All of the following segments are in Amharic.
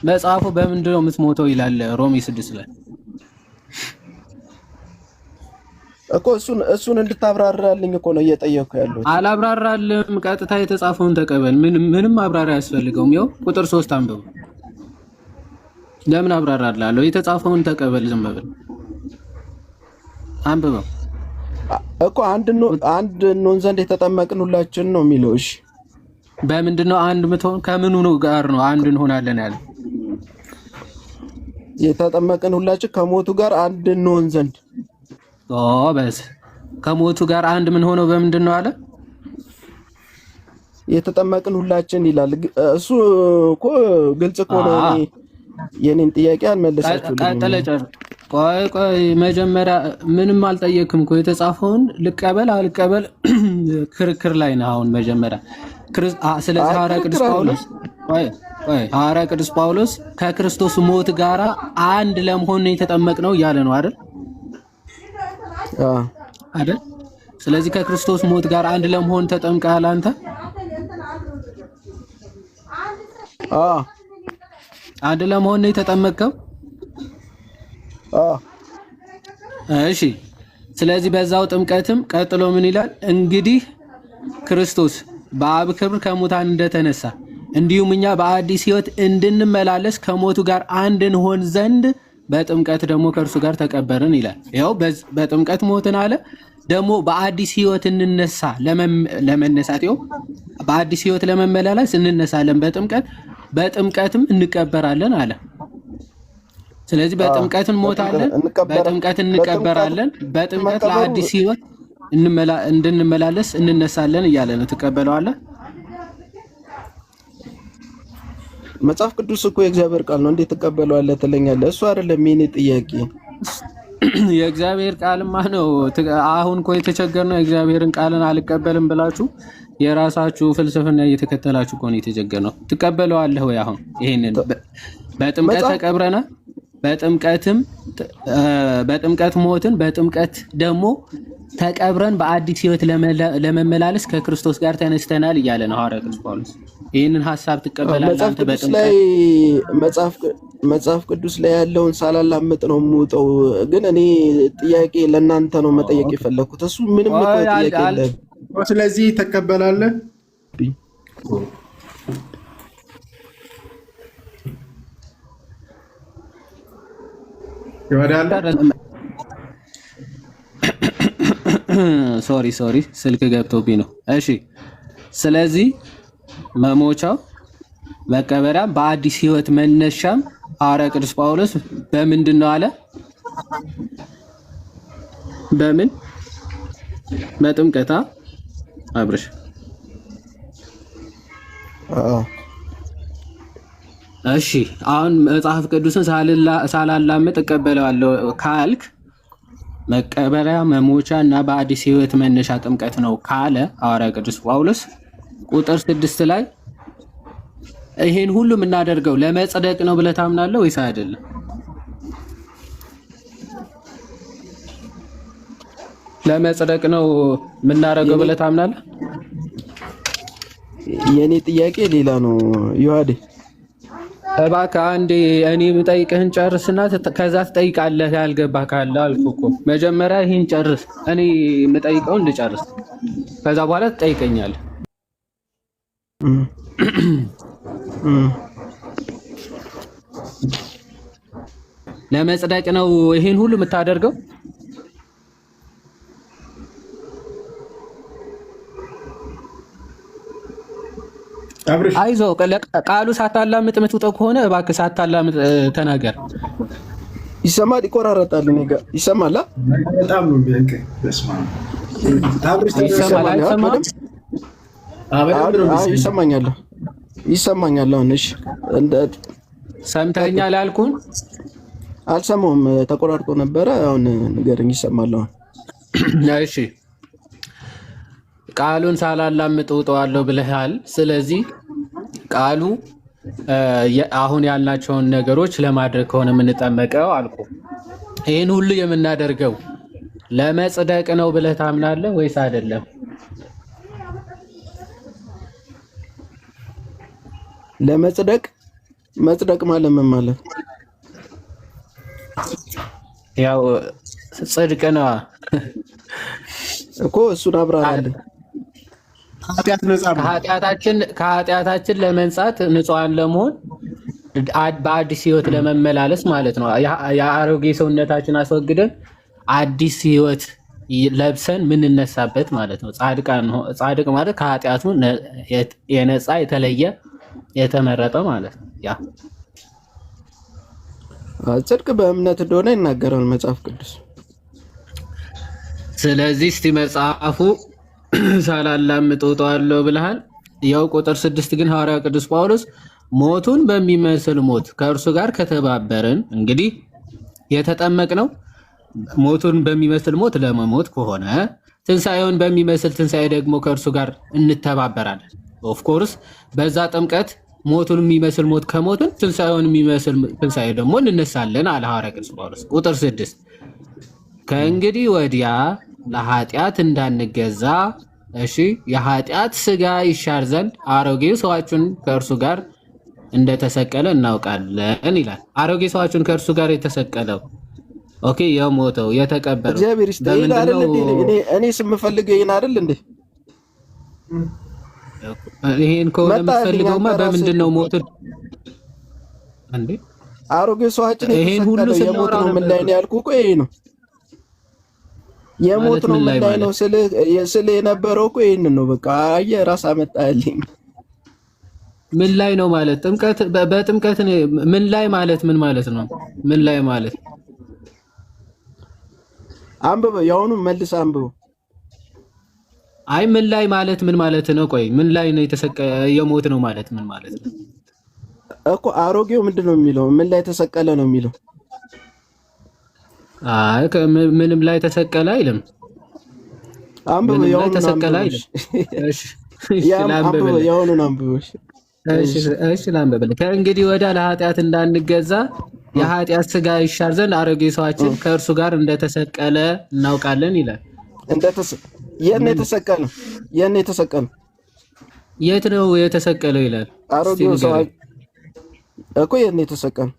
መጽሐፉ በምንድን ነው የምትሞተው ይላል ሮሜ 6 ላይ እኮ እሱን እንድታብራራልኝ እኮ ነው እየጠየቅኩ ያለሁት። አላብራራልም። ቀጥታ የተጻፈውን ተቀበል። ምንም ማብራሪያ አያስፈልገውም። ያው ቁጥር 3 አንብበው። ለምን አብራራላለሁ? የተጻፈውን ተቀበል። ዝም ብለህ አንብበው እኮ አንድ እንሆን ዘንድ የተጠመቅን ሁላችን ነው የሚለው። እሺ በምንድን ነው አንድ ምትሆን? ከምኑ ጋር ነው አንድ እንሆናለን ያለ? የተጠመቅን ሁላችን ከሞቱ ጋር አንድ እንሆን ዘንድ። በስ ከሞቱ ጋር አንድ ምን ሆነው በምንድን ነው አለ? የተጠመቅን ሁላችን ይላል። እሱ እኮ ግልጽ እኮ ነው። የኔን ጥያቄ አልመለሳችሁልኝም። ቀጥለ ጨር ቆይ መጀመሪያ ምንም አልጠየቅም እኮ የተጻፈውን ልቀበል አልቀበል ክርክር ላይ ነው አሁን መጀመሪያ። ስለዚህ ሐዋርያ ቅዱስ ጳውሎስ ከክርስቶስ ሞት ጋራ አንድ ለመሆን ነው የተጠመቅነው እያለ ነው አይደል? አይደል? ስለዚህ ከክርስቶስ ሞት ጋር አንድ ለመሆን ተጠምቀሃል አንተ? አንድ ለመሆን ነው የተጠመቀው? እሺ። ስለዚህ በዛው ጥምቀትም ቀጥሎ ምን ይላል? እንግዲህ ክርስቶስ በአብ ክብር ከሙታን እንደተነሳ እንዲሁም እኛ በአዲስ ሕይወት እንድንመላለስ ከሞቱ ጋር አንድ እንሆን ዘንድ በጥምቀት ደግሞ ከእርሱ ጋር ተቀበርን ይላል። ይኸው በጥምቀት ሞትን አለ። ደግሞ በአዲስ ሕይወት እንነሳ ለመነሳት ይኸው በአዲስ ሕይወት ለመመላለስ እንነሳለን በጥምቀትም እንቀበራለን አለ። ስለዚህ በጥምቀት እንሞታለን፣ በጥምቀት እንቀበራለን፣ በጥምቀት ለአዲስ ሕይወት እንድንመላለስ እንነሳለን እያለ ነው። ትቀበለዋለህ? መጽሐፍ ቅዱስ እኮ የእግዚአብሔር ቃል ነው። እንዴት ትቀበለዋለህ ትለኛለህ? እሱ አይደለም የኔ ጥያቄ። የእግዚአብሔር ቃልማ ነው። አሁን እኮ የተቸገርነው የእግዚአብሔርን ቃልን አልቀበልም ብላችሁ የራሳችሁ ፍልስፍና እየተከተላችሁ እኮ ነው የተቸገርነው። ትቀበለዋለህ ወይ? አሁን ይሄንን በጥምቀት ተቀብረናል፣ በጥምቀት ሞትን፣ በጥምቀት ደግሞ ተቀብረን በአዲስ ሕይወት ለመመላለስ ከክርስቶስ ጋር ተነስተናል እያለ ነው ሐዋርያ ቅዱስ ጳውሎስ። ይህንን ሐሳብ ትቀበላለህ አንተ? መጽሐፍ ቅዱስ ላይ ያለውን ሳላላምጥ ነው የምወጣው። ግን እኔ ጥያቄ ለእናንተ ነው መጠየቅ የፈለኩት። እሱ ምንም ጥያቄ የለም። ስለዚህ ተቀበላለህ? ሶሪ ስልክ ገብቶብኝ ነው። እሺ ስለዚህ መሞቻው መቀበሪያም በአዲስ ሕይወት መነሻም ሐዋርያ ቅዱስ ጳውሎስ በምንድን ነው አለ? በምን? በጥምቀት አብርሽ። እሺ አሁን መጽሐፍ ቅዱስን ሳላላምጥ እቀበለዋለሁ ካልክ መቀበሪያ መሞቻ እና በአዲስ ሕይወት መነሻ ጥምቀት ነው ካለ ሐዋርያ ቅዱስ ጳውሎስ ቁጥር 6 ላይ ይሄን ሁሉ የምናደርገው ለመጽደቅ ነው ብለህ ታምናለህ ወይስ አይደለም? ለመጽደቅ ነው የምናደርገው ብለህ ታምናለህ? የኔ ጥያቄ ሌላ ነው ዮሐዴ። እባክህ አንዴ እኔ የምጠይቅህን ጨርስና ከዛ ትጠይቃለህ ያልገባህ ካለ አልኩህ እኮ። መጀመሪያ ይሄን ጨርስ፣ እኔ የምጠይቀውን ልጨርስ፣ ከዛ በኋላ ትጠይቀኛለህ። ለመጽደቅ ነው ይሄን ሁሉ የምታደርገው? አይዞህ ቃሉ ሳታላምጥ የምትውጠው ከሆነ እባክህ ሳታላምጥ ተናገር። ይሰማል? ይቆራረጣል። እኔ ጋር ይሰማል። በጣም ነው ቢያንከ ይሰማኛል። አሁን እሺ፣ ሰምተኛል ያልኩህን አልሰማሁም፣ ተቆራርጦ ነበረ። አሁን ንገረኝ። ይሰማል አሁን? እሺ ቃሉን ሳላላምጥ እውጠዋለሁ ብለሃል። ስለዚህ ቃሉ አሁን ያልናቸውን ነገሮች ለማድረግ ከሆነ የምንጠመቀው አልኩ፣ ይህን ሁሉ የምናደርገው ለመጽደቅ ነው ብለህ ታምናለህ ወይስ አይደለም? ለመጽደቅ መጽደቅ ማለት ምን ማለት ያው ጽድቅ ነው እኮ እሱን አብራራለን። ኃጢአት ነጻ ነው። ከኃጢአታችን ለመንጻት ንጹሃን ለመሆን በአዲስ ህይወት ለመመላለስ ማለት ነው። የአሮጌ ሰውነታችን አስወግደን አዲስ ህይወት ለብሰን ምንነሳበት ማለት ነው። ጻድቅ ማለት ከኃጢአቱ የነጻ የተለየ የተመረጠ ማለት ነው። ያ ጽድቅ በእምነት እንደሆነ ይናገራል መጽሐፍ ቅዱስ። ስለዚህ እስቲ መጽሐፉ ሳላላምጥ እወጣለሁ ብለሃል። ያው ቁጥር 6 ግን ሐዋርያው ቅዱስ ጳውሎስ ሞቱን በሚመስል ሞት ከእርሱ ጋር ከተባበርን፣ እንግዲህ የተጠመቅነው ሞቱን በሚመስል ሞት ለመሞት ከሆነ ትንሣኤውን በሚመስል ትንሣኤ ደግሞ ከእርሱ ጋር እንተባበራለን። ኦፍኮርስ በዛ ጥምቀት ሞቱን የሚመስል ሞት ከሞትን ትንሣኤውን የሚመስል ትንሣኤ ደግሞ እንነሳለን አለ ሐዋርያው ቅዱስ ጳውሎስ። ቁጥር 6 ከእንግዲህ ወዲያ ለኃጢአት እንዳንገዛ እሺ የኃጢአት ስጋ ይሻር ዘንድ አሮጌው ሰዋችን ከእርሱ ጋር እንደተሰቀለ እናውቃለን ይላል። አሮጌ ሰዋችን ከእርሱ ጋር የተሰቀለው ኦኬ፣ የሞተው የተቀበለው እግዚአብሔር ይስጥልኝ አይደል እንዴ? እኔ ስምፈልገው ይሄን አይደል እንዴ? ይሄን ከሆነ የምትፈልገውማ በምንድን ነው ሞትን እንዴ? አሮጌ ሰዋችን ይሄን ሁሉ የሞት ነው ምን ላይ ነው ያልኩህ? እኮ ይሄ ነው የሞት ነው ምን ላይ ነው ስለ የነበረው እኮ ይሄን ነው። በቃ አየህ ራስ አመጣልኝ። ምን ላይ ነው ማለት ጥምቀት በጥምቀት ምን ላይ ማለት ምን ማለት ነው? ምን ላይ ማለት አንብበው፣ ያውኑ መልስ አንብበው። አይ ምን ላይ ማለት ምን ማለት ነው? ቆይ ምን ላይ ነው የሞት ነው ማለት ምን ማለት ነው እኮ? አሮጌው ምንድነው የሚለው? ምን ላይ ተሰቀለ ነው የሚለው? አይ ምንም ላይ ተሰቀለ አይልም። አንብበው፣ ያውኑ ተሰቀለ አይልም። እሺ ያውኑ አንብበው። እሺ ላንብበል። ከእንግዲህ ወዲያ ለኃጢአት እንዳንገዛ የኃጢአት ስጋ ይሻር ዘንድ አሮጌ ሰዋችን ከእርሱ ጋር እንደተሰቀለ እናውቃለን ይላል። የት ነው የተሰቀለው? የት ነው የተሰቀለው? የት ነው የተሰቀለው ይላል። አሮጌው ሰው እኮ የት ነው የተሰቀለው?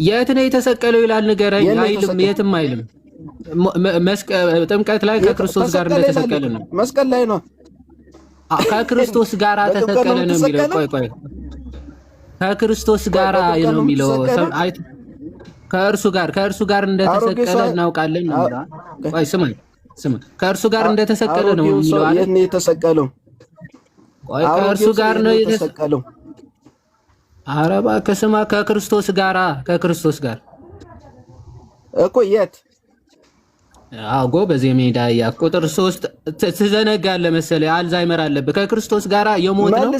የት ነው የተሰቀለው ይላል። ንገረኝ። አይልም፣ የትም አይልም። ጥምቀት ላይ ከክርስቶስ ጋር እንደተሰቀለ ነው። መስቀል ላይ ነው። ከክርስቶስ ጋር ተሰቀለ ነው የሚለው። ቆይ ከክርስቶስ ጋር ነው የሚለው። ከእርሱ ጋር እንደተሰቀለ እናውቃለን ነው የሚለው። ቆይ ስማ፣ ከእርሱ ጋር እንደተሰቀለ ነው የሚለው አይደል? የት ነው የተሰቀለው? ቆይ ከእርሱ ጋር ነው የተሰቀለው። ኧረ እባክህ ስማ፣ ከክርስቶስ ጋር እኮ የት? አዎ ጎበዝ፣ የሜዳ ያ ቁጥር 3 ትዘነጋለህ መሰለኝ። አልዛይመር አለብህ። ከክርስቶስ ጋር የሞት ነው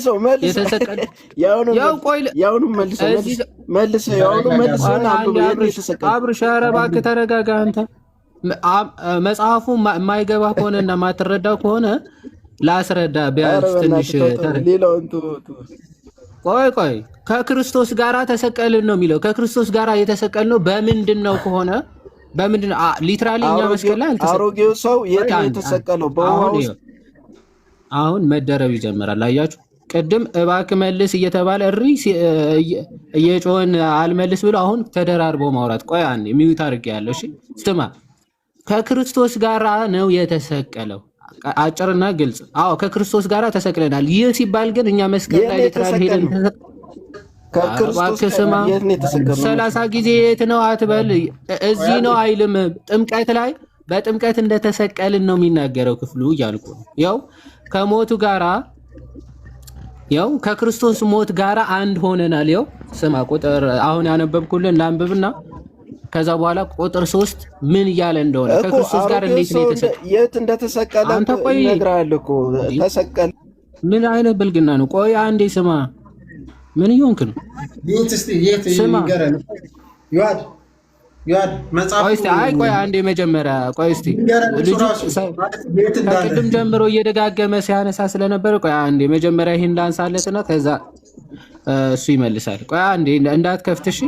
የተሰቀለ። ያውኑ መልሰው አብርሽ፣ ኧረ እባክህ ተረጋጋ አንተ። መጽሐፉ የማይገባ ከሆነና የማትረዳው ከሆነ ላስረዳ ቢያንስ ትንሽ። ቆይ ከክርስቶስ ጋር ተሰቀልን ነው የሚለው። ከክርስቶስ ጋር የተሰቀልነው በምንድን ነው ከሆነ በምንድን ነው? ሊትራሊ እኛ መስቀል ላይ አልተሰቀለም። አሮጌው ሰው የት ነው የተሰቀለው? በውሃ ውስጥ። አሁን መደረብ ይጀምራል። አያችሁ፣ ቅድም እባክህ መልስ እየተባለ እየጮህን አልመልስ ብሎ አሁን ተደራርቦ ማውራት። ቆይ አንዴ ሚዩት አድርጌያለሁ። እሺ ስማ፣ ከክርስቶስ ጋር ነው የተሰቀለው። አጭርና ግልጽ። አዎ ከክርስቶስ ጋር ተሰቅለናል። ይህ ሲባል ግን እኛ መስቀል ላይ ሊትራሊ ሄደን ስማ፣ 30 ጊዜ የት ነው አትበል። እዚህ ነው አይልም። ጥምቀት ላይ በጥምቀት እንደተሰቀልን ነው የሚናገረው ክፍሉ እያልኩ ነው። ያው ከሞቱ ጋራ ያው ከክርስቶስ ሞት ጋራ አንድ ሆነናል። ያው ስማ፣ ቁጥር አሁን ያነበብኩልን ላንብብና ከዛ በኋላ ቁጥር 3 ምን እያለ እንደሆነ ከክርስቶስ ጋር እንዴት ነው የተሰቀለው? የት እንደተሰቀለ እነግርሃለሁ እኮ ተሰቀለ። ምን አይነት ብልግና ነው? ቆይ አንዴ ስማ። ምን ይሆንክ ነው? ስማ ቆይ አንዴ መጀመሪያ ቆይ እስቲ ልጁ ከቅድም ጀምሮ እየደጋገመ ሲያነሳ ስለነበረ ቆይ አንዴ መጀመሪያ ይሄን ላንሳለትና ከዛ እሱ ይመልሳል። ቆይ አንዴ እንዳትከፍትሽ።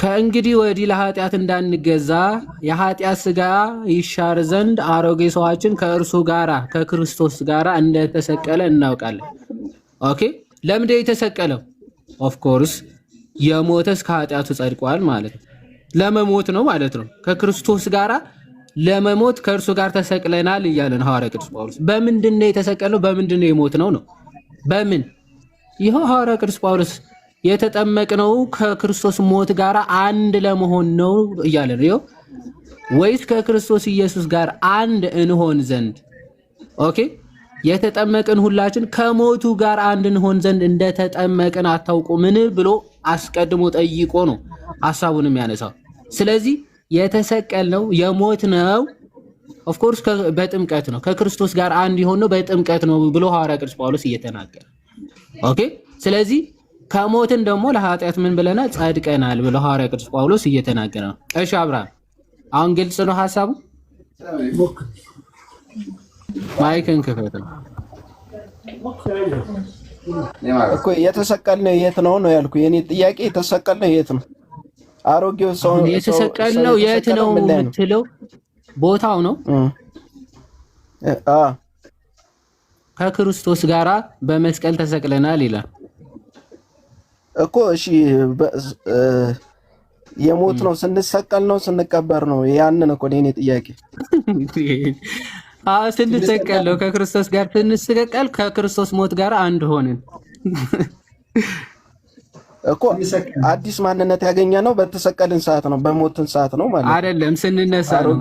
ከእንግዲህ ወዲህ ለኃጢአት እንዳንገዛ የኃጢአት ስጋ ይሻር ዘንድ አሮጌ ሰዋችን ከእርሱ ጋራ ከክርስቶስ ጋራ እንደተሰቀለ እናውቃለን። ኦኬ ለምንድነው የተሰቀለው? ኦፍ ኮርስ የሞተስ ከኃጢአቱ ጸድቋል ማለት ነው። ለመሞት ነው ማለት ነው። ከክርስቶስ ጋራ ለመሞት ከእርሱ ጋር ተሰቅለናል እያለን ሐዋርያ ቅዱስ ጳውሎስ በምንድነው የተሰቀለው? በምንድነው የሞት ነው? በምን? ይኸው ሐዋርያ ቅዱስ ጳውሎስ የተጠመቅነው ከክርስቶስ ሞት ጋር አንድ ለመሆን ነው እያለን ይኸው። ወይስ ከክርስቶስ ኢየሱስ ጋር አንድ እንሆን ዘንድ ኦኬ የተጠመቅን ሁላችን ከሞቱ ጋር አንድ እንሆን ዘንድ እንደተጠመቅን አታውቁምን ብሎ አስቀድሞ ጠይቆ ነው ሐሳቡን የሚያነሳው። ስለዚህ የተሰቀልነው የሞት ነው ኦፍ ኮርስ በጥምቀት ነው። ከክርስቶስ ጋር አንድ የሆን ነው በጥምቀት ነው ብሎ ሐዋርያ ቅዱስ ጳውሎስ እየተናገረ ኦኬ። ስለዚህ ከሞትን ደግሞ ለኃጢአት ምን ብለናል? ጸድቀናል ብሎ ሐዋርያ ቅዱስ ጳውሎስ እየተናገረ ነው። እሺ አብርሃም አሁን ግልጽ ነው ሐሳቡ? ማይክን ክፈት ነው እኮ የተሰቀልነው የት ነው ነው ያልኩ። የኔ ጥያቄ የተሰቀልነው የት ነው? አሮጌው ሰው የተሰቀልነው የት ነው የምትለው ቦታው ነው። ከክርስቶስ ጋራ በመስቀል ተሰቅለናል ይላል እኮ። እሺ የሞት ነው ስንሰቀል ነው ስንቀበር ነው? ያንን እኮ የኔ ጥያቄ። ስንሰቀል ነው ከክርስቶስ ጋር ስንሰቀል ከክርስቶስ ሞት ጋር አንድ ሆንን እኮ። አዲስ ማንነት ያገኘ ነው በተሰቀልን ሰዓት ነው በሞትን ሰዓት ነው ማለት አይደለም። ስንነሳ ነው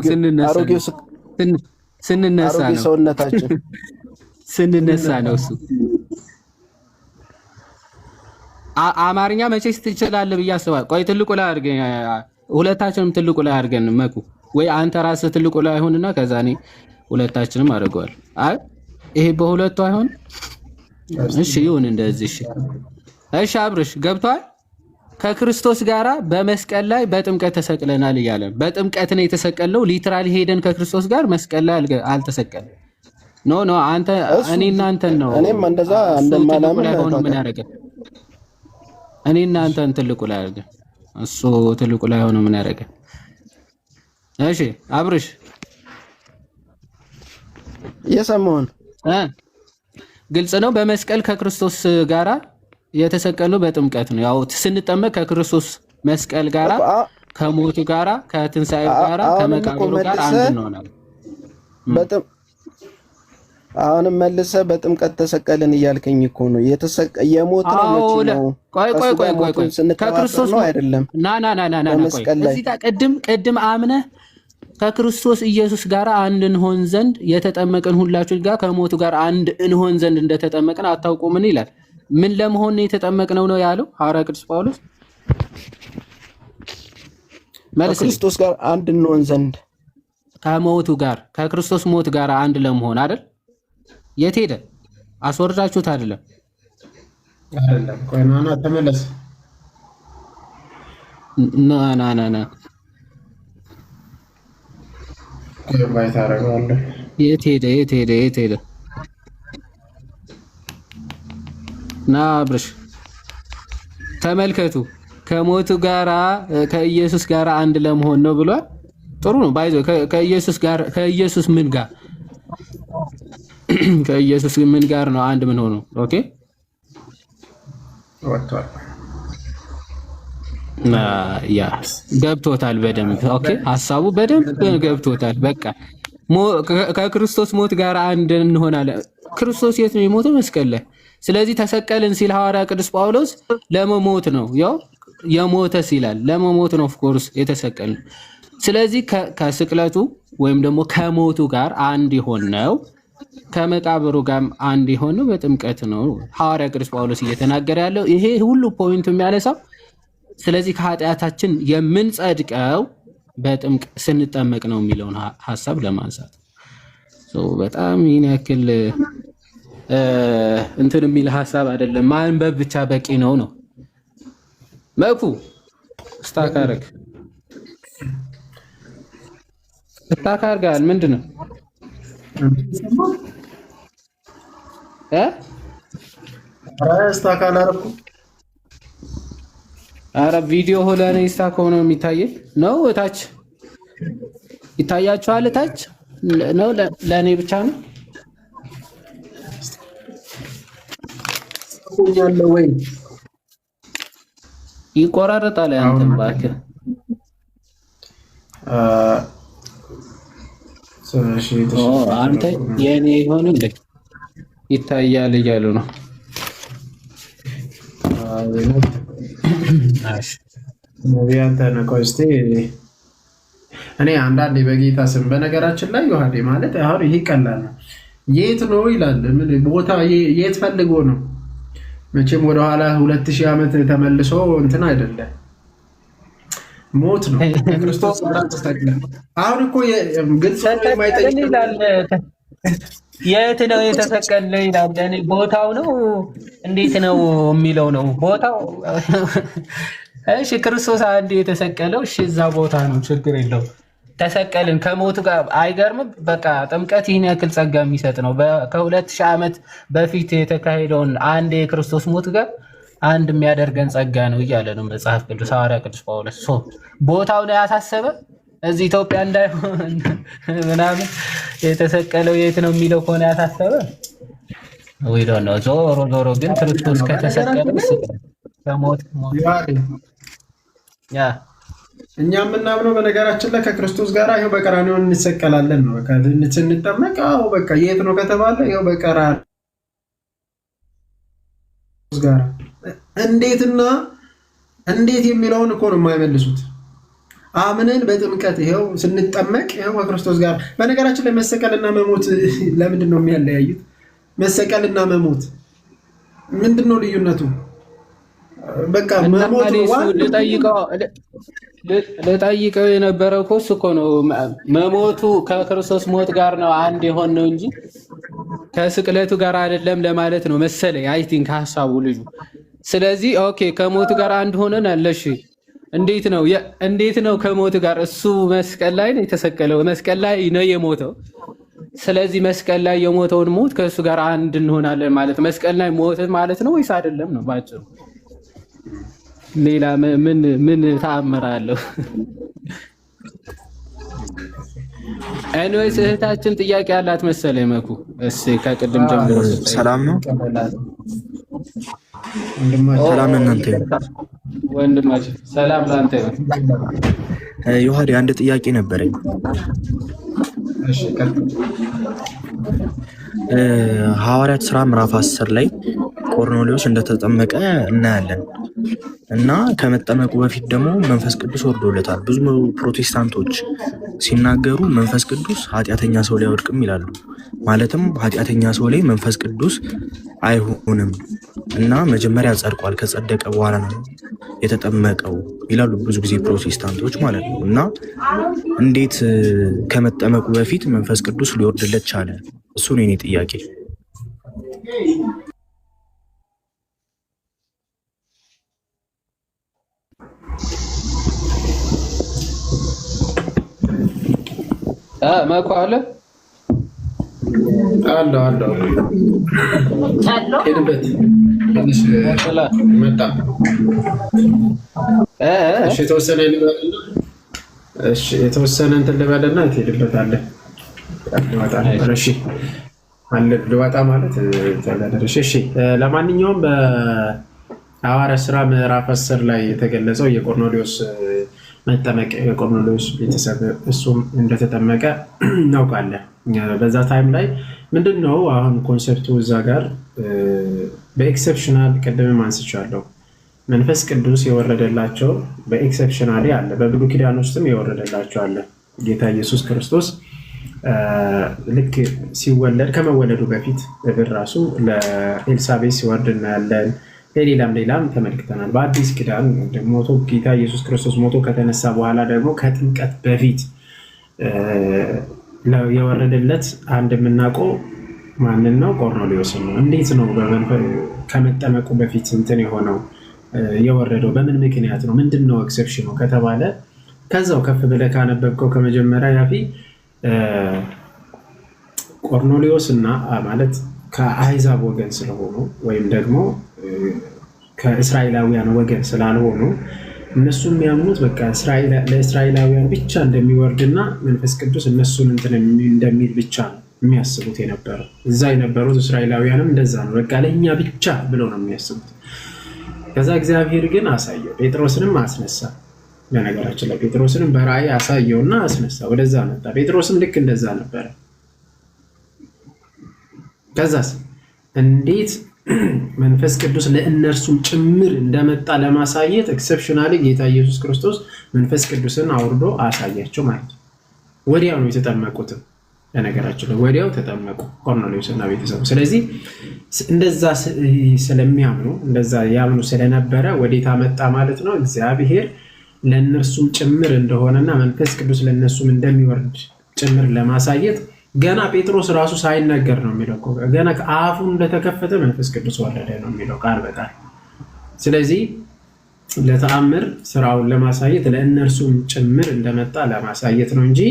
ስንነሳ ነው ሰውነታችን ስንነሳ ነው እሱ። አማርኛ መቼስ ትችላለህ ብዬ አስባለሁ። ቆይ ትልቁ ላይ አድርገን ሁለታችንም ትልቁ ላይ አድርገን መኩ ወይ አንተ ራስህ ትልቁ ላይ አይሆንና ከዛ እኔ ሁለታችንም አድርገዋል። አይ ይሄ በሁለቱ አይሆን? እሺ ይሁን እንደዚህ። እሺ አብርሽ ገብቷል? ከክርስቶስ ጋራ በመስቀል ላይ በጥምቀት ተሰቅለናል እያለ በጥምቀት ነው የተሰቀለው። ሊትራሊ ሄደን ከክርስቶስ ጋር መስቀል ላይ አልተሰቀለም። ኖ አንተ እኔና አንተን ነው። እኔም እንደዛ እንደማላምን ነው። ምን ያደርገ እኔና አንተን ትልቁ ላይ አድርገ እሱ ትልቁ ላይ ሆኖ ምን ያደርገ? እሺ አብርሽ የሰማውን ግልጽ ነው። በመስቀል ከክርስቶስ ጋራ የተሰቀለው በጥምቀት ነው። ያው ስንጠመቅ ከክርስቶስ መስቀል ጋራ ከሞቱ ጋራ ከትንሳኤው ጋራ ከመቃብሩ ጋር አንድ እንሆናለን። አሁንም መልሰህ በጥምቀት ተሰቀልን እያልከኝ እኮ ነው። የሞት ነው መቼ ነው? ቆይ ከክርስቶስ ነው አይደለም? ና እዚህ ጋር ቅድም አምነህ ከክርስቶስ ኢየሱስ ጋር አንድ እንሆን ዘንድ የተጠመቅን ሁላችን ጋር ከሞቱ ጋር አንድ እንሆን ዘንድ እንደተጠመቅን አታውቁምን ይላል። ምን ለመሆን ነው የተጠመቅነው ነው ያለው ሐዋርያ ቅዱስ ጳውሎስ? ከክርስቶስ ጋር አንድ እንሆን ዘንድ ከሞቱ ጋር ከክርስቶስ ሞት ጋር አንድ ለመሆን አይደል? የት ሄደ? አስወርዳችሁት አይደለም? ቆይ ና ተመለስ። ና የት ሄደ? ና አብርሽ ተመልከቱ። ከሞቱ ጋራ ከኢየሱስ ጋር አንድ ለመሆን ነው ብሏል። ጥሩ ነው። ባይዞ ከኢየሱስ ምን ጋር ከኢየሱስ ምን ጋር ነው አንድ ምን ሆኖ? ኦኬ ወጥቷል። ያ ገብቶታል በደንብ። ኦኬ ሐሳቡ በደንብ ገብቶታል። በቃ ከክርስቶስ ሞት ጋር አንድ እንሆናለን። ክርስቶስ የት ነው የሞተው? መስቀል ላይ። ስለዚህ ተሰቀልን ሲል ሐዋርያ ቅዱስ ጳውሎስ ለመሞት ነው። ያው የሞተ ሲላል ለመሞት ነው ኦፍ ኮርስ የተሰቀልን። ስለዚህ ከስቅለቱ ወይም ደግሞ ከሞቱ ጋር አንድ ይሆን ነው ከመቃብሩ ጋር አንድ የሆነ በጥምቀት ነው ሐዋርያ ቅዱስ ጳውሎስ እየተናገረ ያለው። ይሄ ሁሉ ፖይንቱ የሚያነሳው ስለዚህ ከኃጢአታችን የምንጸድቀው ስንጠመቅ ነው የሚለውን ሐሳብ ለማንሳት በጣም ይህን ያክል እንትን የሚል ሐሳብ አይደለም። ማንበብ ብቻ በቂ ነው። መኩ ስታካርግ ስታካርጋል ምንድን ነው? ኧረ ቪዲዮ ሆነ ስታክ ሆኖ የሚታየኝ ነው። እታች ይታያችኋል? እታች ነው። ለእኔ ብቻ ነው? ያለው ወይ ይቆራረጣል። አንተም እባክህ አንተ የኔ ይሆን እንዴ ይታያል እያሉ ነው። እሺ ነቢያት ተነቆስቴ እኔ አንዳንዴ በጌታ ስም በነገራችን ላይ ዮሐዴ ማለት አሁን ይሄ ቀላል ነው። የት ነው ይላል። ምን ቦታ የት ፈልጎ ነው? መቼም ወደኋላ 2000 ዓመት ተመልሶ እንትን አይደለም ሞት ነው። ክርስቶስ ተስተካክሏል። አሁን እኮ ግልጽ ነው የማይጠይቅ የት ነው የተሰቀለው ይላል። እኔ ቦታው ነው እንዴት ነው የሚለው ነው ቦታው። እሺ ክርስቶስ አንዴ የተሰቀለው እሺ እዛ ቦታ ነው፣ ችግር የለውም። ተሰቀልን ከሞቱ ጋር አይገርምም? በቃ ጥምቀት ይህን ያክል ጸጋ የሚሰጥ ነው። ከ2000 ዓመት በፊት የተካሄደውን አንድ የክርስቶስ ሞት ጋር አንድ የሚያደርገን ጸጋ ነው እያለ ነው መጽሐፍ ቅዱስ። ሐዋርያ ቅዱስ ጳውሎስ ቦታው ነው ያሳሰበ እዚህ ኢትዮጵያ እንዳይሆን ምናምን የተሰቀለው የት ነው የሚለው ከሆነ ያሳሰበ ወይ ነው። ዞሮ ግን ክርስቶስ ከተሰቀለ ከሞት ያ እኛ የምናምነው በነገራችን ላይ ከክርስቶስ ጋር ይኸው በቀራንዮ እንሰቀላለን ነው። በቃ ስንጠመቅ በቃ የት ነው ከተባለ ይኸው በቀራንዮ ጋር እንዴትና እንዴት የሚለውን እኮ ነው የማይመልሱት። አምነን በጥምቀት ይኸው ስንጠመቅ ይኸው ከክርስቶስ ጋር። በነገራችን ላይ መሰቀልና መሞት ለምንድን ነው የሚያለያዩት? መሰቀልና መሞት ምንድን ነው ልዩነቱ? በቃ መሞት ልጠይቀው የነበረው እኮ እኮ ነው። መሞቱ ከክርስቶስ ሞት ጋር ነው አንድ የሆን ነው እንጂ ከስቅለቱ ጋር አይደለም ለማለት ነው መሰለኝ። አይ ቲንክ ሀሳቡ ልጁ። ስለዚህ ኦኬ ከሞቱ ጋር አንድ ሆነን አለሽ። እንዴት ነው ከሞቱ ጋር? እሱ መስቀል ላይ ነው የተሰቀለው፣ መስቀል ላይ ነው የሞተው። ስለዚህ መስቀል ላይ የሞተውን ሞት ከእሱ ጋር አንድ እንሆናለን ማለት መስቀል ላይ ሞት ማለት ነው ወይስ አይደለም ነው ባጭሩ። ሌላ ምን ተአምር አለው? ኤኒዌይስ እህታችን ጥያቄ አላት መሰለኝ መኩ። እስኪ ከቅድም ጀምሮ ሰላም ነው። ሰላም እናንተ ወንድማችን፣ ሰላም ላንተ ነው። ዮሐዴ አንድ ጥያቄ ነበረኝ። ሐዋርያት ሥራ ምዕራፍ 10 ላይ ቆርኔሌዎስ እንደተጠመቀ እናያለን እና ከመጠመቁ በፊት ደግሞ መንፈስ ቅዱስ ወርዶለታል። ብዙ ፕሮቴስታንቶች ሲናገሩ መንፈስ ቅዱስ ኃጢአተኛ ሰው ላይ አይወድቅም ይላሉ። ማለትም ኃጢአተኛ ሰው ላይ መንፈስ ቅዱስ አይሆንም እና መጀመሪያ ጸድቋል፣ ከጸደቀ በኋላ ነው የተጠመቀው ይላሉ ብዙ ጊዜ ፕሮቴስታንቶች ማለት ነው። እና እንዴት ከመጠመቁ በፊት መንፈስ ቅዱስ ሊወርድለት ቻለ? እሱ ነው የኔ ጥያቄ። መኩ አለ ሄድበት ትንሽ መጣ። የተወሰነ እንትን ልበልና ትሄድበታለህ። ልወጣ ማለት ተገደረሽ። እሺ ለማንኛውም በሐዋርያት ሥራ ምዕራፍ 10 ላይ የተገለጸው የቆርኔሌዎስ መጠመቅ የቆርኔሌዎስ ቤተሰብ እሱም እንደተጠመቀ እናውቃለን። በዛ ታይም ላይ ምንድን ነው አሁን ኮንሰፕቱ እዛ ጋር በኤክሰፕሽናል ቅድም አንስቻለሁ። መንፈስ ቅዱስ የወረደላቸው በኤክሰፕሽናሊ አለ። በብሉይ ኪዳን ውስጥም የወረደላቸው አለ። ጌታ ኢየሱስ ክርስቶስ ልክ ሲወለድ ከመወለዱ በፊት እግር ራሱ ለኤልሳቤጥ ሲወርድ እናያለን። ሌላም ተመልክተናል። በአዲስ ኪዳን ሞቶ ጌታ ኢየሱስ ክርስቶስ ሞቶ ከተነሳ በኋላ ደግሞ ከጥምቀት በፊት የወረደለት አንድ የምናውቀው ማንን ነው? ቆርኔሌዎስን ነው። እንዴት ነው ከመጠመቁ በፊት እንትን የሆነው የወረደው? በምን ምክንያት ነው? ምንድን ነው ኤክሰፕሽኑ ከተባለ ከዛው ከፍ ብለህ ካነበብከው ከመጀመሪያ ያፊ ቆርኔሌዎስ እና ማለት ከአሕዛብ ወገን ስለሆኑ ወይም ደግሞ ከእስራኤላውያን ወገን ስላልሆኑ እነሱ የሚያምኑት በቃ ለእስራኤላውያን ብቻ እንደሚወርድና መንፈስ ቅዱስ እነሱን እንትን እንደሚል ብቻ ነው የሚያስቡት የነበረው። እዛ የነበሩት እስራኤላውያንም እንደዛ ነው። በቃ ለእኛ ብቻ ብለው ነው የሚያስቡት። ከዛ እግዚአብሔር ግን አሳየው፣ ጴጥሮስንም አስነሳ። በነገራችን ላይ ጴጥሮስንም በራእይ አሳየውና አስነሳ፣ ወደዛ መጣ። ጴጥሮስም ልክ እንደዛ ነበረ። ከዛስ እንዴት መንፈስ ቅዱስ ለእነርሱም ጭምር እንደመጣ ለማሳየት ኤክሰፕሽናሊ ጌታ ኢየሱስ ክርስቶስ መንፈስ ቅዱስን አውርዶ አሳያቸው ማለት ነው። ወዲያው ነው የተጠመቁትም። ለነገራችን ላይ ወዲያው ተጠመቁ ቆርኔሌዎስና ቤተሰቡ። ስለዚህ እንደዛ ስለሚያምኑ እንደዛ ያምኑ ስለነበረ ወዴት መጣ ማለት ነው። እግዚአብሔር ለእነርሱም ጭምር እንደሆነና መንፈስ ቅዱስ ለእነሱም እንደሚወርድ ጭምር ለማሳየት ገና ጴጥሮስ ራሱ ሳይናገር ነው የሚለው። ገና አፉ እንደተከፈተ መንፈስ ቅዱስ ወረደ ነው የሚለው ቃል በቃል። ስለዚህ ለተአምር ስራውን ለማሳየት ለእነርሱም ጭምር እንደመጣ ለማሳየት ነው እንጂ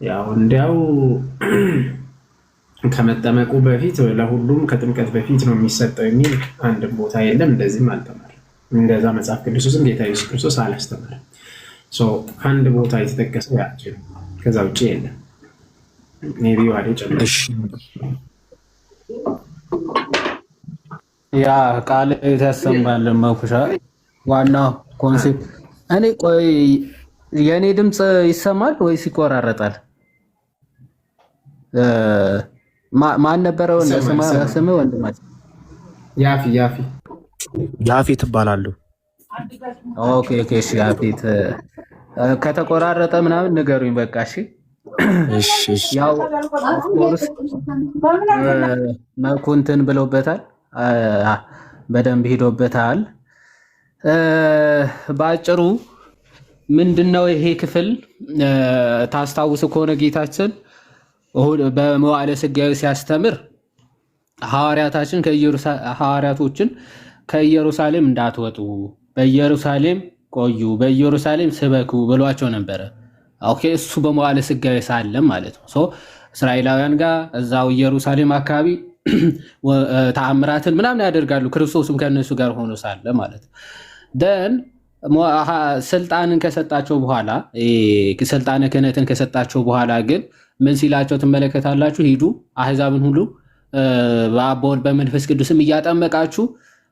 ያው እንዲያው ከመጠመቁ በፊት ለሁሉም ከጥምቀት በፊት ነው የሚሰጠው የሚል አንድም ቦታ የለም። እንደዚህም አልተማረም። እንደዛ መጽሐፍ ቅዱስ ውስጥም ጌታ ኢየሱስ ክርስቶስ አላስተማረም። አንድ ቦታ የተጠቀሰ ያቸው ከዛ ውጭ የለም። ሜቢ ዋዴ ጨምር ያ ቃል የተሰማል መኩሻ ዋናው ኮንሴፕት። እኔ ቆይ የኔ ድምፅ ይሰማል ወይስ ይቆራረጣል? ማን ነበረው ስም ወንድማችን? ያፌት እባላለሁ። ኦኬ እሺ ያፌት፣ ከተቆራረጠ ምናምን ንገሩኝ በቃ እሺ። ያው ኦፍኮርስ መኩንትን ብለውበታል፣ በደንብ ሄዶበታል። በአጭሩ ምንድነው ይሄ ክፍል? ታስታውሱ ከሆነ ጌታችን በመዋዕለ ሥጋዌ ሲያስተምር ሐዋርያቶችን ከኢየሩሳሌም እንዳትወጡ በኢየሩሳሌም ቆዩ፣ በኢየሩሳሌም ስበኩ ብሏቸው ነበረ። ኦኬ እሱ በመዋዕለ ሥጋዌ ሳለ ማለት ነው። እስራኤላውያን ጋር እዛው ኢየሩሳሌም አካባቢ ተአምራትን ምናምን ያደርጋሉ፣ ክርስቶስም ከነሱ ጋር ሆኖ ሳለ ማለት ነው። ደን ስልጣንን ከሰጣቸው በኋላ ስልጣነ ክህነትን ከሰጣቸው በኋላ ግን ምን ሲላቸው ትመለከታላችሁ? ሂዱ አሕዛብን ሁሉ በአብ በወልድ በመንፈስ ቅዱስም እያጠመቃችሁ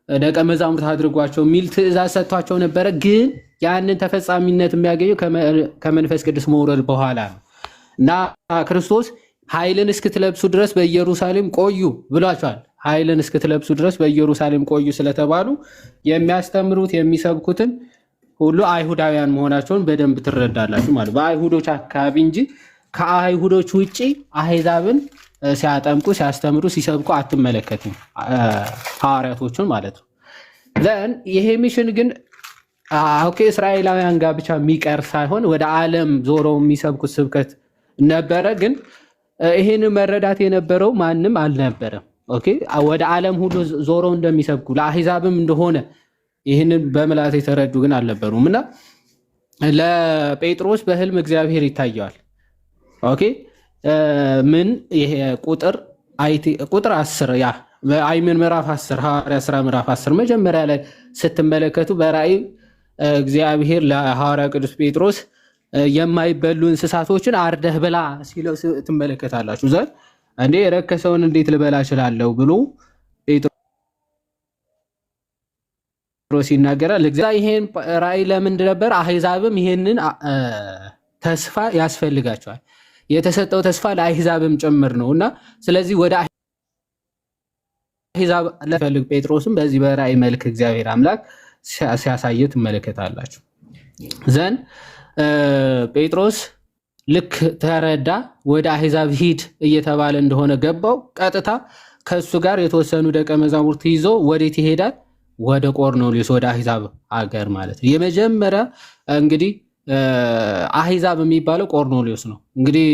ደቀ መዛሙርት አድርጓቸው የሚል ትእዛዝ ሰጥቷቸው ነበረ። ግን ያንን ተፈጻሚነት የሚያገኘው ከመንፈስ ቅዱስ መውረድ በኋላ ነው እና ክርስቶስ ኃይልን እስክትለብሱ ድረስ በኢየሩሳሌም ቆዩ ብሏቸዋል። ኃይልን እስክትለብሱ ድረስ በኢየሩሳሌም ቆዩ ስለተባሉ የሚያስተምሩት የሚሰብኩትን ሁሉ አይሁዳውያን መሆናቸውን በደንብ ትረዳላችሁ ማለት በአይሁዶች አካባቢ እንጂ ከአይሁዶች ውጪ አሕዛብን ሲያጠምቁ ሲያስተምሩ ሲሰብኩ አትመለከትም፣ ሐዋርያቶቹን ማለት ነው። ዘን ይሄ ሚሽን ግን ኦኬ እስራኤላውያን ጋር ብቻ የሚቀር ሳይሆን ወደ ዓለም ዞረው የሚሰብኩት ስብከት ነበረ። ግን ይህን መረዳት የነበረው ማንም አልነበረም። ኦኬ ወደ ዓለም ሁሉ ዞረው እንደሚሰብኩ ለአሕዛብም እንደሆነ ይህንን በምልአት የተረዱ ግን አልነበሩም። እና ለጴጥሮስ በህልም እግዚአብሔር ይታየዋል። ኦኬ ምን ይሄ ቁጥር 10 ያ በአይምን ምዕራፍ 10 ሐዋርያ ሥራ ምዕራፍ 10 መጀመሪያ ላይ ስትመለከቱ በራእይ እግዚአብሔር ለሐዋርያ ቅዱስ ጴጥሮስ የማይበሉ እንስሳቶችን አርደህ ብላ ሲለው ትመለከታላችሁ። ዘ እንዴ የረከሰውን እንዴት ልበላ እችላለሁ ብሎ ጴጥሮስ ይናገራል። ይሄን ራእይ ለምን ነበር? አሕዛብም ይሄንን ተስፋ ያስፈልጋቸዋል። የተሰጠው ተስፋ ለአሕዛብም ጭምር ነው እና ስለዚህ ወደ አሕዛብ ለፈልግ ጴጥሮስም በዚህ በራእይ መልክ እግዚአብሔር አምላክ ሲያሳየው ትመለከታላችሁ። ዘን ጴጥሮስ ልክ ተረዳ፣ ወደ አሕዛብ ሂድ እየተባለ እንደሆነ ገባው። ቀጥታ ከእሱ ጋር የተወሰኑ ደቀ መዛሙርት ይዞ ወዴት ይሄዳል? ወደ ቆርኔሌዎስ ወደ አሕዛብ አገር ማለት ነው። የመጀመሪያ እንግዲህ አሕዛብ የሚባለው ቆርኔሌዎስ ነው። እንግዲህ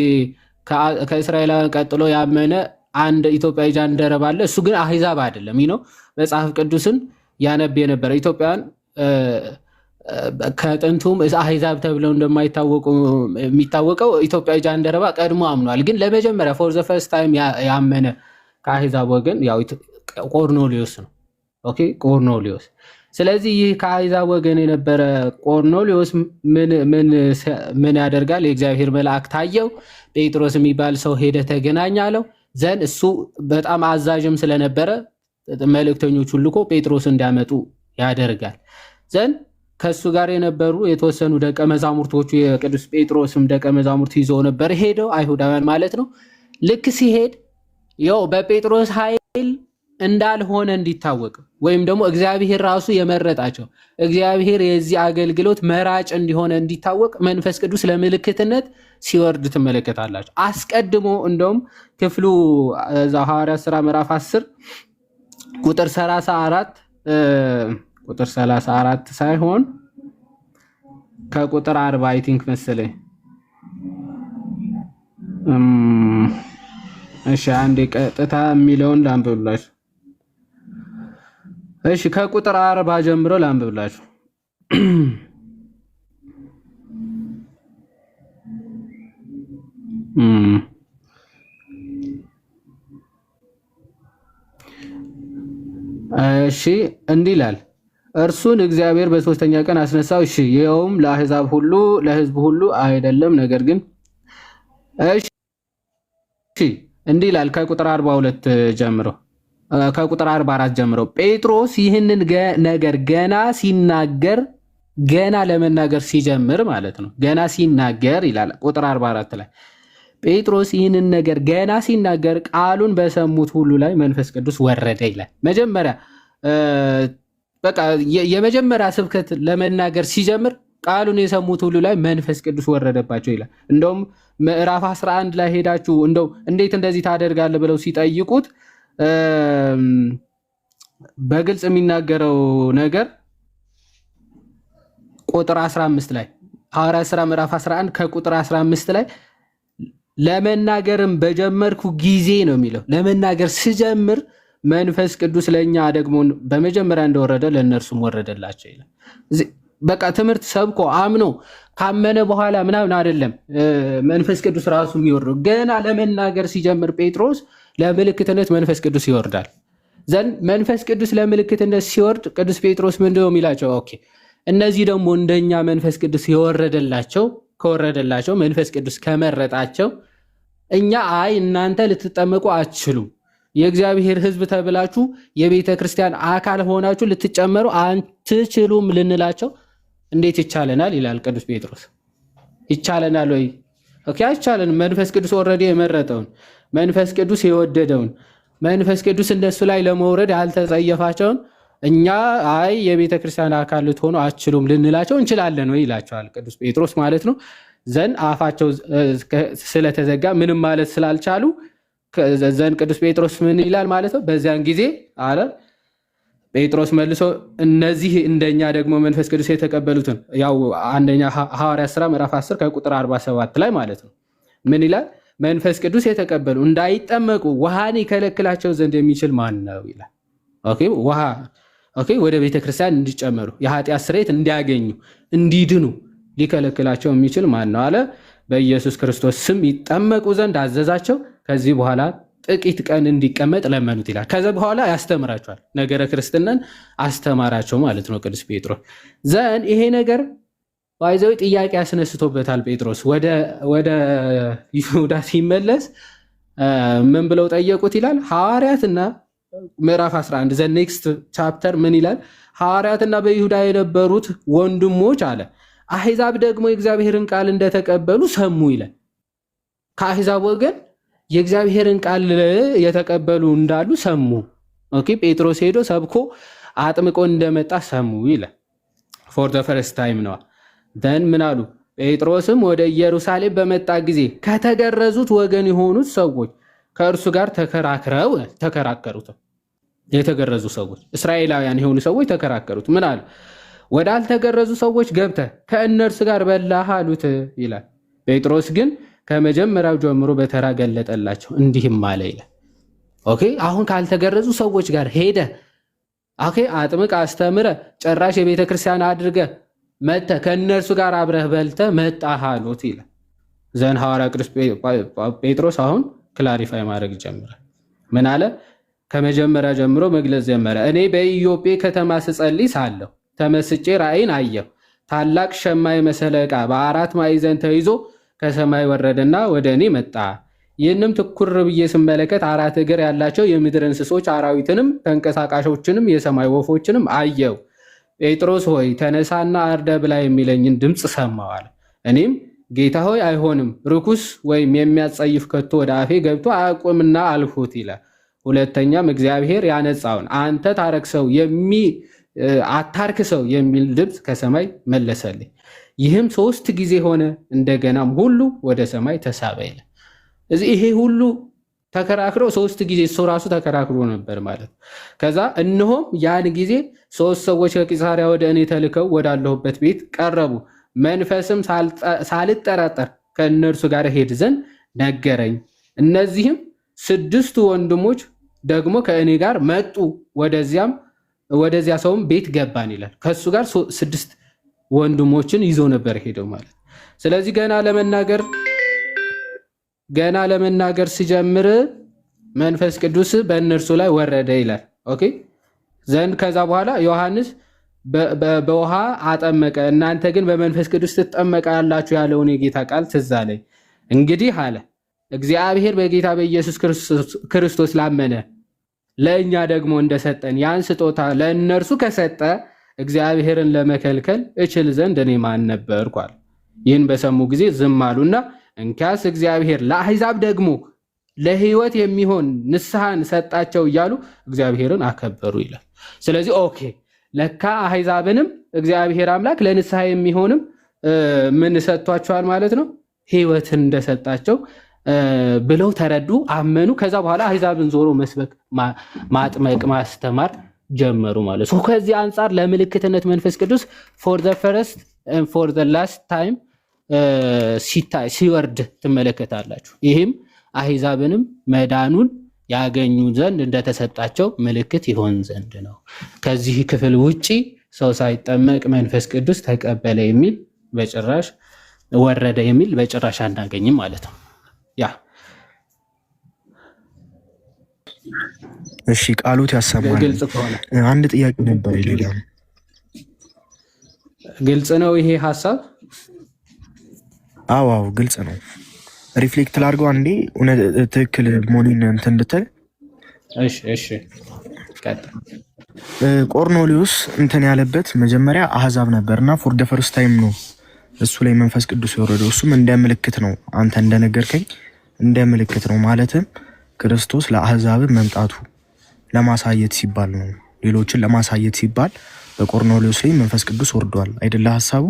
ከእስራኤላውያን ቀጥሎ ያመነ አንድ ኢትዮጵያዊ ጃንደረባ አለ። እሱ ግን አሕዛብ አይደለም። ይህ ነው መጽሐፍ ቅዱስን ያነብ የነበረ። ኢትዮጵያውያን ከጥንቱም አሕዛብ ተብለው እንደማይታወቁ የሚታወቀው ኢትዮጵያዊ ጃንደረባ ቀድሞ አምኗል። ግን ለመጀመሪያ ፎር ዘ ፈርስት ታይም ያመነ ከአሕዛብ ወገን ያው ቆርኔሌዎስ ነው። ኦኬ ቆርኔሌዎስ ስለዚህ ይህ ከአሕዛብ ወገን የነበረ ቆርኔሌዎስ ምን ያደርጋል? የእግዚአብሔር መልአክ ታየው። ጴጥሮስ የሚባል ሰው ሄደ ተገናኝ አለው። ዘንድ እሱ በጣም አዛዥም ስለነበረ መልእክተኞቹን ልኮ ጴጥሮስ እንዲያመጡ ያደርጋል። ዘንድ ከእሱ ጋር የነበሩ የተወሰኑ ደቀ መዛሙርቶቹ የቅዱስ ጴጥሮስም ደቀ መዛሙርት ይዘው ነበር ሄደው፣ አይሁዳውያን ማለት ነው። ልክ ሲሄድ ያው በጴጥሮስ ኃይል እንዳልሆነ እንዲታወቅ ወይም ደግሞ እግዚአብሔር ራሱ የመረጣቸው እግዚአብሔር የዚህ አገልግሎት መራጭ እንዲሆነ እንዲታወቅ መንፈስ ቅዱስ ለምልክትነት ሲወርድ ትመለከታላችሁ። አስቀድሞ እንደውም ክፍሉ ሐዋርያት ሥራ ምዕራፍ 10 ቁጥር 34 ሳይሆን ከቁጥር 40 አይ ቲንክ መሰለኝ። እሺ አንዴ ቀጥታ የሚለውን ላንብብላችሁ። እሺ ከቁጥር 40 ጀምሮ ላንብብላችሁ። እሺ እንዲህ ይላል፣ እርሱን እግዚአብሔር በሶስተኛ ቀን አስነሳው። እሺ ይኸውም ለአሕዛብ ሁሉ ለሕዝብ ሁሉ አይደለም፣ ነገር ግን እሺ እንዲህ ይላል ከቁጥር 42 ጀምሮ ከቁጥር 44 ጀምሮ ጴጥሮስ ይህንን ነገር ገና ለመናገር ሲጀምር ማለት ነው። ገና ሲናገር ይላል ቁጥር 44 ላይ ጴጥሮስ ይህንን ነገር ገና ሲናገር ቃሉን በሰሙት ሁሉ ላይ መንፈስ ቅዱስ ወረደ ይላል። መጀመሪያ በቃ የመጀመሪያ ስብከት ለመናገር ሲጀምር ቃሉን የሰሙት ሁሉ ላይ መንፈስ ቅዱስ ወረደባቸው ይላል። እንደውም ምዕራፍ 11 ላይ ሄዳችሁ እንደው እንዴት እንደዚህ ታደርጋለህ ብለው ሲጠይቁት በግልጽ የሚናገረው ነገር ቁጥር 15 ላይ ሐዋርያት ሥራ ምዕራፍ 11 ከቁጥር 15 ላይ ለመናገርም በጀመርኩ ጊዜ ነው የሚለው። ለመናገር ስጀምር መንፈስ ቅዱስ ለኛ ደግሞ በመጀመሪያ እንደወረደ ለእነርሱም ወረደላቸው ይላል። በቃ ትምህርት ሰብኮ አምኖ ካመነ በኋላ ምናምን አይደለም መንፈስ ቅዱስ ራሱ የሚወርደው። ገና ለመናገር ሲጀምር ጴጥሮስ ለምልክትነት መንፈስ ቅዱስ ይወርዳል። ዘንድ መንፈስ ቅዱስ ለምልክትነት ሲወርድ ቅዱስ ጴጥሮስ ምንድን ነው የሚላቸው? ኦኬ እነዚህ ደግሞ እንደኛ መንፈስ ቅዱስ ከወረደላቸው መንፈስ ቅዱስ ከመረጣቸው እኛ አይ እናንተ ልትጠመቁ አትችሉም፣ የእግዚአብሔር ሕዝብ ተብላችሁ የቤተ ክርስቲያን አካል ሆናችሁ ልትጨመሩ አትችሉም ልንላቸው እንዴት ይቻለናል? ይላል ቅዱስ ጴጥሮስ። ይቻለናል ወይ? ኦኬ አይቻለንም። መንፈስ ቅዱስ ኦልሬዲ የመረጠውን መንፈስ ቅዱስ የወደደውን መንፈስ ቅዱስ እንደሱ ላይ ለመውረድ ያልተጸየፋቸውን እኛ አይ የቤተ ክርስቲያን አካል ልትሆኑ አትችሉም ልንላቸው እንችላለን ወይ ይላቸዋል ቅዱስ ጴጥሮስ ማለት ነው። ዘንድ አፋቸው ስለተዘጋ ምንም ማለት ስላልቻሉ ዘንድ ቅዱስ ጴጥሮስ ምን ይላል ማለት ነው? በዚያን ጊዜ አለ ጴጥሮስ መልሶ እነዚህ እንደኛ ደግሞ መንፈስ ቅዱስ የተቀበሉትን ያው አንደኛ ሐዋርያት ሥራ ምዕራፍ 10 ከቁጥር 47 ላይ ማለት ነው ምን ይላል? መንፈስ ቅዱስ የተቀበሉ እንዳይጠመቁ ውሃን ይከለክላቸው ዘንድ የሚችል ማን ነው ይላል። ኦኬ ወደ ቤተክርስቲያን እንዲጨመሩ የኃጢአት ስርየት እንዲያገኙ እንዲድኑ ሊከለክላቸው የሚችል ማን ነው አለ። በኢየሱስ ክርስቶስ ስም ይጠመቁ ዘንድ አዘዛቸው። ከዚህ በኋላ ጥቂት ቀን እንዲቀመጥ ለመኑት ይላል። ከዚ በኋላ ያስተምራቸዋል። ነገረ ክርስትናን አስተማራቸው ማለት ነው ቅዱስ ጴጥሮስ። ዘንድ ይሄ ነገር ባይዘው ጥያቄ ያስነስቶበታል ጴጥሮስ። ወደ ይሁዳ ሲመለስ ምን ብለው ጠየቁት ይላል? ሐዋርያትና ምዕራፍ 11 ዘ ኔክስት ቻፕተር ምን ይላል? ሐዋርያትና በይሁዳ የነበሩት ወንድሞች አለ አሕዛብ ደግሞ የእግዚአብሔርን ቃል እንደተቀበሉ ሰሙ ይላል። ከአሕዛብ ወገን የእግዚአብሔርን ቃል የተቀበሉ እንዳሉ ሰሙ። ኦኬ ጴጥሮስ ሄዶ ሰብኮ አጥምቆ እንደመጣ ሰሙ ይላል። ፎር ዘ ፈርስት ታይም ነው። ደን ምን አሉ? ጴጥሮስም ወደ ኢየሩሳሌም በመጣ ጊዜ ከተገረዙት ወገን የሆኑት ሰዎች ከእርሱ ጋር ተከራከሩት። የተገረዙ ሰዎች እስራኤላውያን የሆኑ ሰዎች ተከራከሩት። ምን አሉ? ወዳልተገረዙ ሰዎች ገብተህ ከእነርሱ ጋር በላህ አሉት ይላል። ጴጥሮስ ግን ከመጀመሪያው ጀምሮ በተራ ገለጠላቸው እንዲህም አለ ይላል። ኦኬ አሁን ካልተገረዙ ሰዎች ጋር ሄደ አጥምቅ አስተምረ ጨራሽ የቤተ ክርስቲያን አድርገ መተ ከእነርሱ ጋር አብረህ በልተ መጣህ አሉት ይላል። ዘን ሐዋርያ ቅዱስ ጴጥሮስ አሁን ክላሪፋይ ማድረግ ጀምረ። ምን አለ? ከመጀመሪያ ጀምሮ መግለጽ ጀመረ። እኔ በኢዮጴ ከተማ ስጸልይ ሳለሁ ተመስጬ ራእይን አየሁ። ታላቅ ሸማ የመሰለ ዕቃ በአራት ማዕዘን ተይዞ ከሰማይ ወረደና ወደ እኔ መጣ። ይህንም ትኩር ብዬ ስመለከት 4 እግር ያላቸው የምድር እንስሶች አራዊትንም ተንቀሳቃሾችንም የሰማይ ወፎችንም አየው። ጴጥሮስ ሆይ ተነሳና አርደ ብላ የሚለኝን ድምፅ ሰማሁ አለ። እኔም ጌታ ሆይ አይሆንም፣ ርኩስ ወይም የሚያጸይፍ ከቶ ወደ አፌ ገብቶ አያቁምና አልሁት ይላል። ሁለተኛም እግዚአብሔር ያነጻውን አንተ ታረክሰው አታርክሰው የሚል ድምፅ ከሰማይ መለሰልኝ። ይህም 3 ጊዜ ሆነ፣ እንደገናም ሁሉ ወደ ሰማይ ተሳበ ይላል። ይሄ ሁሉ ተከራክሮ 3 ጊዜ እሱ ራሱ ተከራክሮ ነበር ማለት። ከዛ እነሆም ያን ጊዜ 3 ሰዎች ከቂሳሪያ ወደ እኔ ተልከው ወዳለሁበት ቤት ቀረቡ። መንፈስም ሳልጠራጠር ከእነርሱ ጋር ሄድ ዘንድ ነገረኝ። እነዚህም 6 ወንድሞች ደግሞ ከእኔ ጋር መጡ። ወደዚያ ሰውም ቤት ገባን ይላል። ከእሱ ጋር 6 ወንድሞችን ይዞ ነበር ሄደው ማለት። ስለዚህ ገና ለመናገር ሲጀምር መንፈስ ቅዱስ በእነርሱ ላይ ወረደ ይላል። ኦኬ ዘንድ ከዛ በኋላ ዮሐንስ በውሃ አጠመቀ፣ እናንተ ግን በመንፈስ ቅዱስ ትጠመቃላችሁ ያለውን የጌታ ቃል ትዝ አለኝ። እንግዲህ አለ እግዚአብሔር በጌታ በኢየሱስ ክርስቶስ ላመነ ለእኛ ደግሞ እንደሰጠን ያን ስጦታ ለእነርሱ ከሰጠ እግዚአብሔርን ለመከልከል እችል ዘንድ እኔ ማን ነበርኩ አለ። ይህን በሰሙ ጊዜ ዝም አሉና እንኪያስ እግዚአብሔር ለአሕዛብ ደግሞ ለሕይወት የሚሆን ንስሐን ሰጣቸው እያሉ እግዚአብሔርን አከበሩ ይላል። ስለዚህ ኦኬ ለካ አሕዛብንም እግዚአብሔር አምላክ ለንስሐ የሚሆንም ምን ሰጥቷቸዋል ማለት ነው፣ ሕይወትን እንደሰጣቸው ብለው ተረዱ፣ አመኑ። ከዛ በኋላ አሕዛብን ዞሮ መስበክ፣ ማጥመቅ፣ ማስተማር ጀመሩ ማለት ነው። ከዚህ አንጻር ለምልክትነት መንፈስ ቅዱስ ፎር ዘ ፈርስት ፎር ዘ ላስት ታይም ሲወርድ ትመለከታላችሁ። ይህም አሕዛብንም መዳኑን ያገኙ ዘንድ እንደተሰጣቸው ምልክት ይሆን ዘንድ ነው። ከዚህ ክፍል ውጪ ሰው ሳይጠመቅ መንፈስ ቅዱስ ተቀበለ የሚል በጭራሽ ወረደ የሚል በጭራሽ አናገኝም ማለት ነው። ያ እሺ፣ ቃሉት ያሰማል። ግልጽ ከሆነ አንድ ጥያቄ ነበር። ሌላ ግልጽ ነው ይሄ ሀሳብ? አዎ ግልጽ ነው። ሪፍሌክት ላድርገው አንዴ ትክክል መሆኑን እንትን እንድትል። እሺ ቆርኔሌዎስ እንትን ያለበት መጀመሪያ አሕዛብ ነበርና ፎር ደ ፈርስት ታይም ነው እሱ ላይ መንፈስ ቅዱስ የወረደው። እሱም እንደ ምልክት ነው፣ አንተ እንደነገርከኝ እንደ ምልክት ነው። ማለትም ክርስቶስ ለአሕዛብ መምጣቱ ለማሳየት ሲባል ነው፣ ሌሎችን ለማሳየት ሲባል በቆርኔሌዎስ ላይ መንፈስ ቅዱስ ወርዷል አይደለ ሀሳቡ?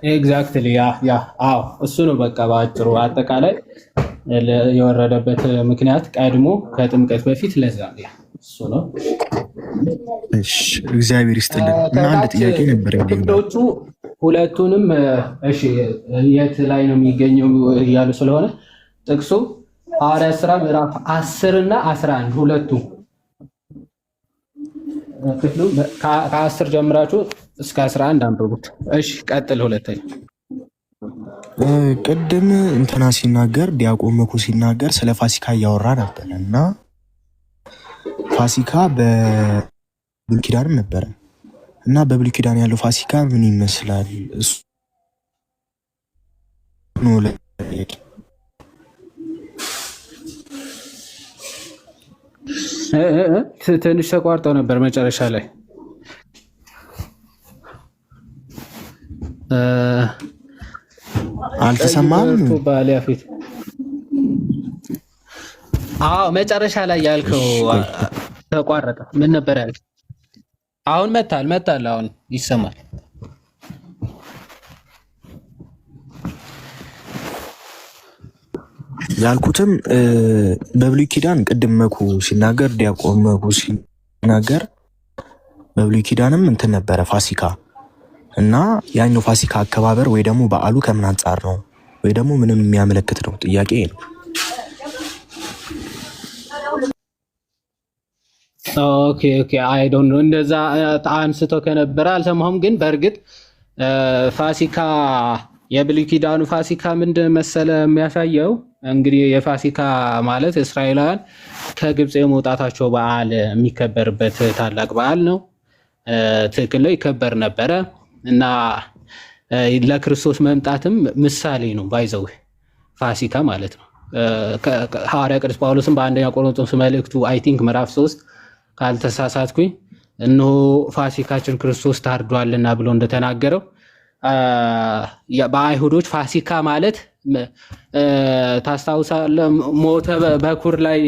ኤግዛክትሊ ያ አዎ እሱ ነው። በቃ በአጭሩ አጠቃላይ የወረደበት ምክንያት ቀድሞ ከጥምቀት በፊት ለዛ እሱ ነው። እሺ እግዚአብሔር ይስጥልን። እና አንድ ጥያቄ ነበር ክፍሎቹ ሁለቱንም እሺ የት ላይ ነው የሚገኘው እያሉ ስለሆነ ጥቅሱ ሐዋርያት ሥራ ምዕራፍ 10 እና 11 ሁለቱ ክፍሉ ከ10 ጀምራችሁ እስከ 11 አንብቡት። እሺ ቀጥል። ሁለተኛ ቅድም እንትና ሲናገር ዲያቆን መኩ ሲናገር ስለ ፋሲካ እያወራ ነበር እና ፋሲካ በብሉይ ኪዳንም ነበረ እና በብሉይ ኪዳን ያለው ፋሲካ ምን ይመስላል? እሱ ነው ትንሽ ተቋርጠው ነበር መጨረሻ ላይ አልተሰማም። አዎ መጨረሻ ላይ ያልከው ተቋረጠ። ምን ነበር ያልከው? አሁን መታል አሁን ይሰማል። ያልኩትም በብሉይ ኪዳን ቅድም መኩ ሲናገር ዲያቆን መኩ ሲናገር በብሉይ ኪዳንም እንትን ነበረ ፋሲካ እና ያኛው ፋሲካ አከባበር ወይ ደግሞ በዓሉ ከምን አንጻር ነው ወይ ደግሞ ምንም የሚያመለክት ነው? ጥያቄ ነው። ኦኬ አይ ዶንት ኖ እንደዛ አንስቶ ከነበረ አልሰማሁም። ግን በእርግጥ ፋሲካ የብሉይ ኪዳኑ ፋሲካ ምንድን መሰለ የሚያሳየው እንግዲህ የፋሲካ ማለት እስራኤላውያን ከግብፅ የመውጣታቸው በዓል የሚከበርበት ታላቅ በዓል ነው። ትክክል ነው፣ ይከበር ነበረ እና ለክርስቶስ መምጣትም ምሳሌ ነው። ባይዘው ፋሲካ ማለት ነው። ሐዋርያ ቅዱስ ጳውሎስም በአንደኛ ቆሮንቶስ መልእክቱ አይ ቲንክ ምዕራፍ 3 ካልተሳሳትኩኝ እነሆ ፋሲካችን ክርስቶስ ታርዷልና ብሎ እንደተናገረው በአይሁዶች ፋሲካ ማለት ታስታውሳለህ፣ ሞተ በኩር ላይ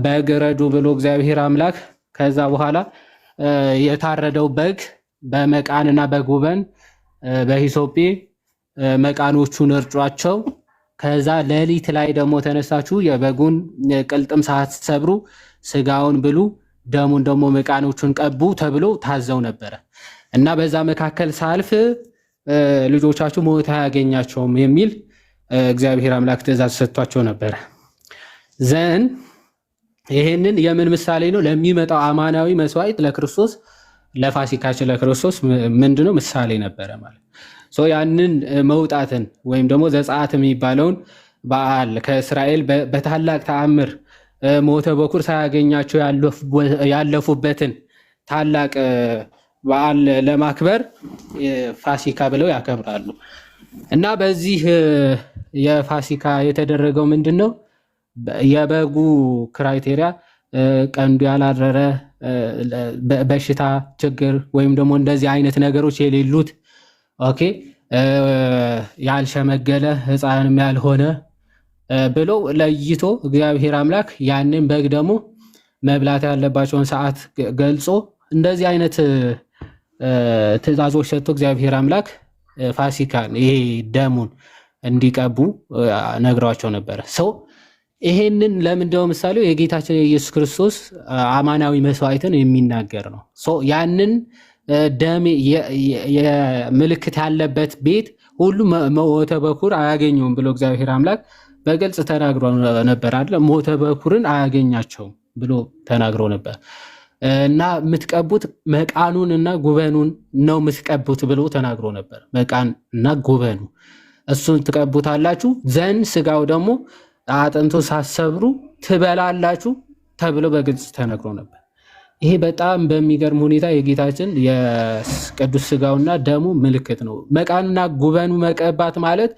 በግረዱ ብሎ እግዚአብሔር አምላክ ከዛ በኋላ የታረደው በግ በመቃንና በጉበን በሂሶጴ መቃኖቹን እርጯቸው። ከዛ ሌሊት ላይ ደግሞ ተነሳችሁ የበጉን ቅልጥም ሳትሰብሩ ስጋውን ብሉ፣ ደሙን ደግሞ መቃኖቹን ቀቡ ተብሎ ታዘው ነበረ እና በዛ መካከል ሳልፍ ልጆቻችሁ ሞት አያገኛቸውም የሚል እግዚአብሔር አምላክ ትእዛዝ ሰጥቷቸው ነበረ። ዘን ይሄንን የምን ምሳሌ ነው? ለሚመጣው አማናዊ መስዋዕት ለክርስቶስ ለፋሲካችን ለክርስቶስ ምንድነው ምሳሌ ነበረ ማለት ያንን መውጣትን ወይም ደግሞ ዘጸአት የሚባለውን በዓል ከእስራኤል በታላቅ ተአምር ሞተ በኩር ሳያገኛቸው ያለፉበትን ታላቅ በዓል ለማክበር ፋሲካ ብለው ያከብራሉ። እና በዚህ የፋሲካ የተደረገው ምንድነው? የበጉ ክራይቴሪያ ቀንዱ ያላረረ በሽታ ችግር ወይም ደግሞ እንደዚህ አይነት ነገሮች የሌሉት ኦኬ ያልሸመገለ ሕፃንም ያልሆነ ብሎ ለይቶ እግዚአብሔር አምላክ ያንን በግ ደግሞ መብላት ያለባቸውን ሰዓት ገልጾ እንደዚህ አይነት ትእዛዞች ሰጥቶ እግዚአብሔር አምላክ ፋሲካን ይሄ ደሙን እንዲቀቡ ነግሯቸው ነበረ። ሰው ይሄንን ለምንድነው ምሳሌው የጌታችን የኢየሱስ ክርስቶስ አማናዊ መስዋዕትን የሚናገር ነው። ያንን ደም የምልክት ያለበት ቤት ሁሉ ሞተ በኩር አያገኘውም ብሎ እግዚአብሔር አምላክ በግልጽ ተናግሮ ነበር አይደል? ሞተ በኩርን አያገኛቸውም ብሎ ተናግሮ ነበር እና የምትቀቡት መቃኑን እና ጉበኑን ነው የምትቀቡት ብሎ ተናግሮ ነበር። መቃን እና ጉበኑ እሱን ትቀቡታላችሁ፣ ዘን ስጋው ደግሞ አጥንቶ ሳሰብሩ ትበላላችሁ ተብሎ በግልጽ ተነግሮ ነበር። ይሄ በጣም በሚገርም ሁኔታ የጌታችን የቅዱስ ስጋውና ደሙ ምልክት ነው። መቃንና ጉበኑ መቀባት ማለት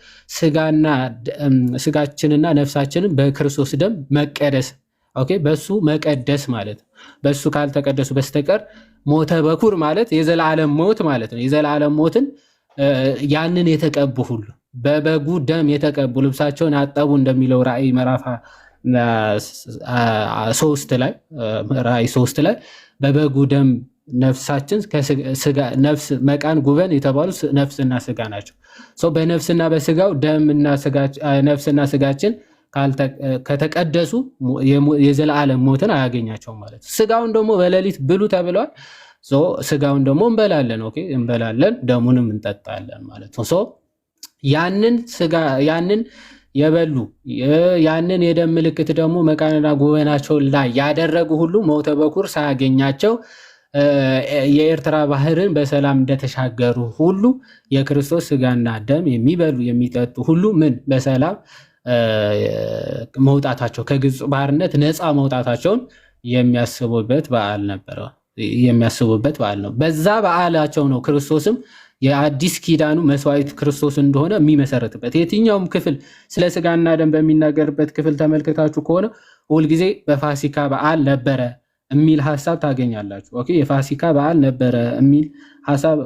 ስጋችንና ነፍሳችንን በክርስቶስ ደም መቀደስ፣ ኦኬ፣ በሱ መቀደስ ማለት ነው። በሱ ካልተቀደሱ በስተቀር ሞተ በኩር ማለት የዘላለም ሞት ማለት ነው። የዘላለም ሞትን ያንን የተቀቡ ሁሉ በበጉ ደም የተቀቡ ልብሳቸውን ያጠቡ እንደሚለው ራእይ ምዕራፍ 3 ላይ በበጉ ደም ነፍሳችን ነፍስ መቃን ጉበን የተባሉ ነፍስና ስጋ ናቸው። በነፍስና በስጋው ደምና ነፍስና ስጋችን ከተቀደሱ የዘላለም ሞትን አያገኛቸውም ማለት ነው። ስጋውን ደግሞ በሌሊት ብሉ ተብሏል። ስጋውን ደግሞ እንበላለን፣ ኦኬ እንበላለን፣ ደሙንም እንጠጣለን ማለት ነው። ያንን የበሉ ያንን የደም ምልክት ደግሞ መቃንና ጉበናቸው ላይ ያደረጉ ሁሉ ሞተ በኩር ሳያገኛቸው የኤርትራ ባህርን በሰላም እንደተሻገሩ ሁሉ የክርስቶስ ስጋና ደም የሚበሉ የሚጠጡ ሁሉ ምን በሰላም መውጣታቸው ከግብፅ ባርነት ነፃ መውጣታቸውን የሚያስቡበት በዓል ነው። በዛ በዓላቸው ነው ክርስቶስም የአዲስ ኪዳኑ መስዋዕት ክርስቶስ እንደሆነ የሚመሰረትበት። የትኛውም ክፍል ስለ ስጋና ደም በሚናገርበት ክፍል ተመልክታችሁ ከሆነ ሁልጊዜ በፋሲካ በዓል ነበረ የሚል ሀሳብ ታገኛላችሁ። ኦኬ፣ የፋሲካ በዓል ነበረ የሚል ሀሳብ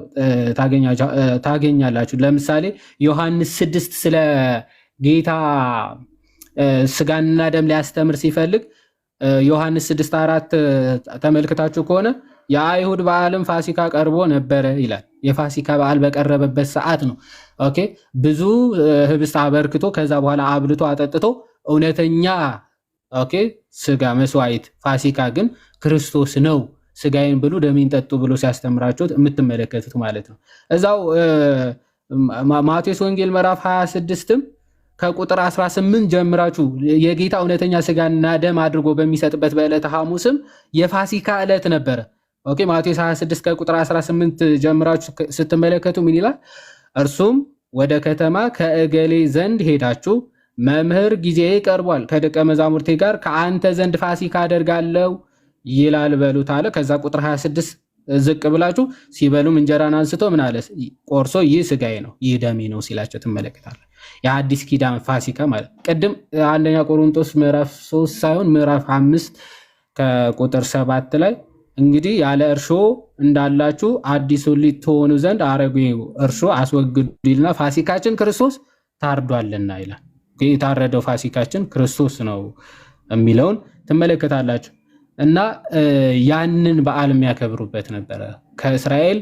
ታገኛላችሁ። ለምሳሌ ዮሐንስ 6 ስለ ጌታ ስጋና ደም ሊያስተምር ሲፈልግ ዮሐንስ 6:4 ተመልክታችሁ ከሆነ የአይሁድ በዓልም ፋሲካ ቀርቦ ነበረ ይላል። የፋሲካ በዓል በቀረበበት ሰዓት ነው። ኦኬ፣ ብዙ ህብስት አበርክቶ ከዛ በኋላ አብልቶ አጠጥቶ እውነተኛ ኦኬ ስጋ መስዋዕት ፋሲካ ግን ክርስቶስ ነው፣ ስጋዬን ብሉ ደሜን ጠጡ ብሎ ሲያስተምራቸው የምትመለከቱት ማለት ነው። እዛው ማቴዎስ ወንጌል ምዕራፍ 26ም ከቁጥር 18 ጀምራችሁ የጌታ እውነተኛ ስጋና ደም አድርጎ በሚሰጥበት በዕለተ ሐሙስም የፋሲካ ዕለት ነበረ። ኦኬ፣ ማቴዎስ 26 ከቁጥር 18 ጀምራችሁ ስትመለከቱ ምን ይላል? እርሱም ወደ ከተማ ከእገሌ ዘንድ ሄዳችሁ መምህር ጊዜ ቀርቧል፣ ከደቀ መዛሙርቴ ጋር ከአንተ ዘንድ ፋሲካ አደርጋለሁ ይላል በሉት አለ። ከዛ ቁጥር 26 ዝቅ ብላችሁ ሲበሉም እንጀራን አንስቶ ምን አለ? ቆርሶ ይህ ስጋዬ ነው ይህ ደሜ ነው ሲላቸው ትመለከታለህ። የአዲስ ኪዳን ፋሲካ ማለት ቅድም አንደኛ ቆሮንቶስ ምዕራፍ 3 ሳይሆን ምዕራፍ 5 ከቁጥር 7 ላይ እንግዲህ ያለ እርሾ እንዳላችሁ አዲሱን ሊጥ ትሆኑ ዘንድ አሮጌው እርሾ አስወግዱ ይልና ፋሲካችን ክርስቶስ ታርዷልና ይላል። የታረደው ፋሲካችን ክርስቶስ ነው የሚለውን ትመለከታላችሁ። እና ያንን በዓል የሚያከብሩበት ነበረ። ከእስራኤል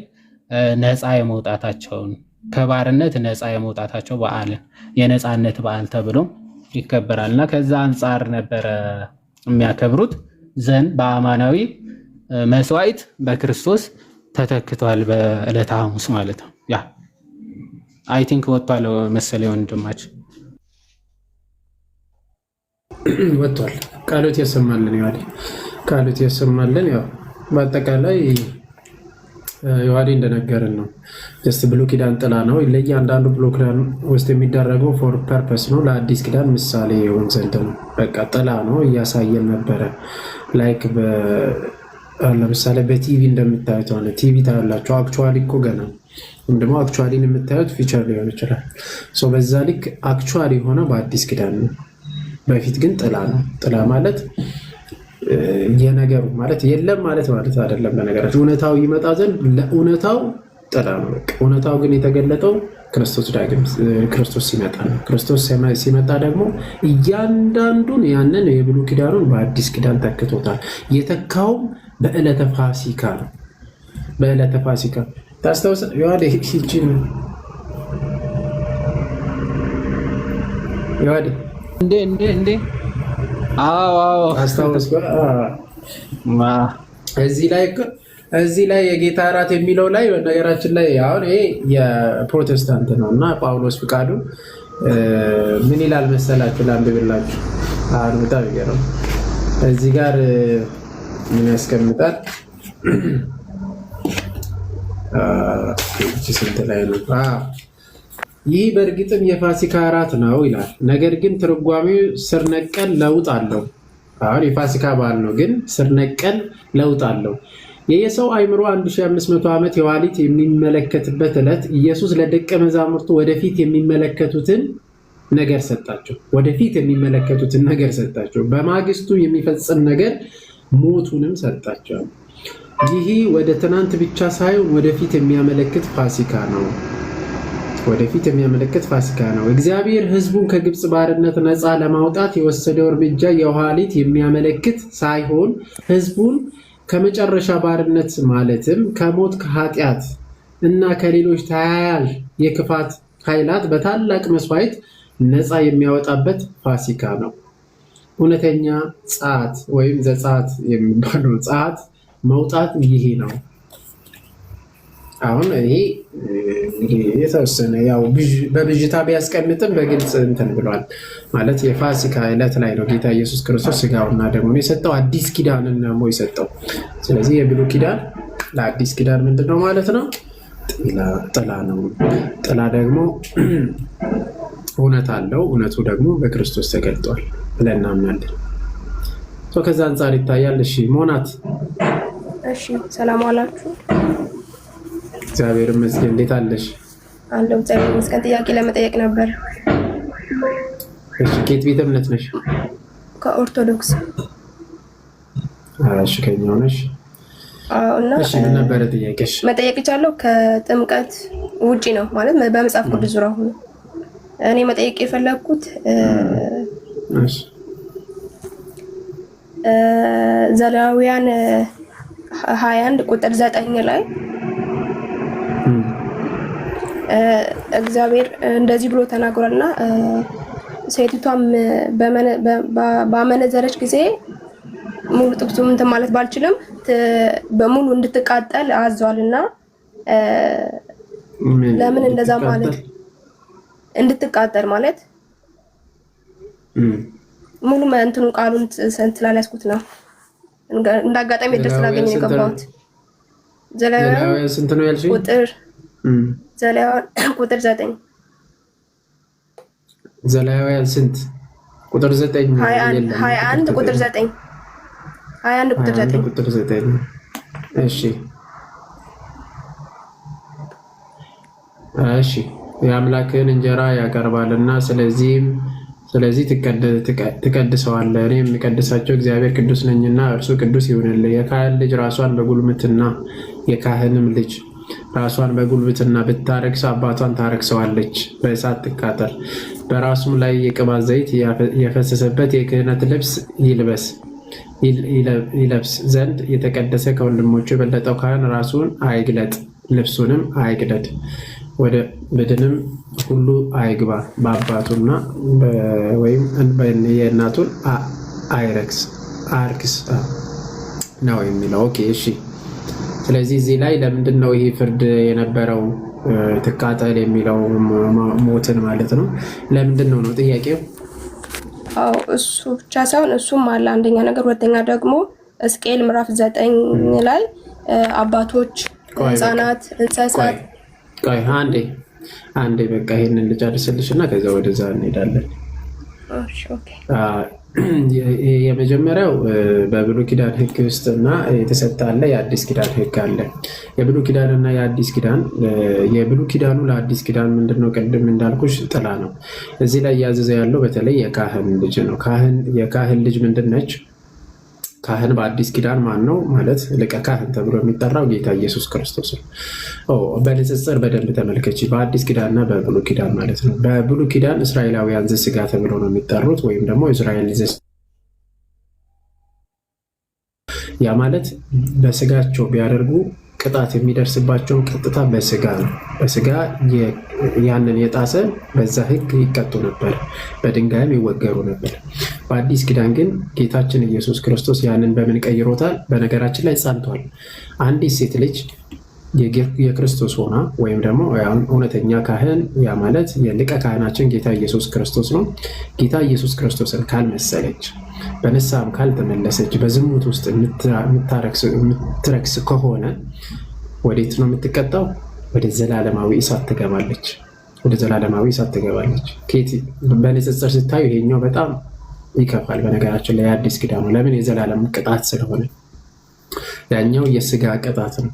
ነፃ የመውጣታቸውን ከባርነት ነፃ የመውጣታቸው በዓልን የነፃነት በዓል ተብሎ ይከበራል። እና ከዛ አንጻር ነበረ የሚያከብሩት ዘንድ በአማናዊ መስዋዕት በክርስቶስ ተተክቷል። በዕለተ ሐሙስ ማለት ነው። ያ አይ ቲንክ ወጥቷል መሰለኝ ወንድማችን ወጥቷል። ቃሎት ያሰማልን ይዋዲ ቃሎት ያሰማልን። ያው በአጠቃላይ ይዋዲ እንደነገርን ነው። ጀስት ብሉይ ኪዳን ጥላ ነው። ለእያንዳንዱ ብሉይ ኪዳን ውስጥ የሚደረገው ፎር ፐርፐስ ነው። ለአዲስ ኪዳን ምሳሌ ይሆን ዘንድ ነው። በቃ ጥላ ነው። እያሳየን ነበረ። ላይክ ለምሳሌ በቲቪ እንደምታዩት ሆነ ቲቪ ታያላችሁ። አክቹዋሊ እኮ ገና ደግሞ አክቹዋሊን የምታዩት ፊቸር ሊሆን ይችላል። በዛ ልክ አክቹዋሊ የሆነ በአዲስ ኪዳን ነው። በፊት ግን ጥላ ነው። ጥላ ማለት የነገሩ ማለት የለም ማለት አይደለም። በነገራችን እውነታው ይመጣ ዘንድ ለእውነታው ጥላ ነው። እውነታው ግን የተገለጠው ክርስቶስ ሲመጣ ነው። ክርስቶስ ሲመጣ ደግሞ እያንዳንዱን ያንን የብሉይ ኪዳኑን በአዲስ ኪዳን ተክቶታል። የተካውም በዕለተ ፋሲካ ነው። በዕለተ ፋሲካ ታስታውሳ ይዋዴ ሂጂን ይዋዴ እንዴ አዎ አስታውስኩ። እዚህ ላይ የጌታ እራት የሚለው ላይ በነገራችን ላይ አሁን ይሄ የፕሮቴስታንት ነው እና ጳውሎስ ፍቃዱ ምን ይላል መሰላችሁ? ላንብብላችሁ። አሁን በጣም ይገርም። እዚህ ጋር ምን ያስቀምጣል? ስንት ላይ ነው? ይህ በእርግጥም የፋሲካ እራት ነው ይላል። ነገር ግን ትርጓሜው ስር ነቀል ለውጥ አለው። አሁን የፋሲካ በዓል ነው፣ ግን ስር ነቀል ለውጥ አለው። የሰው አእምሮ 1500 ዓመት የኋሊት የሚመለከትበት ዕለት ኢየሱስ ለደቀ መዛሙርቱ ወደፊት የሚመለከቱትን ነገር ሰጣቸው። በማግስቱ የሚፈጽም ነገር ሞቱንም ሰጣቸው። ይህ ወደ ትናንት ብቻ ሳይሆን ወደፊት የሚያመለክት ፋሲካ ነው። እግዚአብሔር ሕዝቡን ከግብፅ ባርነት ነፃ ለማውጣት የወሰደው እርምጃ የኋሊት የሚያመለክት ሳይሆን ሕዝቡን ከመጨረሻ ባርነት ማለትም ከሞት ከኃጢአት እና ከሌሎች ተያያዥ የክፋት ኃይላት በታላቅ መስዋዕት ነፃ የሚያወጣበት ፋሲካ ነው። እውነተኛ ጸአት ወይም ዘጸአት የሚባለው ጸአት መውጣት ይሄ ነው። አሁን ይሄ የተወሰነ ያው በብዥታ ቢያስቀምጥም በግልጽ እንትን ብሏል። ማለት የፋሲካ ዕለት ላይ ነው ጌታ ኢየሱስ ክርስቶስ ስጋውና ደሙን የሰጠው፣ አዲስ ኪዳንን ደግሞ የሰጠው። ስለዚህ የብሉይ ኪዳን ለአዲስ ኪዳን ምንድን ነው ማለት ነው? ጥላ ነው። ጥላ ደግሞ እውነት አለው። እውነቱ ደግሞ በክርስቶስ ተገልጧል ብለን እናምናለን። ከዛ አንጻር ይታያል። እሺ ሞናት፣ እሺ ሰላም አላችሁ? እግዚአብሔር ይመስገን። እንዴት አለሽ? አለሁ እግዚአብሔር ይመስገን። ጥያቄ ለመጠየቅ ነበር። እሺ ከየት ቤተ እምነት ነሽ? ከኦርቶዶክስ። እሺ ከኛው ነሽ? እና እሺ ምን ነበር ጥያቄሽ? መጠየቅ ይቻላል? ከጥምቀት ውጪ ነው ማለት በመጽሐፍ ቅዱስ ዙሪያ ሆኖ እኔ መጠየቅ የፈለኩት እሺ ዘሌዋውያን 21 ቁጥር 9 ላይ እግዚአብሔር እንደዚህ ብሎ ተናግሯልና ሴቲቷም ባመነዘረች ጊዜ ሙሉ ጥቅሱም እንትን ማለት ባልችልም በሙሉ እንድትቃጠል አዟልና ለምን እንደዛ ማለት እንድትቃጠል ማለት ሙሉ እንትኑ ቃሉን ስላልያዝኩት ነው። እንዳጋጣሚ ድረስ ስላገኘ የገባሁት ዘሌዋውያን ስንት ነው ያልሽኝ? ቁጥር 9 ዘሌዋውያን ስንት ቁጥር 9 21 ቁጥር 9 21 ቁጥር 9 እሺ እሺ የአምላክህን እንጀራ ያቀርባልና ስለዚህ ትቀድሰዋለህ። እኔ የምቀድሳቸው እግዚአብሔር ቅዱስ ነኝና እርሱ ቅዱስ ይሁንልህ። የካህን ልጅ ራሷን በጉልምትና የካህንም ልጅ ራሷን በጉልምትና ብታረክስ አባቷን ታረክሰዋለች፣ በእሳት ትቃጠል። በራሱም ላይ የቅባት ዘይት የፈሰሰበት የክህነት ልብስ ይለብስ ዘንድ የተቀደሰ ከወንድሞቹ የበለጠው ካህን ራሱን አይግለጥ፣ ልብሱንም አይቅደድ፣ ወደ በድንም ሁሉ አይግባ፣ በአባቱና ወይም የእናቱን አርክስ ነው የሚለው። ኦኬ እሺ። ስለዚህ እዚህ ላይ ለምንድን ነው ይሄ ፍርድ የነበረው? ትቃጠል የሚለው ሞትን ማለት ነው። ለምንድን ነው ጥያቄው? አዎ እሱ ብቻ ሳይሆን እሱም አለ አንደኛ ነገር። ሁለተኛ ደግሞ ሕዝቅኤል ምዕራፍ 9 ላይ አባቶች፣ ህፃናት፣ እንስሳት ቆይ አንዴ በቃ ይሄንን ልጨርስልሽ እና ከዛ ወደዛ እንሄዳለን። የመጀመሪያው በብሉይ ኪዳን ሕግ ውስጥና የተሰጠ አለ፣ የአዲስ ኪዳን ሕግ አለ። የብሉይ ኪዳን እና የአዲስ ኪዳን የብሉይ ኪዳኑ ለአዲስ ኪዳን ምንድነው? ቅድም እንዳልኩሽ ጥላ ነው። እዚህ ላይ እያዘዘ ያለው በተለይ የካህን ልጅ ነው። የካህን ልጅ ምንድን ነች? ካህን በአዲስ ኪዳን ማን ነው ማለት ሊቀ ካህን ተብሎ የሚጠራው ጌታ ኢየሱስ ክርስቶስ ነው። በንጽጽር በደንብ ተመልከች፣ በአዲስ ኪዳንና በብሉይ ኪዳን ማለት ነው። በብሉይ ኪዳን እስራኤላውያን ዘሥጋ ተብሎ ነው የሚጠሩት፣ ወይም ደግሞ እስራኤል ያ ማለት በስጋቸው ቢያደርጉ ቅጣት የሚደርስባቸውን ቀጥታ በስጋ ነው። በስጋ ያንን የጣሰ በዛ ሕግ ይቀጡ ነበር፣ በድንጋይም ይወገሩ ነበር። በአዲስ ኪዳን ግን ጌታችን ኢየሱስ ክርስቶስ ያንን በምን ቀይሮታል? በነገራችን ላይ ጸንቷል። አንዲት ሴት ልጅ የክርስቶስ ሆና ወይም ደግሞ እውነተኛ ካህን ያ ማለት የሊቀ ካህናችን ጌታ ኢየሱስ ክርስቶስ ነው። ጌታ ኢየሱስ ክርስቶስን ካልመሰለች፣ በንስሐም ካልተመለሰች፣ በዝሙት ውስጥ የምትረክስ ከሆነ ወዴት ነው የምትቀጣው? ወደ ዘላለማዊ እሳት ትገባለች። በንጽጽር ስታዩ ይሄኛው በጣም ይከፋል። በነገራችን ላይ የአዲስ ኪዳኑ ለምን? የዘላለም ቅጣት ስለሆነ። ያኛው የስጋ ቅጣት ነው።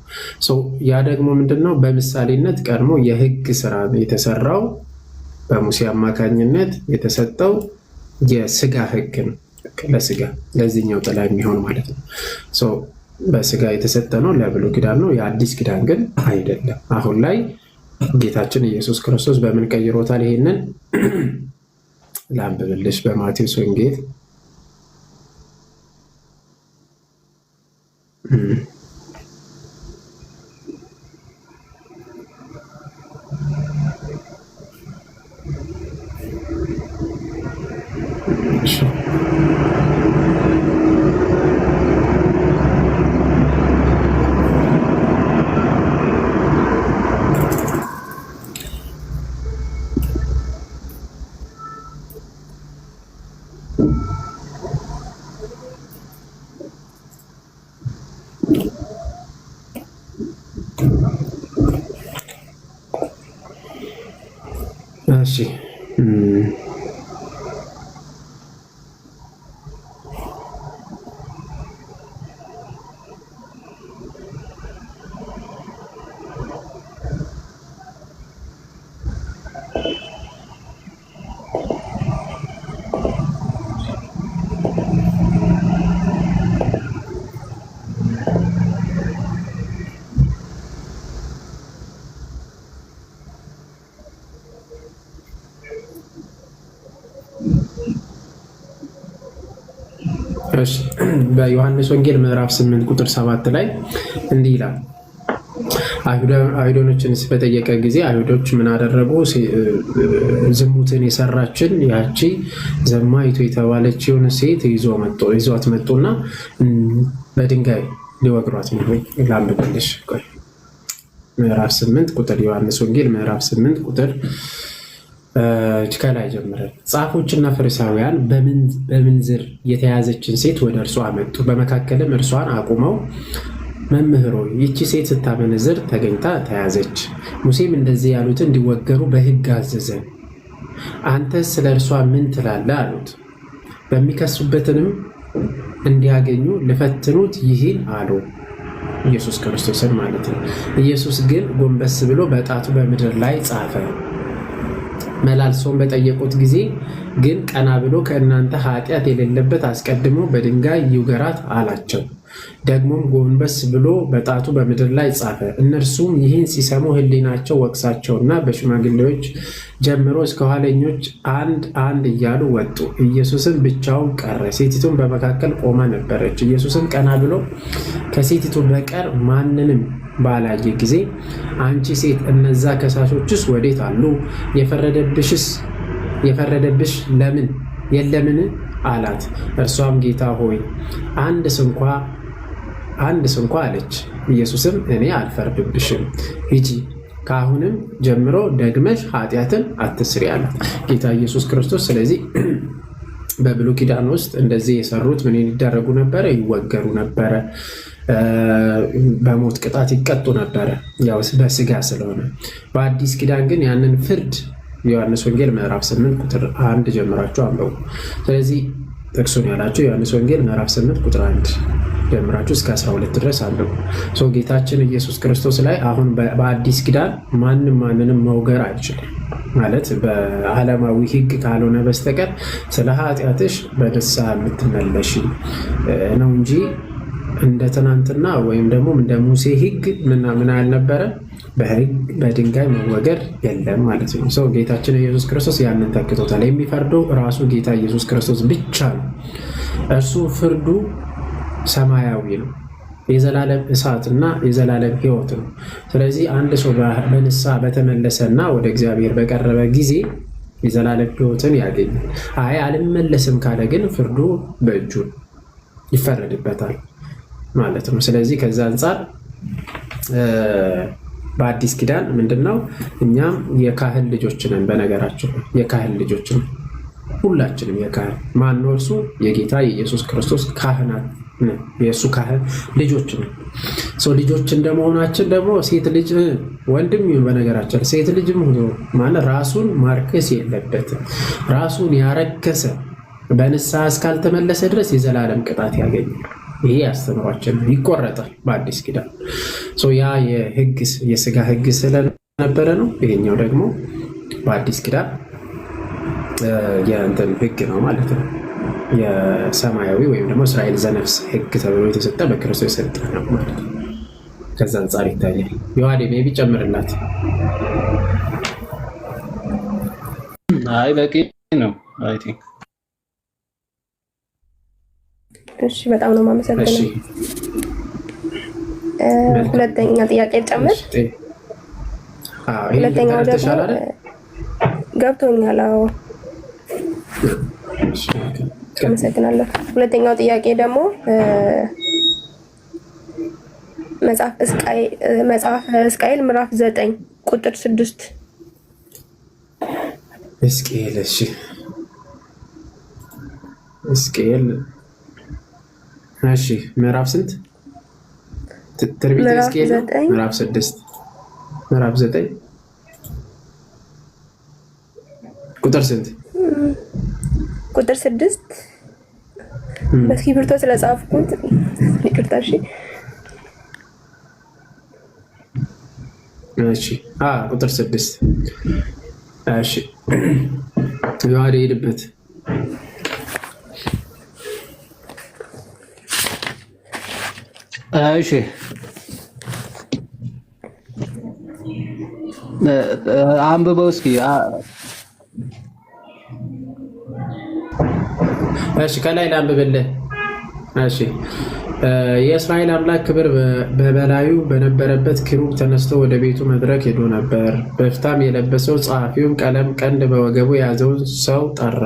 ያ ደግሞ ምንድነው? በምሳሌነት ቀድሞ የህግ ስራ የተሰራው በሙሴ አማካኝነት የተሰጠው የስጋ ህግ ነው። ለስጋ ለዚህኛው ጥላ የሚሆን ማለት ነው። በስጋ የተሰጠ ነው፣ ለብሉይ ኪዳን ነው። የአዲስ ኪዳን ግን አይደለም። አሁን ላይ ጌታችን ኢየሱስ ክርስቶስ በምን ቀይሮታል? ይሄንን ላንብብልሽ በማቴዎስ ወንጌል እሺ በዮሐንስ ወንጌል ምዕራፍ 8 ቁጥር 7 ላይ እንዲህ ይላል። አይሁዶችን በጠየቀ ጊዜ አይሁዶች ምን አደረጉ? ዝሙትን የሰራችን ያቺ ዘማይቱ የተባለችውን ሴት ይዟት መጡና በድንጋይ ሊወግሯት ነው። ላንብብልሽ። ምዕራፍ 8 ቁጥር ዮሐንስ ወንጌል ምዕራፍ 8 ቁጥር ከላይ ጀምረን ጻፎችና ፈሪሳውያን በምንዝር የተያዘችን ሴት ወደ እርሱ አመጡ። በመካከልም እርሷን አቁመው መምህሮ፣ ይቺ ሴት ስታመነዝር ተገኝታ ተያዘች። ሙሴም እንደዚህ ያሉትን እንዲወገሩ በሕግ አዘዘ። አንተ ስለ እርሷ ምን ትላለህ አሉት። በሚከሱበትንም እንዲያገኙ ልፈትኑት ይህን አሉ። ኢየሱስ ክርስቶስን ማለት ነው። ኢየሱስ ግን ጎንበስ ብሎ በጣቱ በምድር ላይ ጻፈ። መላልሰውን በጠየቁት ጊዜ ግን ቀና ብሎ ከእናንተ ኃጢአት የሌለበት አስቀድሞ በድንጋይ ይውገራት አላቸው። ደግሞም ጎንበስ ብሎ በጣቱ በምድር ላይ ጻፈ። እነርሱም ይህን ሲሰሙ ሕሊናቸው ወቅሳቸውና በሽማግሌዎች ጀምሮ እስከ ኋለኞች አንድ አንድ እያሉ ወጡ። ኢየሱስም ብቻውን ቀረ። ሴቲቱም በመካከል ቆማ ነበረች። ኢየሱስም ቀና ብሎ ከሴቲቱ በቀር ማንንም ባላየ ጊዜ አንቺ ሴት እነዛ ከሳሾችስ ወዴት አሉ? የፈረደብሽ ለምን የለምን አላት። እርሷም ጌታ ሆይ አንድ ስንኳ አለች። ኢየሱስም እኔ አልፈርድብሽም፣ ሂጂ ከአሁንም ጀምሮ ደግመሽ ኃጢአትን አትስሪ አላት። ጌታ ኢየሱስ ክርስቶስ ስለዚህ በብሉይ ኪዳን ውስጥ እንደዚህ የሰሩት ምን ይደረጉ ነበረ? ይወገሩ ነበረ፣ በሞት ቅጣት ይቀጡ ነበረ፣ ያው በስጋ ስለሆነ። በአዲስ ኪዳን ግን ያንን ፍርድ ዮሐንስ ወንጌል ምዕራፍ 8 ቁጥር 1 ጀምራችሁ አንብቡ። ስለዚህ ጥቅሱን ያላችሁ ዮሐንስ ወንጌል ምዕራፍ 8 ቁጥር 1 ጀምራችሁ እስከ 12 ድረስ አንብቡ። ጌታችን ኢየሱስ ክርስቶስ ላይ አሁን በአዲስ ኪዳን ማንንም መውገር አይችልም ማለት በዓለማዊ ሕግ ካልሆነ በስተቀር ስለ ኃጢአትሽ በንስሐ የምትመለሽ ነው እንጂ እንደ ትናንትና ወይም ደግሞ እንደ ሙሴ ሕግ ምን ያልነበረ በድንጋይ መወገር የለም ማለት ነው። ጌታችን ኢየሱስ ክርስቶስ ያንን ተክቶታል። የሚፈርደው ራሱ ጌታ ኢየሱስ ክርስቶስ ብቻ ነው። እርሱ ፍርዱ ሰማያዊ ነው። የዘላለም እሳትና የዘላለም ሕይወት ነው። ስለዚህ አንድ ሰው በንስሐ በተመለሰና ወደ እግዚአብሔር በቀረበ ጊዜ የዘላለም ሕይወትን ያገኛል። አልመለስም ካለ ግን ፍርዱ በእጁ ይፈረድበታል ማለት ነው። ስለዚህ ከዛ አንጻር በአዲስ ኪዳን ምንድነው? እኛም የካህን ልጆች ነን። በነገራችን የካህን ልጆች ነን ሁላችንም። የካህን ማነው? እርሱ የጌታ የኢየሱስ ክርስቶስ ካህናት ነን። የእሱ ካህን ልጆች ነን። ልጆች እንደመሆናችን ደግሞ ሴት ልጅ ወንድም ይሁን በነገራችን ሴት ልጅም ማለት ራሱን ማርከስ የለበትም። ራሱን ያረከሰ በንስሐ እስካልተመለሰ ድረስ የዘላለም ቅጣት ያገኛል። ይሄ አስተምሯችን ይቆረጣል በአዲስ ኪዳን። ያ የስጋ ሕግ ስለነበረ ነው። ይሄኛው ደግሞ በአዲስ ኪዳን የእንትን ሕግ ነው ማለት ነው። የሰማያዊ ወይም ደግሞ እስራኤል ዘነፍስ ሕግ ተብሎ የተሰጠ በክርስቶስ የሰጠ ነው ማለት ነው። ከዛ አንጻር ይታያል። ዮሐዴ ሜቢ ጨምርላት። አይ በቂ ነው አይ ቲንክ። እሺ በጣም ነው የማመሰግነው። ሁለተኛ ጥያቄ ጨምር። ሁለተኛው ደግሞ ገብቶኛል። አዎ አመሰግናለሁ። ሁለተኛው ጥያቄ ደግሞ መጽሐፍ ሕዝቅኤል ምዕራፍ 9 ቁጥር 6 ሕዝቅኤል። እሺ ሕዝቅኤል እሺ ምዕራፍ ስንት? ትንቢተ ሕዝቅኤል ምዕራፍ 6 ምዕራፍ 9 ቁጥር ስንት? ቁጥር 6 በስክሪፕቶ ስለጻፍኩት ይቅርታ። እሺ ቁጥር 6 እሺ ዮሐዴ ሄድበት። እሺ አንብበው እስኪ። እሺ ከላይ ላንብብልህ። እሺ የእስራኤል አምላክ ክብር በበላዩ በነበረበት ኪሩብ ተነስቶ ወደ ቤቱ መድረክ ሄዶ ነበር። በፍታም የለበሰው ጸሐፊውም ቀለም ቀንድ በወገቡ የያዘውን ሰው ጠራ።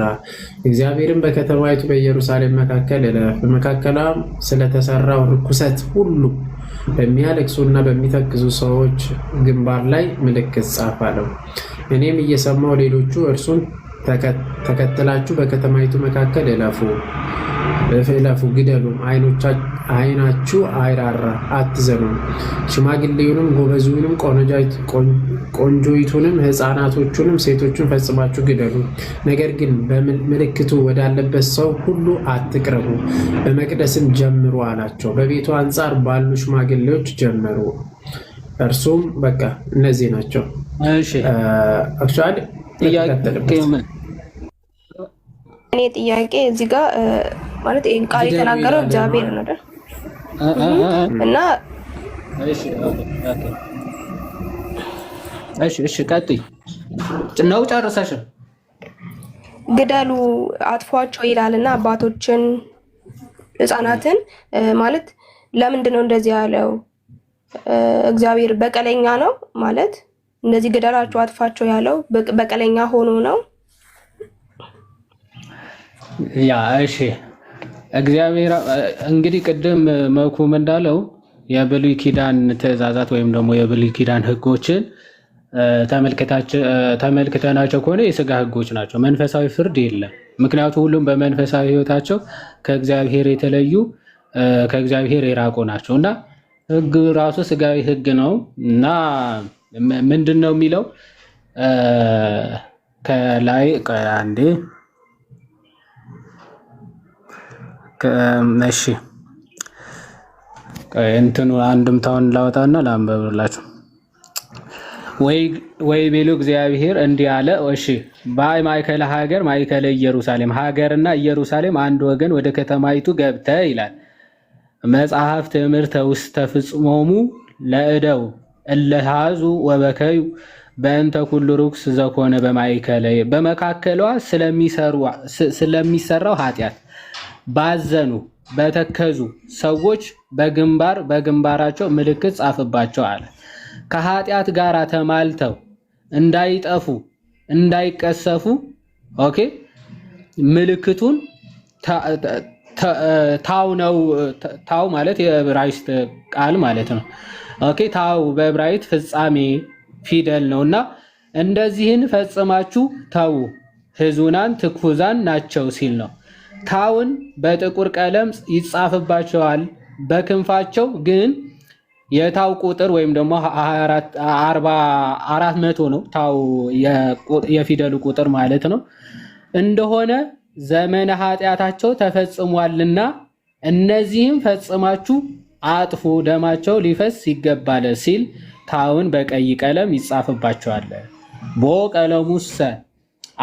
እግዚአብሔርም በከተማይቱ በኢየሩሳሌም መካከል እለፍ፣ በመካከሏም ስለተሰራው ርኩሰት ሁሉ በሚያለቅሱና በሚተክዙ ሰዎች ግንባር ላይ ምልክት ጻፍ አለው። እኔም እየሰማሁ ሌሎቹ እርሱን ተከትላችሁ በከተማይቱ መካከል እለፉ፣ ግደሉም። ዓይናችሁ አይራራ አትዘኑም። ሽማግሌውንም ጎበዙንም ቆንጆይቱንም ሕፃናቶቹንም ሴቶቹን ፈጽማችሁ ግደሉ። ነገር ግን ምልክቱ ወዳለበት ሰው ሁሉ አትቅረቡ፣ በመቅደስም ጀምሩ አላቸው። በቤቱ አንጻር ባሉ ሽማግሌዎች ጀመሩ። እርሱም በቃ እነዚህ ናቸው። እኔ ጥያቄ እዚህ ጋር ማለት ቃል የተናገረው እግዚአብሔር ነው እና እሺ ቀጥይ ነው ጨርሰሽ ግደሉ አጥፏቸው ይላልና አባቶችን ሕፃናትን ማለት ለምንድን ነው እንደዚህ ያለው? እግዚአብሔር በቀለኛ ነው ማለት እንደዚህ ግደላቸው አጥፋቸው ያለው በቀለኛ ሆኖ ነው? ያ እሺ እግዚአብሔር እንግዲህ ቅድም መኩም እንዳለው የብሉይ ኪዳን ትእዛዛት ወይም ደግሞ የብሉይ ኪዳን ሕጎችን ተመልክተናቸው ከሆነ የስጋ ሕጎች ናቸው። መንፈሳዊ ፍርድ የለም። ምክንያቱም ሁሉም በመንፈሳዊ ሕይወታቸው ከእግዚአብሔር የተለዩ ከእግዚአብሔር የራቁ ናቸው እና ሕግ ራሱ ስጋዊ ሕግ ነው እና ምንድን ነው የሚለው ከላይ አንዴ እሺ እንትኑ አንድምታውን ላወጣና ላንበብላችሁ። ወይ ቤሉ እግዚአብሔር እንዲህ አለ። እሺ በማእከለ ሀገር ማእከለ ኢየሩሳሌም ሀገርና ኢየሩሳሌም አንድ ወገን ወደ ከተማይቱ ገብተ ይላል መጽሐፍ ትምህርተ ውስተ ፍጽሞሙ ለእደው እለሃዙ ወበከዩ በእንተ ኩሉ ርኩስ ዘኮነ በማእከለ በመካከሏ ስለሚሰራው ኃጢአት ባዘኑ በተከዙ ሰዎች በግንባራቸው ምልክት ጻፍባቸው አለ። ከኃጢአት ጋር ተማልተው እንዳይጠፉ እንዳይቀሰፉ ኦኬ ምልክቱን ታው ነው። ታው ማለት የዕብራይስጥ ቃል ማለት ነው። ኦኬ ታው በዕብራይስጥ ፍጻሜ ፊደል ነውና እንደዚህን ፈጽማችሁ ተው ሕዙናን ትኩዛን ናቸው ሲል ነው። ታውን በጥቁር ቀለም ይጻፍባቸዋል። በክንፋቸው ግን የታው ቁጥር ወይም ደግሞ 400 ነው። ታው የፊደሉ ቁጥር ማለት ነው እንደሆነ ዘመነ ኃጢአታቸው ተፈጽሟልና እነዚህም ፈጽማችሁ አጥፉ፣ ደማቸው ሊፈስ ይገባል ሲል ታውን በቀይ ቀለም ይጻፍባቸዋል። ቦ ቀለሙሰ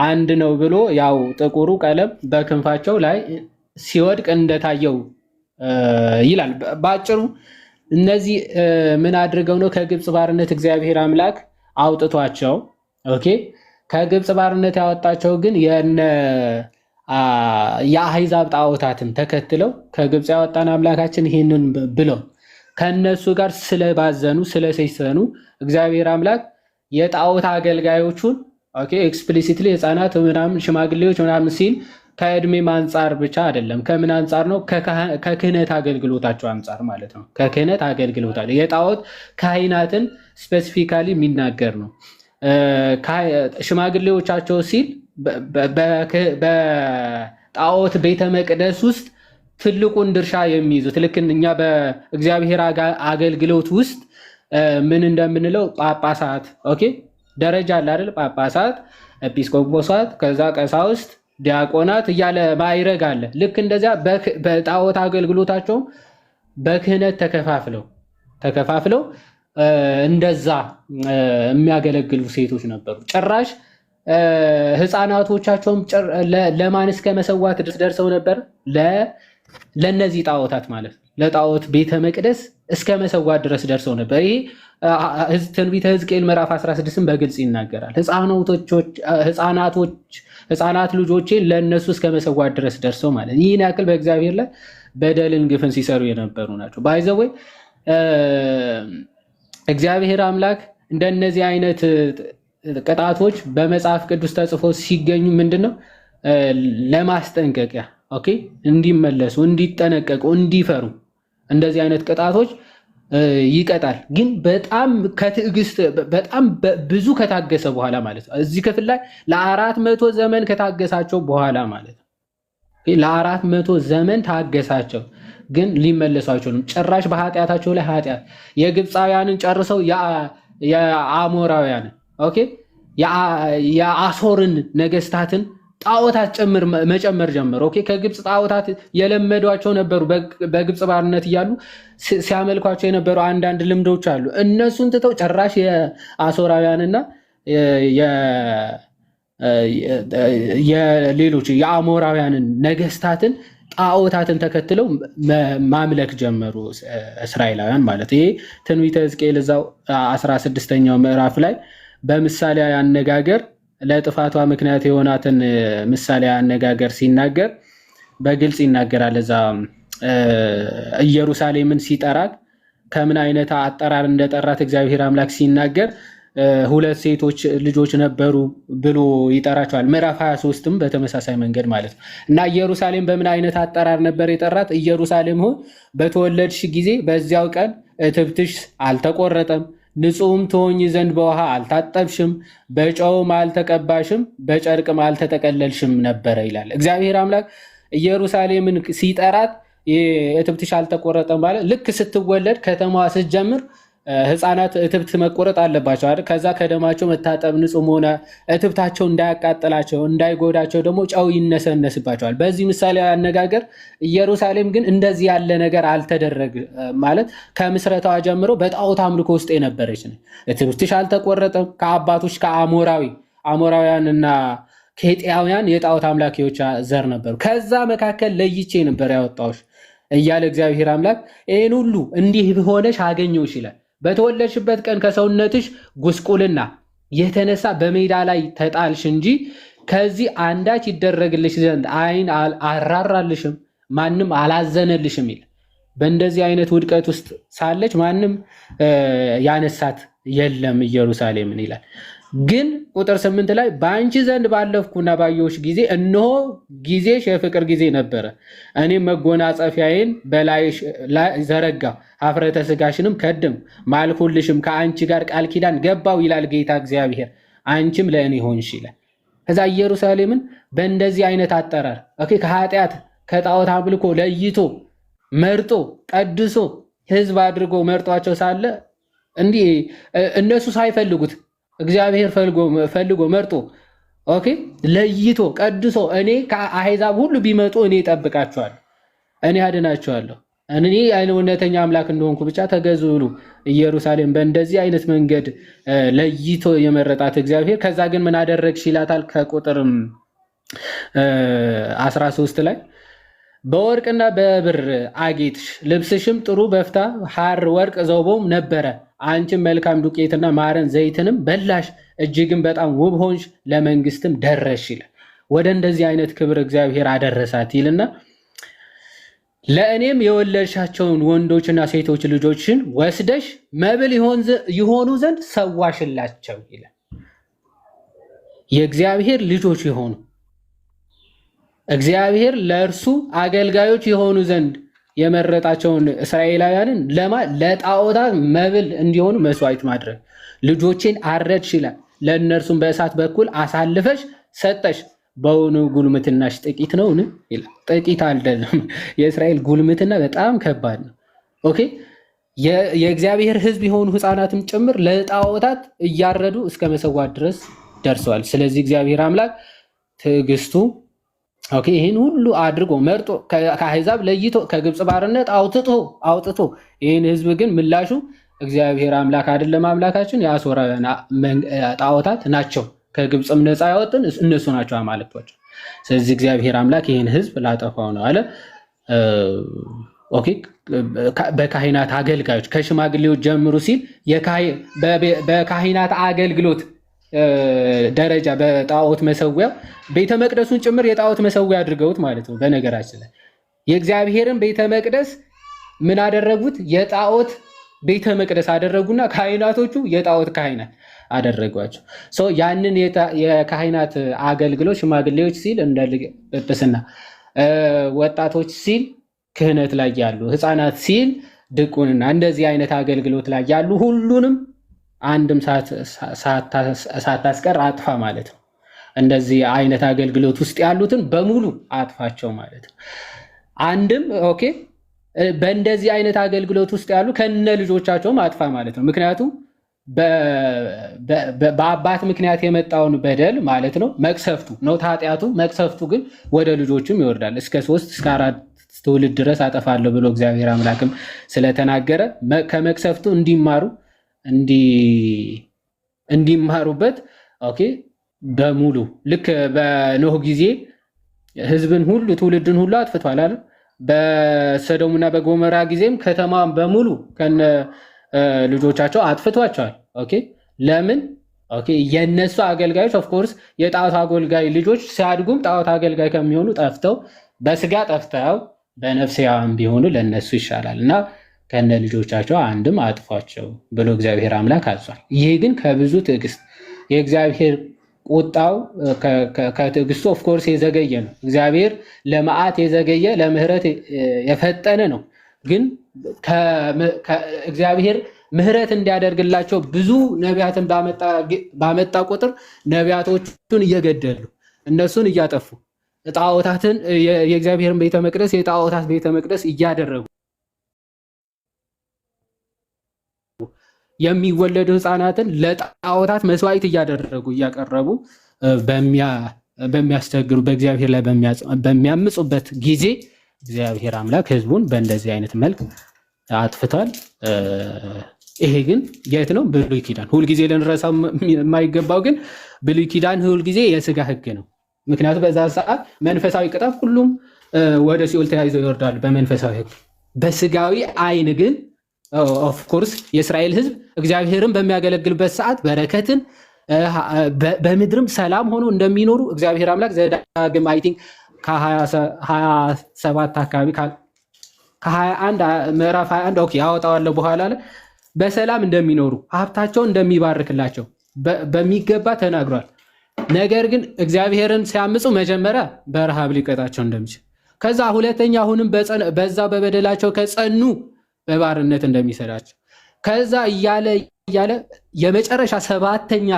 አንድ ነው ብሎ ያው ጥቁሩ ቀለም በክንፋቸው ላይ ሲወድቅ እንደታየው ይላል። ባጭሩ እነዚህ ምን አድርገው ነው ከግብፅ ባርነት እግዚአብሔር አምላክ አውጥቷቸው? ኦኬ ከግብፅ ባርነት ያወጣቸው ግን የአሕዛብ ጣዖታትን ተከትለው ከግብፅ ያወጣን አምላካችን ይህንን ብለው ከነሱ ጋር ስለባዘኑ ስለሰይሰኑ እግዚአብሔር አምላክ የጣዖት አገልጋዮቹን ኦኬ ኤክስፕሊሲትሊ ህፃናት ምናምን ሽማግሌዎች ምናምን ሲል ከእድሜም አንጻር ብቻ አይደለም። ከምን አንጻር ነው? ከክህነት አገልግሎታቸው አንጻር ማለት ነው። ከክህነት አገልግሎታቸው የጣዖት ካህናትን ስፔሲፊካሊ የሚናገር ነው። ሽማግሌዎቻቸው ሲል በጣዖት ቤተ መቅደስ ውስጥ ትልቁን ድርሻ የሚይዙት ልክ እኛ በእግዚአብሔር አገልግሎት ውስጥ ምን እንደምንለው ጳጳሳት ኦኬ ደረጃ አለ አይደል? ጳጳሳት፣ ኤጲስቆጶሳት፣ ከዛ ቀሳውስት፣ ዲያቆናት እያለ ማይረግ አለ። ልክ እንደዚያ በጣዖት አገልግሎታቸው በክህነት ተከፋፍለው እንደዛ የሚያገለግሉ ሴቶች ነበሩ። ጭራሽ ህፃናቶቻቸውም ለማን እስከ መሰዋት ደርሰው ነበር? ለነዚህ ጣዖታት ማለት ለጣዖት ቤተ መቅደስ እስከ መሰዋት ድረስ ደርሰው ነበር። ይሄ ትንቢተ ሕዝቅኤል ምዕራፍ 16ን በግልጽ ይናገራል። ህፃናት ልጆቼን ለእነሱ እስከ መሰዋት ድረስ ደርሰው ማለት ይህን ያክል በእግዚአብሔር ላይ በደልን ግፍን ሲሰሩ የነበሩ ናቸው። ባይዘወይ እግዚአብሔር አምላክ እንደነዚህ አይነት ቅጣቶች በመጽሐፍ ቅዱስ ተጽፎ ሲገኙ ምንድነው ለማስጠንቀቂያ ኦኬ እንዲመለሱ፣ እንዲጠነቀቁ፣ እንዲፈሩ እንደዚህ አይነት ቅጣቶች ይቀጣል። ግን በጣም ከትዕግስት በጣም ብዙ ከታገሰ በኋላ ማለት ነው። እዚህ ክፍል ላይ ለ400 ዘመን ከታገሳቸው በኋላ ማለት ነው። ለ400 ዘመን ታገሳቸው፣ ግን ሊመለሱ አይችሉም። ጭራሽ በኃጢአታቸው ላይ ኃጢአት የግብፃውያንን ጨርሰው የአሞራውያንን የአሶርን ነገስታትን ጣዖታት መጨመር ጀመሩ። ከግብፅ ጣዖታት የለመዷቸው ነበሩ። በግብፅ ባርነት እያሉ ሲያመልኳቸው የነበሩ አንዳንድ ልምዶች አሉ። እነሱን ትተው ጭራሽ የአሶራውያንና የሌሎች የአሞራውያንን ነገስታትን ጣዖታትን ተከትለው ማምለክ ጀመሩ እስራኤላውያን ማለት። ይሄ ትንቢተ ሕዝቅኤል እዛው 16ኛው ምዕራፍ ላይ በምሳሌ አነጋገር ለጥፋቷ ምክንያት የሆናትን ምሳሌ አነጋገር ሲናገር በግልጽ ይናገራል። እዛ ኢየሩሳሌምን ሲጠራት ከምን አይነት አጠራር እንደጠራት እግዚአብሔር አምላክ ሲናገር 2 ሴቶች ልጆች ነበሩ ብሎ ይጠራቸዋል። ምዕራፍ 23ም በተመሳሳይ መንገድ ማለት ነው። እና ኢየሩሳሌም በምን አይነት አጠራር ነበር የጠራት? ኢየሩሳሌም ሆይ በተወለድሽ ጊዜ በዚያው ቀን እትብትሽ አልተቆረጠም፣ ንጹሕም ትሆኚ ዘንድ በውሃ አልታጠብሽም፣ በጨውም አልተቀባሽም፣ በጨርቅም አልተጠቀለልሽም ነበረ ይላል እግዚአብሔር አምላክ። ኢየሩሳሌምን ሲጠራት እትብትሽ አልተቆረጠም ማለት ልክ ስትወለድ ከተማዋ ስትጀምር ህፃናት እትብት መቆረጥ አለባቸው አይደል? ከዛ ከደማቸው መታጠብ ንጹህ መሆነ እትብታቸው እንዳያቃጥላቸው እንዳይጎዳቸው ደግሞ ጨው ይነሰነስባቸዋል። በዚህ ምሳሌ አነጋገር ኢየሩሳሌም ግን እንደዚህ ያለ ነገር አልተደረገ ማለት ከምስረታዋ ጀምሮ በጣዖት አምልኮ ውስጥ የነበረች ነው። እትብትሽ አልተቆረጠም። ከአባቶች ከአሞራውያንና ኬጢያውያን የጣዖት አምላኪዎች ዘር ነበሩ። ከዛ መካከል ለይቼ ነበር ያወጣሁሽ እያለ እግዚአብሔር አምላክ ይህን ሁሉ እንዲህ ሆነሽ አገኘሁሽ ይላል። በተወለድሽበት ቀን ከሰውነትሽ ጉስቁልና የተነሳ በሜዳ ላይ ተጣልሽ እንጂ ከዚህ አንዳች ይደረግልሽ ዘንድ ዓይን አራራልሽም፣ ማንም አላዘነልሽም ይላል። በእንደዚህ አይነት ውድቀት ውስጥ ሳለች ማንም ያነሳት የለም ኢየሩሳሌምን ይላል። ግን ቁጥር 8 ላይ በአንቺ ዘንድ ባለፍኩና ባየሁሽ ጊዜ እነሆ ጊዜሽ የፍቅር ጊዜ ነበረ፣ እኔም መጎናጸፊያዬን በላይሽ ላይ ዘረጋሁ፣ ኀፍረተ ሥጋሽንም ከደንኩ፣ ማልኩልሽም፣ ከአንቺ ጋር ቃል ኪዳን ገባው ይላል ጌታ እግዚአብሔር፣ አንቺም ለእኔ ሆንሽ ይላል። ከዛ ኢየሩሳሌምን በእንደዚህ አይነት አጠራር ከኃጢአት ከጣዖት አምልኮ ለይቶ መርጦ ቀድሶ ሕዝብ አድርጎ መርጧቸው ሳለ እንዲህ እነሱ ሳይፈልጉት እግዚአብሔር ፈልጎ መርጦ ለይቶ ቀድሶ እኔ ከአሕዛብ ሁሉ ቢመጡ እኔ እጠብቃቸዋለሁ፣ እኔ አድናቸዋለሁ፣ እኔ እውነተኛ አምላክ እንደሆንኩ ብቻ ተገዙ ብሎ ኢየሩሳሌም በእንደዚህ አይነት መንገድ ለይቶ የመረጣት እግዚአብሔር ከዛ ግን ምን አደረግሽ ይላታል። ከቁጥር 13 ላይ በወርቅና በብር አጌጥሽ፣ ልብስሽም ጥሩ በፍታ ሐር ወርቅ ዘውቦም ነበረ፣ አንቺም መልካም ዱቄትና ማረን ዘይትንም በላሽ፣ እጅግም በጣም ውብ ሆንሽ፣ ለመንግስትም ደረሽ ይላል። ወደ እንደዚህ አይነት ክብር እግዚአብሔር አደረሳት ይልና ለእኔም የወለድሻቸውን ወንዶችና ሴቶች ልጆችን ወስደሽ መብል ይሆኑ ዘንድ ሰዋሽላቸው ይላል። የእግዚአብሔር ልጆች የሆኑ እግዚአብሔር ለእርሱ አገልጋዮች የሆኑ ዘንድ የመረጣቸውን እስራኤላውያንን ለጣዖታት መብል እንዲሆኑ መስዋዕት ማድረግ ልጆችን አረድሽ ይላል። ለእነርሱም በእሳት በኩል አሳልፈሽ ሰጠሽ። በውኑ ጉልምትናሽ ጥቂት ነውን ይላል። ጥቂት አይደለም። የእስራኤል ጉልምትና በጣም ከባድ ነው። የእግዚአብሔር ሕዝብ የሆኑ ሕፃናትም ጭምር ለጣዖታት እያረዱ እስከ መሰዋት ድረስ ደርሰዋል። ስለዚህ እግዚአብሔር አምላክ ትዕግስቱ ይህን ሁሉ አድርጎ መርጦ ከአሕዛብ ለይቶ ከግብፅ ባርነት አውጥቶ ይህን ሕዝብ ግን ምላሹ እግዚአብሔር አምላክ አይደለም። አምላካችን የአሦራውያን ጣዖታት ናቸው። ከግብፅም ነፃ ያወጥን እነሱ ናቸው አማልክቶች። ስለዚህ እግዚአብሔር አምላክ ይህን ሕዝብ ላጠፋው ነው አለ። በካህናት አገልጋዮች ከሽማግሌዎች ጀምሩ ሲል በካህናት አገልግሎት ደረጃ በጣዖት መሰዊያ ቤተ መቅደሱን ጭምር የጣዖት መሰዊያ አድርገውት ማለት ነው። በነገራችን ላይ የእግዚአብሔርን ቤተ መቅደስ ምን አደረጉት? የጣዖት ቤተ መቅደስ አደረጉና ካህናቶቹ የጣዖት ካህናት አደረጓቸው። ያንን የካህናት አገልግሎት ሽማግሌዎች ሲል እንደ ጵጵስና፣ ወጣቶች ሲል ክህነት ላይ ያሉ፣ ህፃናት ሲል ድቁንና እንደዚህ አይነት አገልግሎት ላይ ያሉ ሁሉንም አንድም ሳታስቀር አጥፋ ማለት ነው። እንደዚህ አይነት አገልግሎት ውስጥ ያሉትን በሙሉ አጥፋቸው ማለት ነው። አንድም ኦኬ በእንደዚህ አይነት አገልግሎት ውስጥ ያሉ ከነ ልጆቻቸውም አጥፋ ማለት ነው። ምክንያቱም በአባት ምክንያት የመጣውን በደል ማለት ነው መቅሰፍቱ ነው ኃጢአቱ። መቅሰፍቱ ግን ወደ ልጆችም ይወርዳል። እስከ 3 እስከ 4 ትውልድ ድረስ አጠፋለሁ ብሎ እግዚአብሔር አምላክም ስለተናገረ ከመቅሰፍቱ እንዲማሩበት ኦኬ በሙሉ ልክ በኖህ ጊዜ ህዝብን ሁሉ ትውልድን ሁሉ አጥፍቷል አይደል? በሰዶምና በጎመራ ጊዜም ከተማን በሙሉ ከነ ልጆቻቸው አጥፍቷቸዋል። ኦኬ ለምን? ኦኬ የነሱ አገልጋዮች ኦፍ ኮርስ የጣዖት አገልጋይ ልጆች ሲያድጉም ጣዖት አገልጋይ ከሚሆኑ ጠፍተው በስጋ ጠፍተው በነፍስያም ቢሆኑ ለነሱ ይሻላል እና ከነ ልጆቻቸው አንድም አጥፏቸው ብሎ እግዚአብሔር አምላክ አዟል። ይህ ግን ከብዙ ትዕግስት የእግዚአብሔር ቁጣው ከትዕግስቱ ኦፍ ኮርስ የዘገየ ነው። እግዚአብሔር ለመዓት የዘገየ ለምህረት የፈጠነ ነው። ግን እግዚአብሔር ምህረት እንዲያደርግላቸው ብዙ ነቢያትን ባመጣ ቁጥር ነቢያቶቹን እየገደሉ እነሱን እያጠፉ ጣዖታትን የእግዚአብሔርን ቤተ መቅደስ የጣዖታት ቤተ መቅደስ እያደረጉ የሚወለዱ ህፃናትን ለጣዖታት መስዋዕት እያደረጉ እያቀረቡ በሚያስቸግሩ በእግዚአብሔር ላይ በሚያምፁበት ጊዜ እግዚአብሔር አምላክ ህዝቡን በእንደዚህ አይነት መልክ አጥፍቷል። ይሄ ግን የት ነው? ብሉይ ኪዳን። ሁልጊዜ ልንረሳው የማይገባው ግን ብሉይ ኪዳን ሁልጊዜ የስጋ ህግ ነው። ምክንያቱም በዛ ሰዓት መንፈሳዊ ቅጣት ሁሉም ወደ ሲኦል ተያይዘው ይወርዳሉ በመንፈሳዊ ህግ። በስጋዊ አይን ግን ኦፍኮርስ የእስራኤል ህዝብ እግዚአብሔርን በሚያገለግልበት ሰዓት በረከትን በምድርም ሰላም ሆኖ እንደሚኖሩ እግዚአብሔር አምላክ ዘዳግም አይ ቲንክ ከ27 አካባቢ ከ21 ምዕራፍ 21 ኦኬ ያወጣዋለሁ በኋላ በሰላም እንደሚኖሩ ሀብታቸውን እንደሚባርክላቸው በሚገባ ተናግሯል። ነገር ግን እግዚአብሔርን ሲያምፁ መጀመሪያ በረሃብ ሊቀጣቸው እንደሚችል፣ ከዛ ሁለተኛ አሁንም በዛ በበደላቸው ከጸኑ በባርነት እንደሚሰዳቸው፣ ከዛ እያለ የመጨረሻ 7ኛ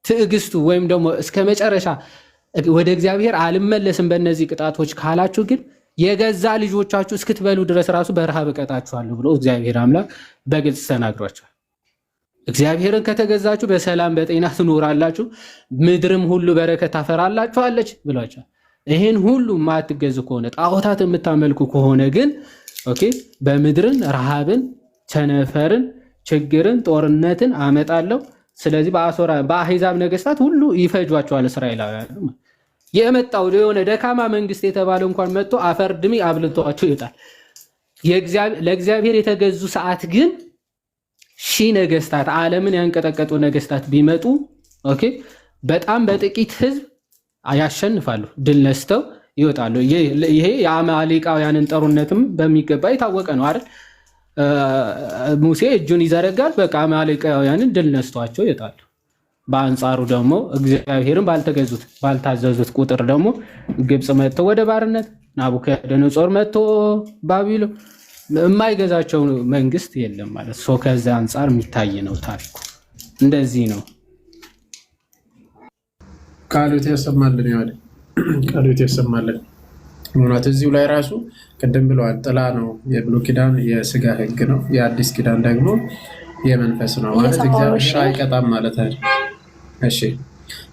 ትዕግስቱ ወይም ደግሞ እስከ መጨረሻ ወደ እግዚአብሔር አልመለስም በእነዚህ ቅጣቶች ካላችሁ ግን የገዛ ልጆቻችሁ እስክትበሉ ድረስ ራሱ በረሃብ እቀጣችኋለሁ ብሎ እግዚአብሔር አምላክ በግልጽ ተናግሯቸዋል። እግዚአብሔርን ከተገዛችሁ በሰላም በጤና ትኖራላችሁ፣ ምድርም ሁሉ በረከት ታፈራላችኋለች ብሏቸዋል። ይህን ሁሉ የማትገዙ ከሆነ ጣዖታት የምታመልኩ ከሆነ ግን ኦኬ በምድርን ረሃብን፣ ቸነፈርን፣ ችግርን፣ ጦርነትን አመጣለሁ። ስለዚህ በአሕዛብ ነገስታት ሁሉ ይፈጇቸዋል እስራኤላውያን። የመጣው የሆነ ደካማ መንግስት የተባለ እንኳን መጥቶ አፈር ድሜ አብልቷቸው ይወጣል። ለእግዚአብሔር የተገዙ ሰዓት ግን ሺህ ነገስታት ዓለምን ያንቀጠቀጡ ነገስታት ቢመጡ ኦኬ በጣም በጥቂት ህዝብ ያሸንፋሉ፣ ድል ነስተው ይወጣሉ። ይሄ የአማሌቃውያንን ጦርነትም በሚገባ የታወቀ ነው አይደል? ሙሴ እጁን ይዘረጋል፣ በቃ አማሌቃውያንን ድል ነስቷቸው ይወጣሉ። በአንጻሩ ደግሞ እግዚአብሔርን ባልታዘዙት ቁጥር ደግሞ ግብፅ መጥቶ ወደ ባርነት፣ ናቡከደነጾር መጥቶ ባቢሎን የማይገዛቸው መንግስት የለም ማለት ሰው። ከዛ አንጻር የሚታይ ነው ታሪኩ። እንደዚህ ነው። ቃሉት ያሰማልን ያለ ቃሉት ያሰማልን። እውነት እዚሁ ላይ ራሱ ቅድም ብለዋል። ጥላ ነው የብሉይ ኪዳን የስጋ ህግ ነው፣ የአዲስ ኪዳን ደግሞ የመንፈስ ነው ማለት እግዚአብሔር አይቀጣም ማለት አይደለም። እሺ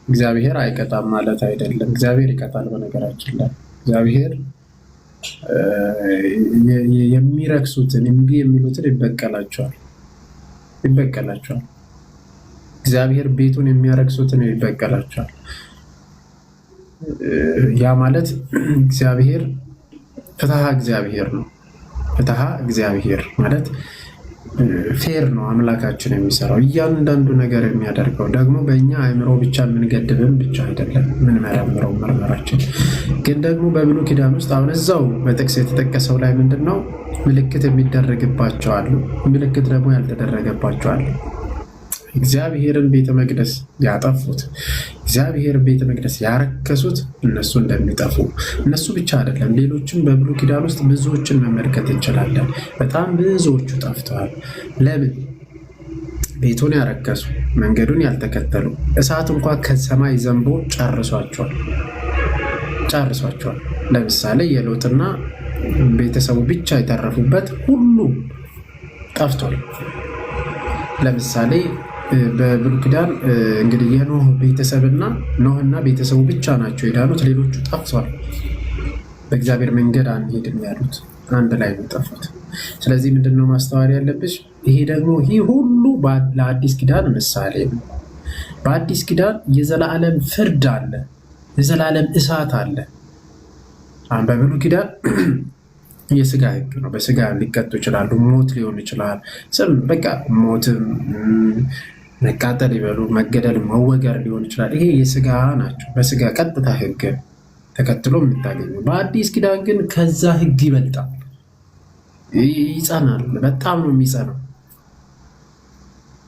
እግዚአብሔር አይቀጣም ማለት አይደለም። እግዚአብሔር ይቀጣል። በነገራችን ላይ እግዚአብሔር የሚረክሱትን እምቢ የሚሉትን ይበቀላቸዋል። እግዚአብሔር ቤቱን የሚያረክሱትን ይበቀላቸዋል። ያ ማለት እግዚአብሔር ፍትሐ እግዚአብሔር ነው። ፍትሐ እግዚአብሔር ማለት ፌር ነው። አምላካችን የሚሰራው እያንዳንዱ ነገር የሚያደርገው ደግሞ በእኛ አእምሮ ብቻ የምንገድብን ብቻ አይደለም የምንመረምረው ምርመራችን ግን ደግሞ በብሉይ ኪዳን ውስጥ አሁን እዛው በጥቅስ የተጠቀሰው ላይ ምንድን ነው ምልክት የሚደረግባቸው አሉ፣ ምልክት ደግሞ ያልተደረገባቸው አሉ። እግዚአብሔርን ቤተ መቅደስ ያጠፉት እግዚአብሔር ቤተ መቅደስ ያረከሱት እነሱ እንደሚጠፉ እነሱ ብቻ አይደለም፣ ሌሎችም በብሉይ ኪዳን ውስጥ ብዙዎችን መመልከት እንችላለን። በጣም ብዙዎቹ ጠፍተዋል። ለምን? ቤቱን ያረከሱ፣ መንገዱን ያልተከተሉ፣ እሳት እንኳን ከሰማይ ዘንቦ ጨርሷቸዋል። ለምሳሌ የሎጥና ቤተሰቡ ብቻ የተረፉበት ሁሉ ጠፍቷል። ለምሳሌ በብሉይ ኪዳን እንግዲህ የኖህ ቤተሰብና ኖህና ቤተሰቡ ብቻ ናቸው የዳኑት፣ ሌሎቹ ጠፍቷል። በእግዚአብሔር መንገድ አንሄድም ያሉት አንድ ላይ ነው የጠፉት። ስለዚህ ምንድነው ማስተዋል ያለብሽ? ይሄ ደግሞ ይህ ሁሉ ለአዲስ ኪዳን ምሳሌ ነው። በአዲስ ኪዳን የዘላለም ፍርድ አለ፣ የዘላለም እሳት አለ። በብሉይ ኪዳን የስጋ ህግ ነው። በስጋ ሊቀጡ ይችላሉ። ሞት ሊሆን ይችላል። በቃ ሞትም፣ መቃጠል ይበሉ፣ መገደል፣ መወገር ሊሆን ይችላል። ይሄ የስጋ ናቸው። በስጋ ቀጥታ ህግ ተከትሎ የምታገኘው። በአዲስ ኪዳን ግን ከዛ ህግ ይበልጣል፣ ይጸናል። በጣም ነው የሚጸናው።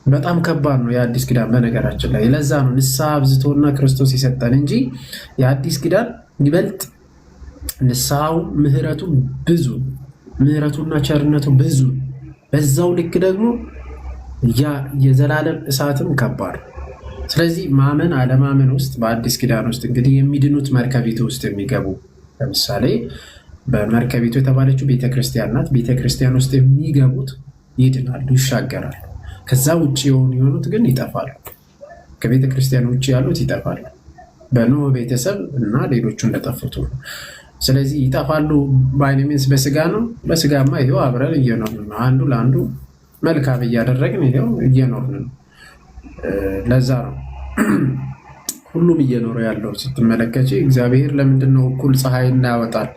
በጣም ከባድ ነው የአዲስ ኪዳን በነገራችን ላይ። ለዛ ነው ንስሐ አብዝቶና ክርስቶስ የሰጠን እንጂ የአዲስ ኪዳን ይበልጥ ንስሐው ምህረቱ ብዙ፣ ምህረቱና ቸርነቱ ብዙ። በዛው ልክ ደግሞ የዘላለም እሳትም ከባድ። ስለዚህ ማመን አለማመን ውስጥ በአዲስ ኪዳን ውስጥ እንግዲህ የሚድኑት መርከቢቱ ውስጥ የሚገቡ ለምሳሌ በመርከቢቱ የተባለችው ቤተክርስቲያን ናት። ቤተክርስቲያን ውስጥ የሚገቡት ይድናሉ፣ ይሻገራሉ። ከዛ ውጭ የሆኑት ግን ይጠፋሉ። ከቤተክርስቲያን ውጭ ያሉት ይጠፋሉ። በኖህ ቤተሰብ እና ሌሎቹ እንደጠፉት ነው። ስለዚህ ይጠፋሉ ባይነሚንስ በስጋ ነው። በስጋማ ይሄው አብረን እየኖርን ነው። አንዱ ለአንዱ መልካም እያደረግን ይሄው እየኖርን ነው። ለዛ ነው ሁሉም እየኖረ ያለው ስትመለከች። እግዚአብሔር ለምንድን ነው እኩል ፀሐይን ያወጣል፣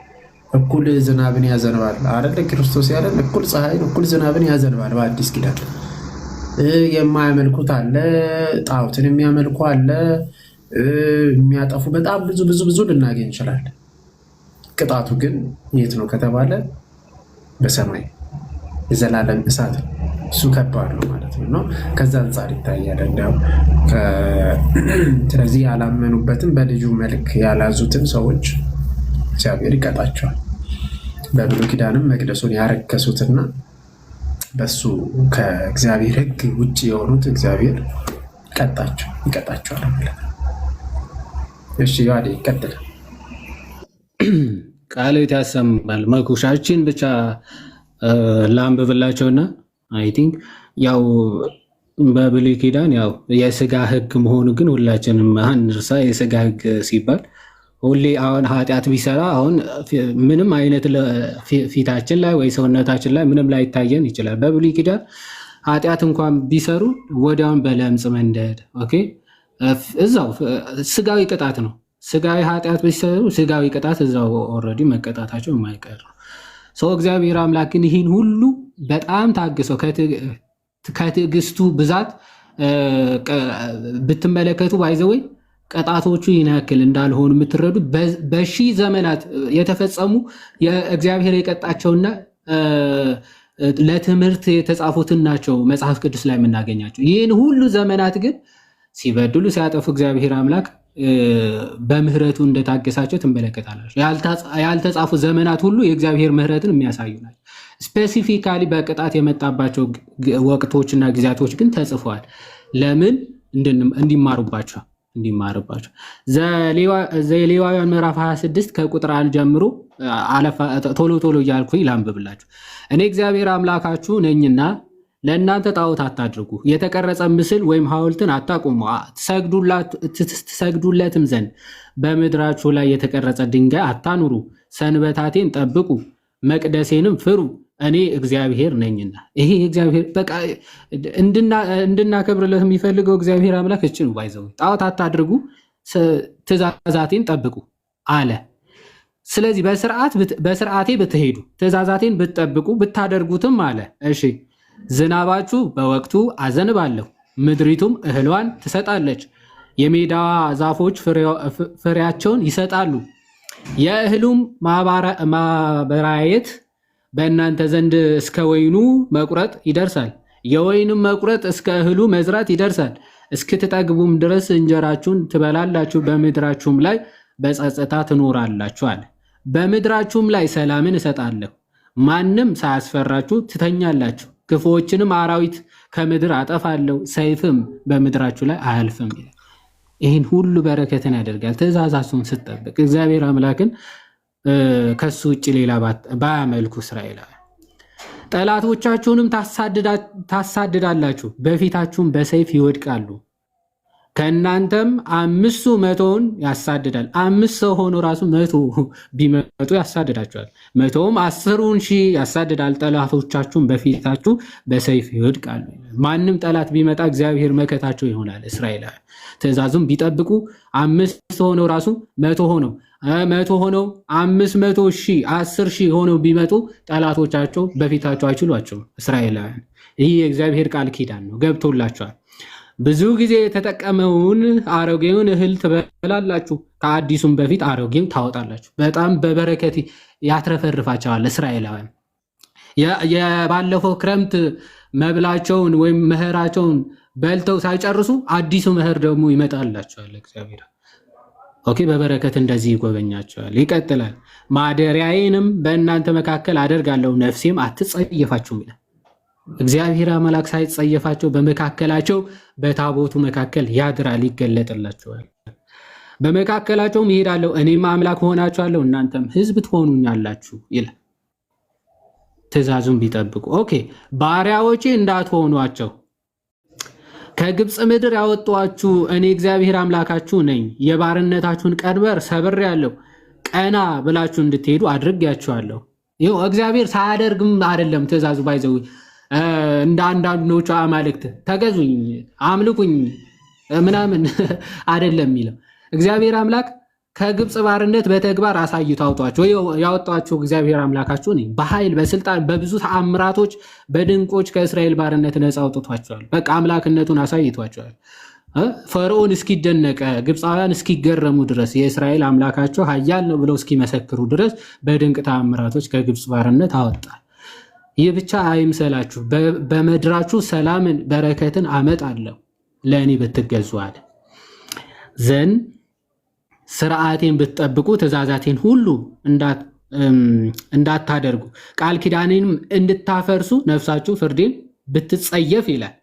እኩል ዝናብን ያዘንባል አይደል? ክርስቶስ ያለን እኩል ፀሐይን እኩል ዝናብን ያዘንባል። በአዲስ ኪዳን የማያመልኩት አለ፣ ጣዖትን የሚያመልኩ አለ፣ የሚያጠፉ በጣም ብዙ ልናገኝ እንችላለን። ቅጣቱ ግን የት ነው ከተባለ በሰማይ የዘላለም እሳት ነው። እሱ ከባድ ነው ማለት ነው። ከዛ አንጻር ይታያል። እንዲያው ስለዚህ ያላመኑበትን በልጁ መልክ ያላዙትን ሰዎች እግዚአብሔር ይቀጣቸዋል። በብሉይ ኪዳንም መቅደሱን ያረከሱትና በሱ ከእግዚአብሔር ሕግ ውጭ የሆኑት እግዚአብሔር ይቀጣቸዋል ማለት ነው። እሺ ያዴ ይቀጥል። ቃልት ያሰማል። መኩሻችን ብቻ ላንብብላቸውና አይ ቲንክ ያው በብሉይ ኪዳን ያው የስጋ ሕግ መሆኑ ግን ሁላችንም አንርሳ። የስጋ ሕግ ሲባል ሁሌ አሁን ኃጢአት ቢሰራ አሁን ምንም አይነት ፊታችን ላይ ወይ ሰውነታችን ላይ ምንም ላይ ይታየን ይችላል። በብሉይ ኪዳን ኃጢአት እንኳን ቢሰሩ ወዲያውን በለምጽ መንደድ፣ ኦኬ፣ እዛው ስጋዊ ቅጣት ነው። ስጋዊ ኃጢአት ቢሰሩ ስጋዊ ቅጣት እዛው ኦልሬዲ መቀጣታቸው የማይቀር ነው። ሰው እግዚአብሔር አምላክ ግን ይህን ሁሉ በጣም ታግሰው ከትዕግስቱ ብዛት ብትመለከቱ ባይዘወይ ቅጣቶቹ ይህን ያክል እንዳልሆኑ የምትረዱ በሺህ ዘመናት የተፈጸሙ የእግዚአብሔር የቀጣቸውና ለትምህርት የተጻፉትን ናቸው መጽሐፍ ቅዱስ ላይ የምናገኛቸው። ይህን ሁሉ ዘመናት ግን ሲበድሉ ሲያጠፉ እግዚአብሔር አምላክ በምህረቱ እንደታገሳቸው ትመለከታላችሁ። ያልተጻፉ ዘመናት ሁሉ የእግዚአብሔር ምህረትን የሚያሳዩ ናቸው። ስፔሲፊካሊ በቅጣት የመጣባቸው ወቅቶችና ጊዜያቶች ግን ተጽፈዋል። ለምን? እንዲማሩባቸው። ዘሌዋውያን ምዕራፍ 26 ከቁጥር 1 ጀምሮ ቶሎ እያልኩ ላንብብላችሁ። እኔ እግዚአብሔር አምላካችሁ ነኝና ለእናንተ ጣዖት አታድርጉ፣ የተቀረጸ ምስል ወይም ሐውልትን አታቁሙ፣ ትሰግዱለትም ዘንድ በምድራችሁ ላይ የተቀረጸ ድንጋይ አታኑሩ። ሰንበታቴን ጠብቁ፣ መቅደሴንም ፍሩ፣ እኔ እግዚአብሔር ነኝና። ይሄ እግዚአብሔር በቃ እንድናከብርለት የሚፈልገው እግዚአብሔር አምላክ እችን ባይዘው ጣዖት አታድርጉ፣ ትእዛዛቴን ጠብቁ አለ። ስለዚህ በስርዓቴ ብትሄዱ ትእዛዛቴን ብትጠብቁ ብታደርጉትም አለ። እሺ ዝናባችሁ በወቅቱ አዘንባለሁ፣ ምድሪቱም እህሏን ትሰጣለች፣ የሜዳዋ ዛፎች ፍሬያቸውን ይሰጣሉ፣ የእህሉም ማበራየት በእናንተ ዘንድ እስከ ወይኑ መቁረጥ ይደርሳል። የወይንም መቁረጥ እስከ እህሉ መዝራት ይደርሳል። እስክትጠግቡም ድረስ እንጀራችሁን ትበላላችሁ፣ በምድራችሁም ላይ በጸጥታ ትኖራላችሁ አለ። በምድራችሁም ላይ ሰላምን እሰጣለሁ፣ ማንም ሳያስፈራችሁ ትተኛላችሁ። ክፉዎችንም አራዊት ከምድር አጠፋለሁ፣ ሰይፍም በምድራችሁ ላይ አያልፍም ይላል። ይህን ሁሉ በረከትን ያደርጋል ትእዛዛቱን ስትጠብቅ። እግዚአብሔር አምላክን ከሱ ውጭ ሌላ ባያመልኩ እስራኤላውያን። ጠላቶቻችሁንም ታሳድዳላችሁ፣ በፊታችሁም በሰይፍ ይወድቃሉ። ከእናንተም 500ውን ያሳድዳል። 5 ሰው ሆኖ ራሱ 100 ቢመጡ ያሳድዳቸዋል። 100ም 10,000 ያሳድዳል። ጠላቶቻችሁን በፊታችሁ በሰይፍ ይወድቃሉ። ማንም ጠላት ቢመጣ እግዚአብሔር መከታቸው ይሆናል። እስራኤላውያን ትእዛዙም ቢጠብቁ 5 ሆነው ራሱ 100 ሆነው 100 ሆነው 500,000 10,000 ሆነው ቢመጡ ጠላቶቻቸው በፊታቸው አይችሏቸውም። እስራኤላውያን ይህ የእግዚአብሔር ቃል ኪዳን ነው፣ ገብቶላቸዋል። ብዙ ጊዜ የተጠቀመውን አሮጌውን እህል ትበላላችሁ፣ ከአዲሱም በፊት አሮጌው ታወጣላችሁ። በጣም በበረከት ያትረፈርፋቸዋል እስራኤላውያን። የባለፈው ክረምት መብላቸውን ወይም መኸራቸውን በልተው ሳይጨርሱ አዲሱ መኸር ደግሞ ይመጣላቸዋል እግዚአብሔር። ኦኬ፣ በበረከት እንደዚህ ይጎበኛቸዋል። ይቀጥላል። ማደሪያዬንም በእናንተ መካከል አደርጋለሁ፣ ነፍሴም አትጸየፋችሁም ይላል። እግዚአብሔር አምላክ ሳይጸየፋቸው በመካከላቸው በታቦቱ መካከል ያድራል፣ ይገለጥላቸዋል። በመካከላቸውም ይሄዳለሁ፣ እኔም አምላክ ሆናችኋለሁ፣ እናንተም ሕዝብ ትሆኑኛላችሁ ይላል። ትእዛዙን ቢጠብቁ። ኦኬ፣ ባሪያዎቼ እንዳትሆኗቸው ከግብፅ ምድር ያወጣኋችሁ እኔ እግዚአብሔር አምላካችሁ ነኝ። የባርነታችሁን ቀንበር ሰብሬአለሁ፣ ቀና ብላችሁ እንድትሄዱ አድርጌያችኋለሁ። ይኸው እግዚአብሔር ሳያደርግም አይደለም ትእዛዙ ባይዘው እንደ አንዳንዶቹ አማልክት ተገዙኝ አምልኩኝ ምናምን አይደለም የሚለው። እግዚአብሔር አምላክ ከግብፅ ባርነት በተግባር አሳይቶ አውጧቸው ያወጣቸው እግዚአብሔር አምላካችሁ ነኝ። በኃይል በስልጣን በብዙ ተአምራቶች በድንቆች ከእስራኤል ባርነት ነፃ አውጥቷቸዋል። በቃ አምላክነቱን አሳይቷቸዋል። ፈርዖን እስኪደነቀ ግብፃውያን እስኪገረሙ ድረስ የእስራኤል አምላካቸው ኃያል ነው ብለው እስኪመሰክሩ ድረስ በድንቅ ተአምራቶች ከግብፅ ባርነት አወጣል። ይህ ብቻ አይምሰላችሁ፣ በምድራችሁ ሰላምን በረከትን አመጣለሁ ለእኔ ብትገዙ አለ። ዘንድ ስርዓቴን ብትጠብቁ ትእዛዛቴን ሁሉ እንዳታደርጉ ቃል ኪዳኔንም እንድታፈርሱ ነፍሳችሁ ፍርዴን ብትጸየፍ ይላል።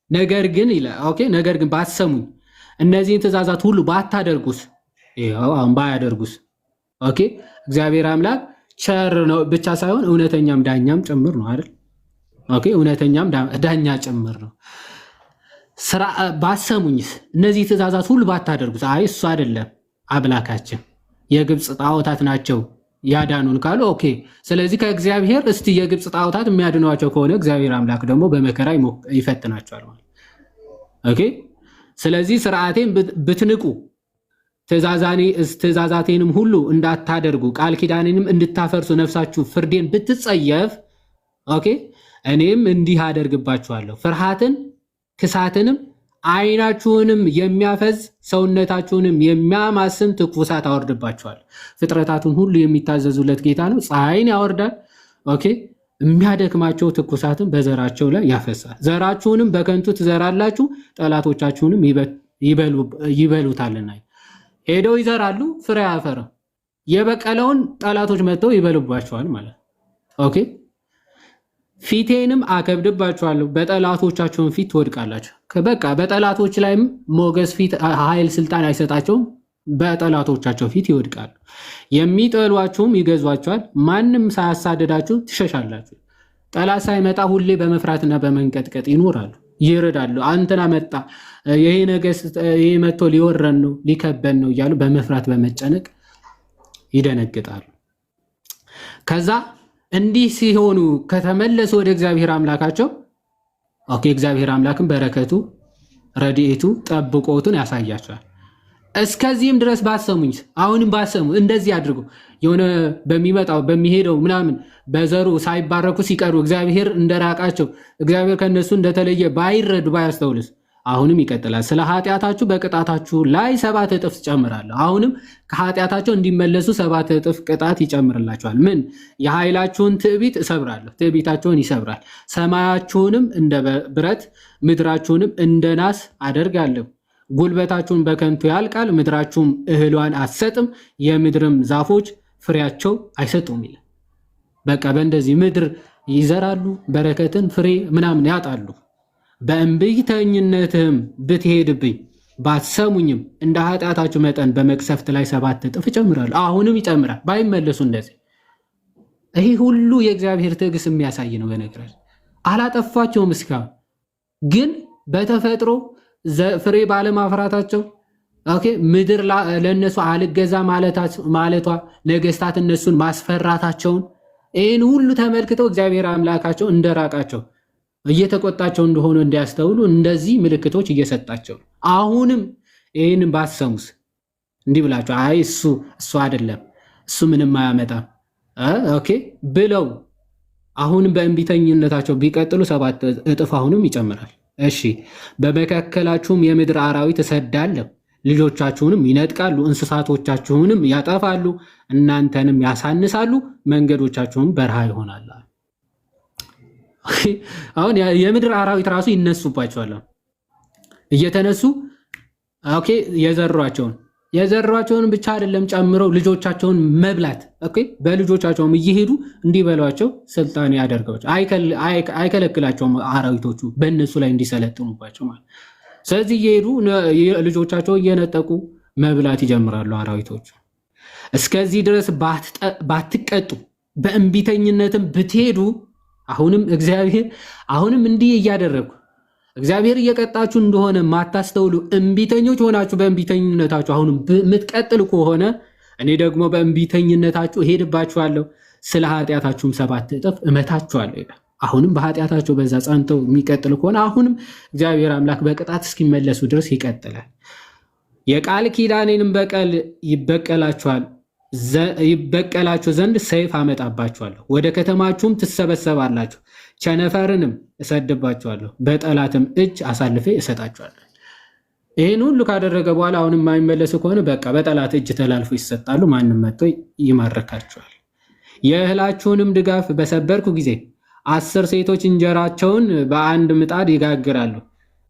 ነገር ግን ይላል ኦኬ፣ ነገር ግን ባትሰሙኝ እነዚህን ትእዛዛት ሁሉ ባታደርጉስ፣ ይኸው አሁን ባያደርጉስ፣ ኦኬ እግዚአብሔር አምላክ ቸር ነው ብቻ ሳይሆን እውነተኛም ዳኛም ጭምር ነው አይደል? ኦኬ፣ እውነተኛም ዳኛ ጭምር ነው። ባሰሙኝስ እነዚህ ትእዛዛት ሁሉ ባታደርጉስ፣ አይ እሱ አይደለም አምላካችን የግብፅ ጣዖታት ናቸው ያዳኑን ካሉ ኦኬ፣ ስለዚህ ከእግዚአብሔር እስቲ የግብፅ ጣዖታት የሚያድኗቸው ከሆነ እግዚአብሔር አምላክ ደግሞ በመከራ ይፈትናቸዋል ማለት ኦኬ። ስለዚህ ስርዓቴን ብትንቁ ትእዛዛቴንም ሁሉ እንዳታደርጉ ቃል ኪዳኔንም እንድታፈርሱ ነፍሳችሁ ፍርዴን ብትጸየፍ ኦኬ፣ እኔም እንዲህ አደርግባችኋለሁ፣ ፍርሃትን ክሳትንም ዓይናችሁንም የሚያፈዝ ሰውነታችሁንም የሚያማስን ትኩሳት አወርድባችኋል። ፍጥረታቱን ሁሉ የሚታዘዙለት ጌታ ነው። ፀሐይን ያወርዳል። ኦኬ፣ የሚያደክማቸው ትኩሳትን በዘራቸው ላይ ያፈሳል። ዘራችሁንም በከንቱ ትዘራላችሁ፣ ጠላቶቻችሁንም ይበሉታልና። ሄደው ይዘራሉ፣ ፍሬ ያፈራ የበቀለውን ጠላቶች መጥተው ይበሉባቸዋል ማለት ኦኬ። ፊቴንም አከብድባቸዋለሁ፣ በጠላቶቻቸውን ፊት ትወድቃላችሁ። በቃ በጠላቶች ላይም ሞገስ ፊት ኃይል ስልጣን አይሰጣቸውም፣ በጠላቶቻቸው ፊት ይወድቃሉ። የሚጠሏችሁም ይገዟቸዋል፣ ማንም ሳያሳደዳችሁ ትሸሻላችሁ። ጠላት ሳይመጣ ሁሌ በመፍራትና በመንቀጥቀጥ ይኖራሉ፣ ይረዳሉ። አንተና መጣ ይሄ መጥቶ ሊወረን ነው ሊከበን ነው እያሉ በመፍራት በመጨነቅ ይደነግጣሉ። ከዛ እንዲህ ሲሆኑ ከተመለሱ ወደ እግዚአብሔር አምላካቸው ኦኬ፣ እግዚአብሔር አምላክን በረከቱ ረድኤቱ ጠብቆቱን ያሳያቸዋል። እስከዚህም ድረስ ባሰሙኝ፣ አሁንም ባሰሙ እንደዚህ አድርጉ የሆነ በሚመጣው በሚሄደው ምናምን በዘሩ ሳይባረኩ ሲቀሩ እግዚአብሔር እንደራቃቸው እግዚአብሔር ከነሱ እንደተለየ ባይረዱ ባያስተውልስ አሁንም ይቀጥላል። ስለ ኃጢአታችሁ በቅጣታችሁ ላይ 7 እጥፍ ጨምራለሁ። አሁንም ከኃጢአታቸው እንዲመለሱ 7 እጥፍ ቅጣት ይጨምርላቸዋል። ምን? የኃይላችሁን ትዕቢት እሰብራለሁ፣ ትዕቢታቸውን ይሰብራል። ሰማያችሁንም እንደ ብረት ምድራችሁንም እንደ ናስ አደርጋለሁ። ጉልበታችሁን በከንቱ ያልቃል፣ ምድራችሁም እህሏን አትሰጥም፣ የምድርም ዛፎች ፍሬያቸው አይሰጡም ይላል። በቃ በእንደዚህ ምድር ይዘራሉ፣ በረከትን ፍሬ ምናምን ያጣሉ። በእንቢተኝነትህም ብትሄድብኝ ባትሰሙኝም እንደ ኃጢአታችሁ መጠን በመቅሰፍት ላይ 7 እጥፍ እጨምራለሁ። አሁንም ይጨምራል ባይመለሱ እንደዚህ። ይሄ ሁሉ የእግዚአብሔር ትዕግስት የሚያሳይ ነው። በነገራችን አላጠፋቸውም እስካሁን፣ ግን በተፈጥሮ ፍሬ ባለማፍራታቸው ምድር ለእነሱ አልገዛ ማለቷ፣ ነገስታት እነሱን ማስፈራታቸውን ይህን ሁሉ ተመልክተው እግዚአብሔር አምላካቸው እንደራቃቸው እየተቆጣቸው እንደሆነ እንዲያስተውሉ እንደዚህ ምልክቶች እየሰጣቸው፣ አሁንም ይህን ባሰሙስ እንዲህ ብላቸው አይ እሱ አይደለም እሱ ምንም አያመጣም ብለው አሁንም በእንቢተኝነታቸው ቢቀጥሉ 7 እጥፍ አሁንም ይጨምራል። እሺ በመካከላችሁም የምድር አራዊት እሰዳለሁ፣ ልጆቻችሁንም ይነጥቃሉ፣ እንስሳቶቻችሁንም ያጠፋሉ፣ እናንተንም ያሳንሳሉ፣ መንገዶቻችሁም በረሃ ይሆናል። አሁን የምድር አራዊት ራሱ ይነሱባቸዋል። እየተነሱ የዘሯቸውን ብቻ አይደለም ጨምረው ልጆቻቸውን መብላት በልጆቻቸውም እየሄዱ እንዲበሏቸው ስልጣን ያደርጋቸው አይከለክላቸውም። አራዊቶቹ በእነሱ ላይ እንዲሰለጥኑባቸው ማለት። ስለዚህ እየሄዱ ልጆቻቸው እየነጠቁ መብላት ይጀምራሉ አራዊቶቹ። እስከዚህ ድረስ ባትቀጡ በእንቢተኝነትም ብትሄዱ አሁንም እግዚአብሔር እንዲህ እያደረጉ እግዚአብሔር እየቀጣችሁ እንደሆነ ማታስተውሉ እምቢተኞች ሆናችሁ በእምቢተኝነታችሁ አሁንም የምትቀጥሉ ከሆነ እኔ ደግሞ በእምቢተኝነታችሁ እሄድባችኋለሁ፣ ስለ ኃጢአታችሁም 7 እጥፍ እመታችኋለሁ ይላል። አሁንም በኃጢአታቸው በዛ ጸንተው የሚቀጥሉ ከሆነ አሁንም እግዚአብሔር አምላክ በቅጣት እስኪመለሱ ድረስ ይቀጥላል። የቃል ኪዳኔንም በቀል ይበቀላችሁ ዘንድ ሰይፍ አመጣባችኋለሁ፣ ወደ ከተማችሁም ትሰበሰባላችሁ፣ ቸነፈርንም እሰድባችኋለሁ፣ በጠላትም እጅ አሳልፌ እሰጣችኋለሁ። ይህን ሁሉ ካደረገ በኋላ አሁንም የማይመለሱ ከሆነ በቃ በጠላት እጅ ተላልፎ ይሰጣሉ፣ ማንም መጥቶ ይማርካቸዋል። የእህላችሁንም ድጋፍ በሰበርኩ ጊዜ 10 ሴቶች እንጀራቸውን በአንድ ምጣድ ይጋግራሉ፣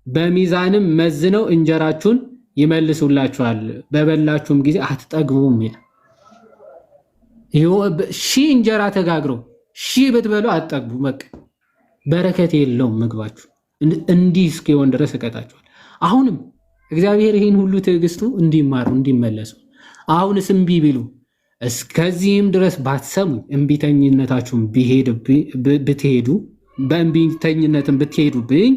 በሚዛንም መዝነው እንጀራችሁን ይመልሱላችኋል፣ በበላችሁም ጊዜ አትጠግቡም ይላል። 1000 እንጀራ ተጋግሮ 1000 ብትበሉ አትጠግቡ። በቃ በረከት የለውም ምግባችሁ። እንዲህ እስኪሆን ድረስ እቀጣችኋል። አሁንም እግዚአብሔር ይህን ሁሉ ትዕግስቱ እንዲማሩ እንዲመለሱ፣ አሁንስ እምቢ ቢሉ እስከዚህም ድረስ ባትሰሙ እምቢተኝነታችሁን ብትሄዱ በእምቢተኝነትን ብትሄዱብኝ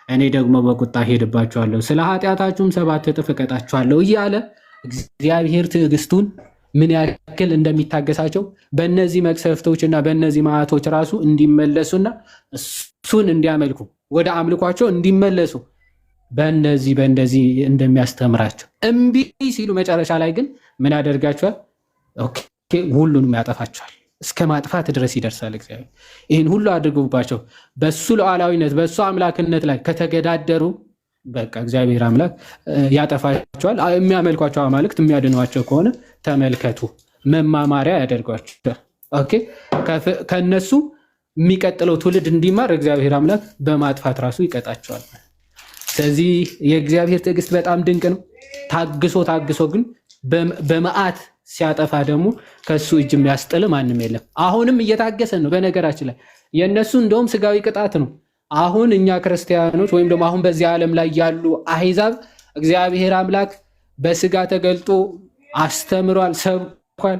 እኔ ደግሞ በቁጣ ሄድባችኋለሁ፣ ስለ ኃጢአታችሁም 7 እጥፍ እቀጣችኋለሁ እያለ እግዚአብሔር ትዕግስቱን ምን ያክል እንደሚታገሳቸው በእነዚህ መቅሰፍቶችና በእነዚህ መዓቶች ራሱ እንዲመለሱና እሱን እንዲያመልኩ ወደ አምልኳቸው እንዲመለሱ በእንደዚህ እንደሚያስተምራቸው፣ እምቢ ሲሉ መጨረሻ ላይ ግን ምን ያደርጋቸዋል? ሁሉንም ያጠፋቸዋል። እስከ ማጥፋት ድረስ ይደርሳል። እግዚአብሔር ይህን ሁሉ አድርጎባቸው በሱ ሉዓላዊነት በሱ አምላክነት ላይ ከተገዳደሩ በቃ እግዚአብሔር አምላክ ያጠፋቸዋል። የሚያመልኳቸው አማልክት የሚያድኗቸው ከሆነ ተመልከቱ፣ መማማሪያ ያደርጓቸዋል። ከነሱ የሚቀጥለው ትውልድ እንዲማር እግዚአብሔር አምላክ በማጥፋት ራሱ ይቀጣቸዋል። ስለዚህ የእግዚአብሔር ትዕግስት በጣም ድንቅ ነው። ታግሶ ግን በመዓት ሲያጠፋ ደግሞ ከሱ እጅ የሚያስጥል ማንም የለም። አሁንም እየታገሰን ነው። በነገራችን ላይ የእነሱ እንደውም ስጋዊ ቅጣት ነው። አሁን እኛ ክርስቲያኖች ወይም ደግሞ አሁን በዚህ ዓለም ላይ ያሉ አሕዛብ እግዚአብሔር አምላክ በስጋ ተገልጦ አስተምሯል፣ ሰብኳል።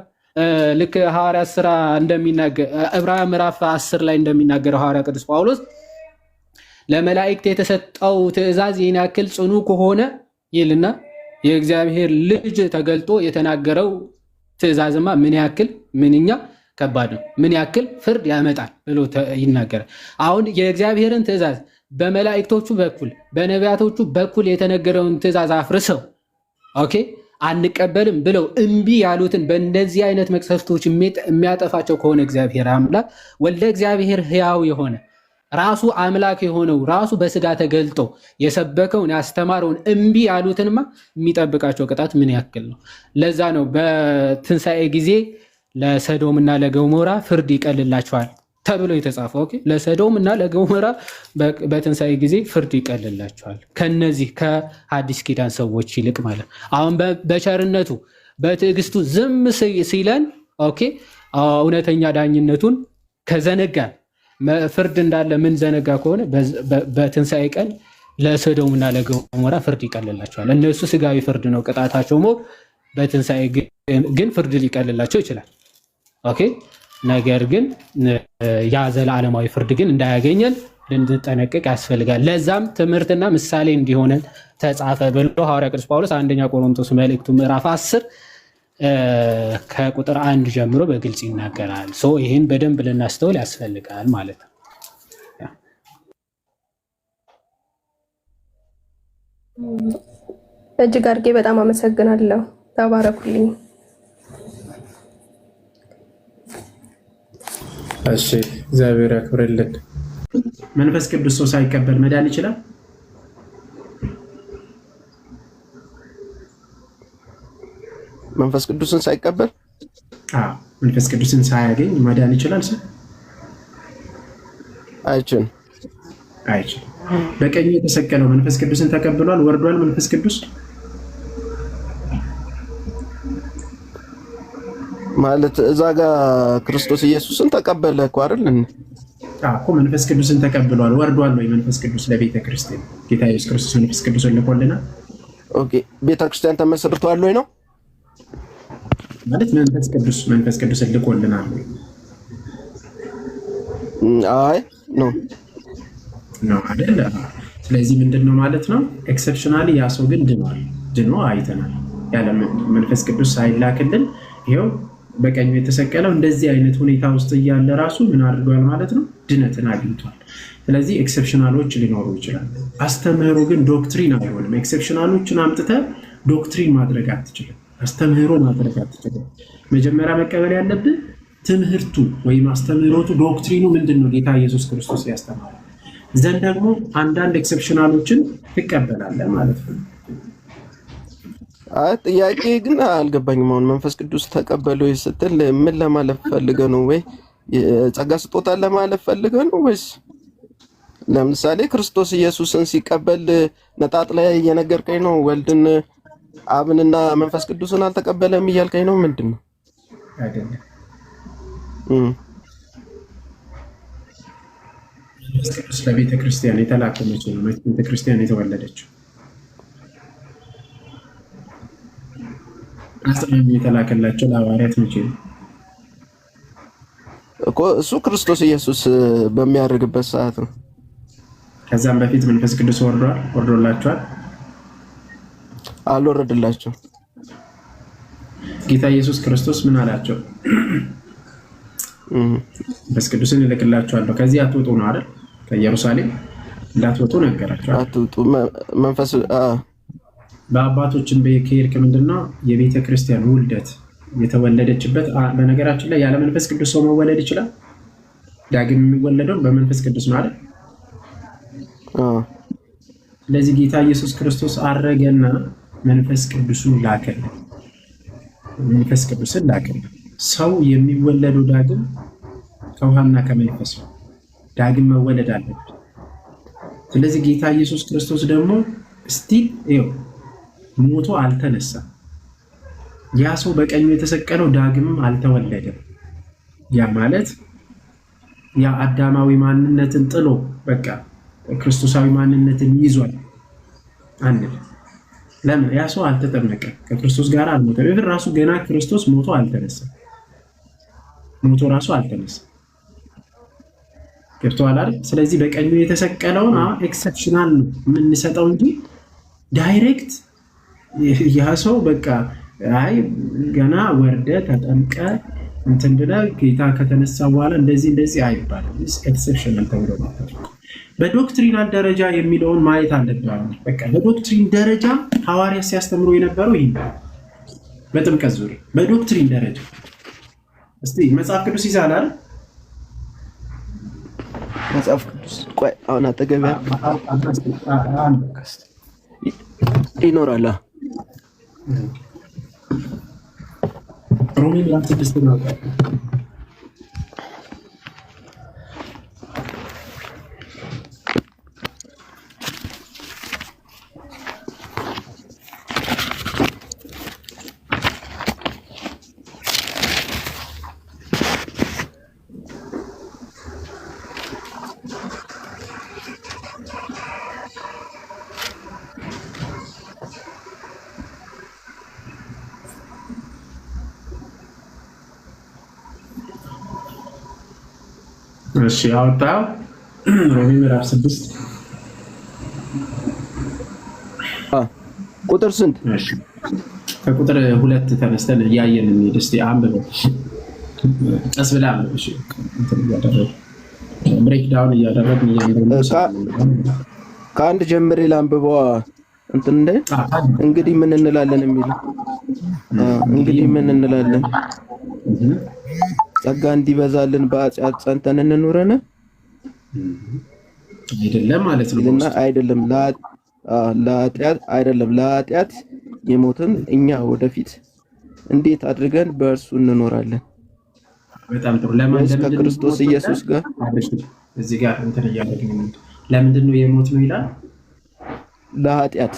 ልክ ሐዋርያት ሥራ እንደሚናገር ዕብራውያን ምዕራፍ 10 ላይ እንደሚናገረው ሐዋርያ ቅዱስ ጳውሎስ ለመላእክት የተሰጠው ትእዛዝ ይህን ያክል ጽኑ ከሆነ ይልና የእግዚአብሔር ልጅ ተገልጦ የተናገረው ትእዛዝማ ምን ያክል ምንኛ ከባድ ነው፣ ምን ያክል ፍርድ ያመጣል ብሎ ይናገራል። አሁን የእግዚአብሔርን ትእዛዝ በመላእክቶቹ በኩል በነቢያቶቹ በኩል የተነገረውን ትእዛዝ አፍርሰው አንቀበልም ብለው እምቢ ያሉትን በእንደዚህ አይነት መቅሰፍቶች የሚያጠፋቸው ከሆነ እግዚአብሔር አምላክ ወልደ እግዚአብሔር ሕያው የሆነ ራሱ አምላክ የሆነው ራሱ በስጋ ተገልጦ የሰበከውን ያስተማረውን እምቢ ያሉትንማ የሚጠብቃቸው ቅጣት ምን ያክል ነው? ለዛ ነው በትንሣኤ ጊዜ ለሰዶምና ለገሞራ ፍርድ ይቀልላቸዋል ተብሎ የተጻፈው። ኦኬ፣ ለሰዶም እና ለገሞራ በትንሣኤ ጊዜ ፍርድ ይቀልላቸዋል ከነዚህ ከአዲስ ኪዳን ሰዎች ይልቅ ማለት። አሁን በቸርነቱ በትዕግስቱ ዝም ሲለን ኦኬ፣ እውነተኛ ዳኝነቱን ከዘነጋን ፍርድ እንዳለ ምን ዘነጋ ከሆነ በትንሣኤ ቀን ለሰዶም እና ለገሞራ ፍርድ ይቀልላቸዋል። እነሱ ስጋዊ ፍርድ ነው ቅጣታቸው ሞት፣ በትንሣኤ ግን ፍርድ ሊቀልላቸው ይችላል። ኦኬ፣ ነገር ግን ያ ዘላለማዊ ፍርድ ግን እንዳያገኘን ልንጠነቀቅ ያስፈልጋል። ለዛም ትምህርትና ምሳሌ እንዲሆነን ተጻፈ ብሎ ሐዋርያ ቅዱስ ጳውሎስ አንደኛ ቆሮንቶስ መልእክቱ ምዕራፍ 10 ከቁጥር 1 ጀምሮ በግልጽ ይናገራል። ይህን በደንብ ልናስተውል ያስፈልጋል ማለት ነው። እጅግ አድርጌ በጣም አመሰግናለሁ። ተባረኩልኝ። እሺ፣ እግዚአብሔር ያክብርልን። መንፈስ ቅዱስ ሰው ሳይቀበል መዳን ይችላል? መንፈስ ቅዱስን ሳይቀበል መንፈስ ቅዱስን ሳያገኝ መዳን ይችላል? ሰው አይችልም። በቀኝ የተሰቀለው መንፈስ ቅዱስን ተቀብሏል፣ ወርዷል። መንፈስ ቅዱስ ማለት እዛ ጋር ክርስቶስ ኢየሱስን ተቀበለ እኮ አይደል? እኮ መንፈስ ቅዱስን ተቀብሏል፣ ወርዷል ወይ መንፈስ ቅዱስ ለቤተ ክርስቲያን? ጌታ ኢየሱስ ክርስቶስ መንፈስ ቅዱስን ልኮልናል። ኦኬ፣ ቤተ ክርስቲያን ተመስርቷል ወይ ነው ማለት መንፈስ ቅዱስን ልኮልናል ወይ? አይ ነው አይደል? ስለዚህ ምንድነው ማለት ነው? ኤክሰፕሽናሊ ያ ሰው ግን ድኖ አይተናል። ያለ መንፈስ ቅዱስ ሳይላክልን ይሄው በቀኙ የተሰቀለው እንደዚህ አይነት ሁኔታ ውስጥ እያለ ራሱ ምን አድርጓል ማለት ነው? ድነትን አግኝቷል። ስለዚህ ኤክሰፕሽናሎች ሊኖሩ ይችላል። አስተምህሮ ግን ዶክትሪን አይሆንም። ኤክሰፕሽናሎችን አምጥተህ ዶክትሪን ማድረግ አትችልም። አስተምህሮ ማድረግ አትችልም። መጀመሪያ መቀበል ያለብህ ትምህርቱ ወይም አስተምህሮቱ ዶክትሪኑ ምንድን ነው? ጌታ ኢየሱስ ክርስቶስ ያስተማረ ዘንድ ደግሞ አንዳንድ ኤክሰፕሽናሎችን ትቀበላለህ ማለት ነው። ጥያቄ ግን አልገባኝም። አሁን መንፈስ ቅዱስ ተቀበለ ወይ ስትል ምን ለማለት ፈልገህ ነው? ወይ ጸጋ ስጦታ ለማለት ፈልገህ ነው ወይስ ለምሳሌ ክርስቶስ ኢየሱስን ሲቀበል ነጣጥላ እየነገርከኝ ነው? ወልድን አብንና መንፈስ ቅዱስን አልተቀበለም እያልከኝ ነው? ምንድን ነው? አይደለም። መንፈስ ቅዱስ ለቤተ ክርስቲያን የተላከው መቼ ነው? ቤተ ክርስቲያን የተወለደችው አስተማሪ የተላከላቸው ለሐዋርያት መቼ ነው እኮ? እሱ ክርስቶስ ኢየሱስ በሚያደርግበት ሰዓት ነው። ከዛም በፊት መንፈስ ቅዱስ ወርዶላቸዋል? አልወረደላቸው። ጌታ ኢየሱስ ክርስቶስ ምን አላቸው? መንፈስ ቅዱስን እልክላችኋለሁ ከዚህ አትወጡ ነው አይደል? ከኢየሩሳሌም እንዳትወጡ ነገራቸው። አትወጡ መንፈስ በአባቶችን ከሄድክ ምንድነው የቤተ ክርስቲያን ውልደት የተወለደችበት። በነገራችን ላይ ያለ መንፈስ ቅዱስ ሰው መወለድ ይችላል? ዳግም የሚወለደው በመንፈስ ቅዱስ ነው አይደል? ስለዚህ ጌታ ኢየሱስ ክርስቶስ አረገና መንፈስ ቅዱስን ላከልን። መንፈስ ቅዱስን ላከልን። ሰው የሚወለደው ዳግም ከውሃና ከመንፈስ ነው። ዳግም መወለድ አለበት። ስለዚህ ጌታ ኢየሱስ ክርስቶስ ደግሞ ስቲል ሞቶ አልተነሳም። ያ ሰው በቀኙ የተሰቀለው ዳግምም አልተወለደም። ያ ማለት ያ አዳማዊ ማንነትን ጥሎ በቃ ክርስቶሳዊ ማንነትን ይዟል አንል። ለምን? ያ ሰው አልተጠመቀም፣ ከክርስቶስ ጋር አልሞተም። ይሄ ራሱ ገና ክርስቶስ ሞቶ አልተነሳም። ሞቶ ራሱ አልተነሳም። ገብቶሃል አይደል? ስለዚህ በቀኙ የተሰቀለውን ኤክሰፕሽናል ነው የምንሰጠው እንጂ ዳይሬክት ያ ሰው በቃ አይ ገና ወርደ ተጠምቀ እንትን ብለህ ጌታ ከተነሳ በኋላ እንደዚህ አይባልም። ኤክሰፕሽናል ተብሎ ማለት ነው። በዶክትሪናል ደረጃ የሚለውን ማየት አለብን። በቃ በዶክትሪን ደረጃ ሐዋርያ ሲያስተምሩ የነበረው ይሄ በጥምቀት ዙሪያ በዶክትሪን ደረጃ እስቲ መጽሐፍ ቅዱስ ይዛል አይደል? መጽሐፍ ቅዱስ ቆይ አሁን አጠገብ ይኖራል። ሮሜ ምዕራፍ 6 ነው። እሺ አወጣው። ሮሜ ምዕራፍ 6 ቁጥር ስንት? እሺ ከቁጥር 2 ተነስተን እያየን እንሂድ። እስቲ አንብበው ቀስ ብለህ አንብብ። እሺ እንትን እያደረግን ብሬክ ዳውን እያደረግን ከአንድ ጀምሬ ላንብበዋ። እንትን እንደ እንግዲህ ምን እንላለን የሚለው እንግዲህ ምን እንላለን? ጸጋ እንዲበዛልን በኃጢአት ጸንተን እንኑረን አይደለም ማለት ነው። እና አይደለም ለኃጢአት የሞትን እኛ ወደፊት እንዴት አድርገን በእርሱ እንኖራለን? በጣም ጥሩ። ለምንድን ነው ከክርስቶስ ኢየሱስ ጋር እዚህ ጋር እንትን እያደረግን ነው? ለምንድን ነው የሞት ነው ይላል? ለኃጢአት።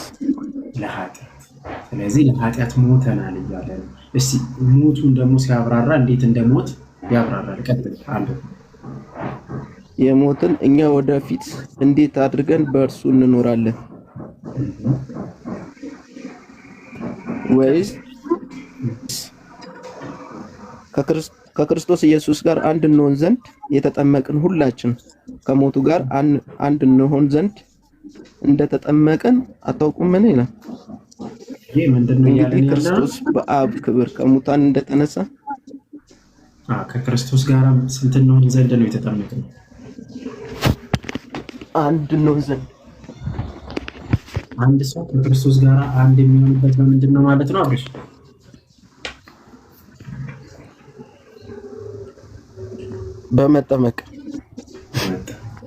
ስለዚህ ለኃጢአት ሞተናል እያለ ነው። እስቲ ሞቱን ደግሞ ሲያብራራ እንዴት እንደሞት ያብራራል። ቀጥል አንብብ። የሞትን እኛ ወደፊት እንዴት አድርገን በእርሱ እንኖራለን? ወይስ ከክርስቶስ ኢየሱስ ጋር አንድ እንሆን ዘንድ የተጠመቅን ሁላችን ከሞቱ ጋር አንድ እንሆን ዘንድ እንደተጠመቅን አታውቁምን ይላል። ይሄ ምንድነው? እንግዲህ ክርስቶስ በአብ ክብር ከሙታን እንደተነሳ ከክርስቶስ ጋር ስንት እንሆን ዘንድ ነው የተጠመቅነው? አንድ እንሆን ዘንድ። አንድ ሰው ከክርስቶስ ጋር አንድ የሚሆንበት በምንድን ነው ማለት ነው? አብርሽ በመጠመቅ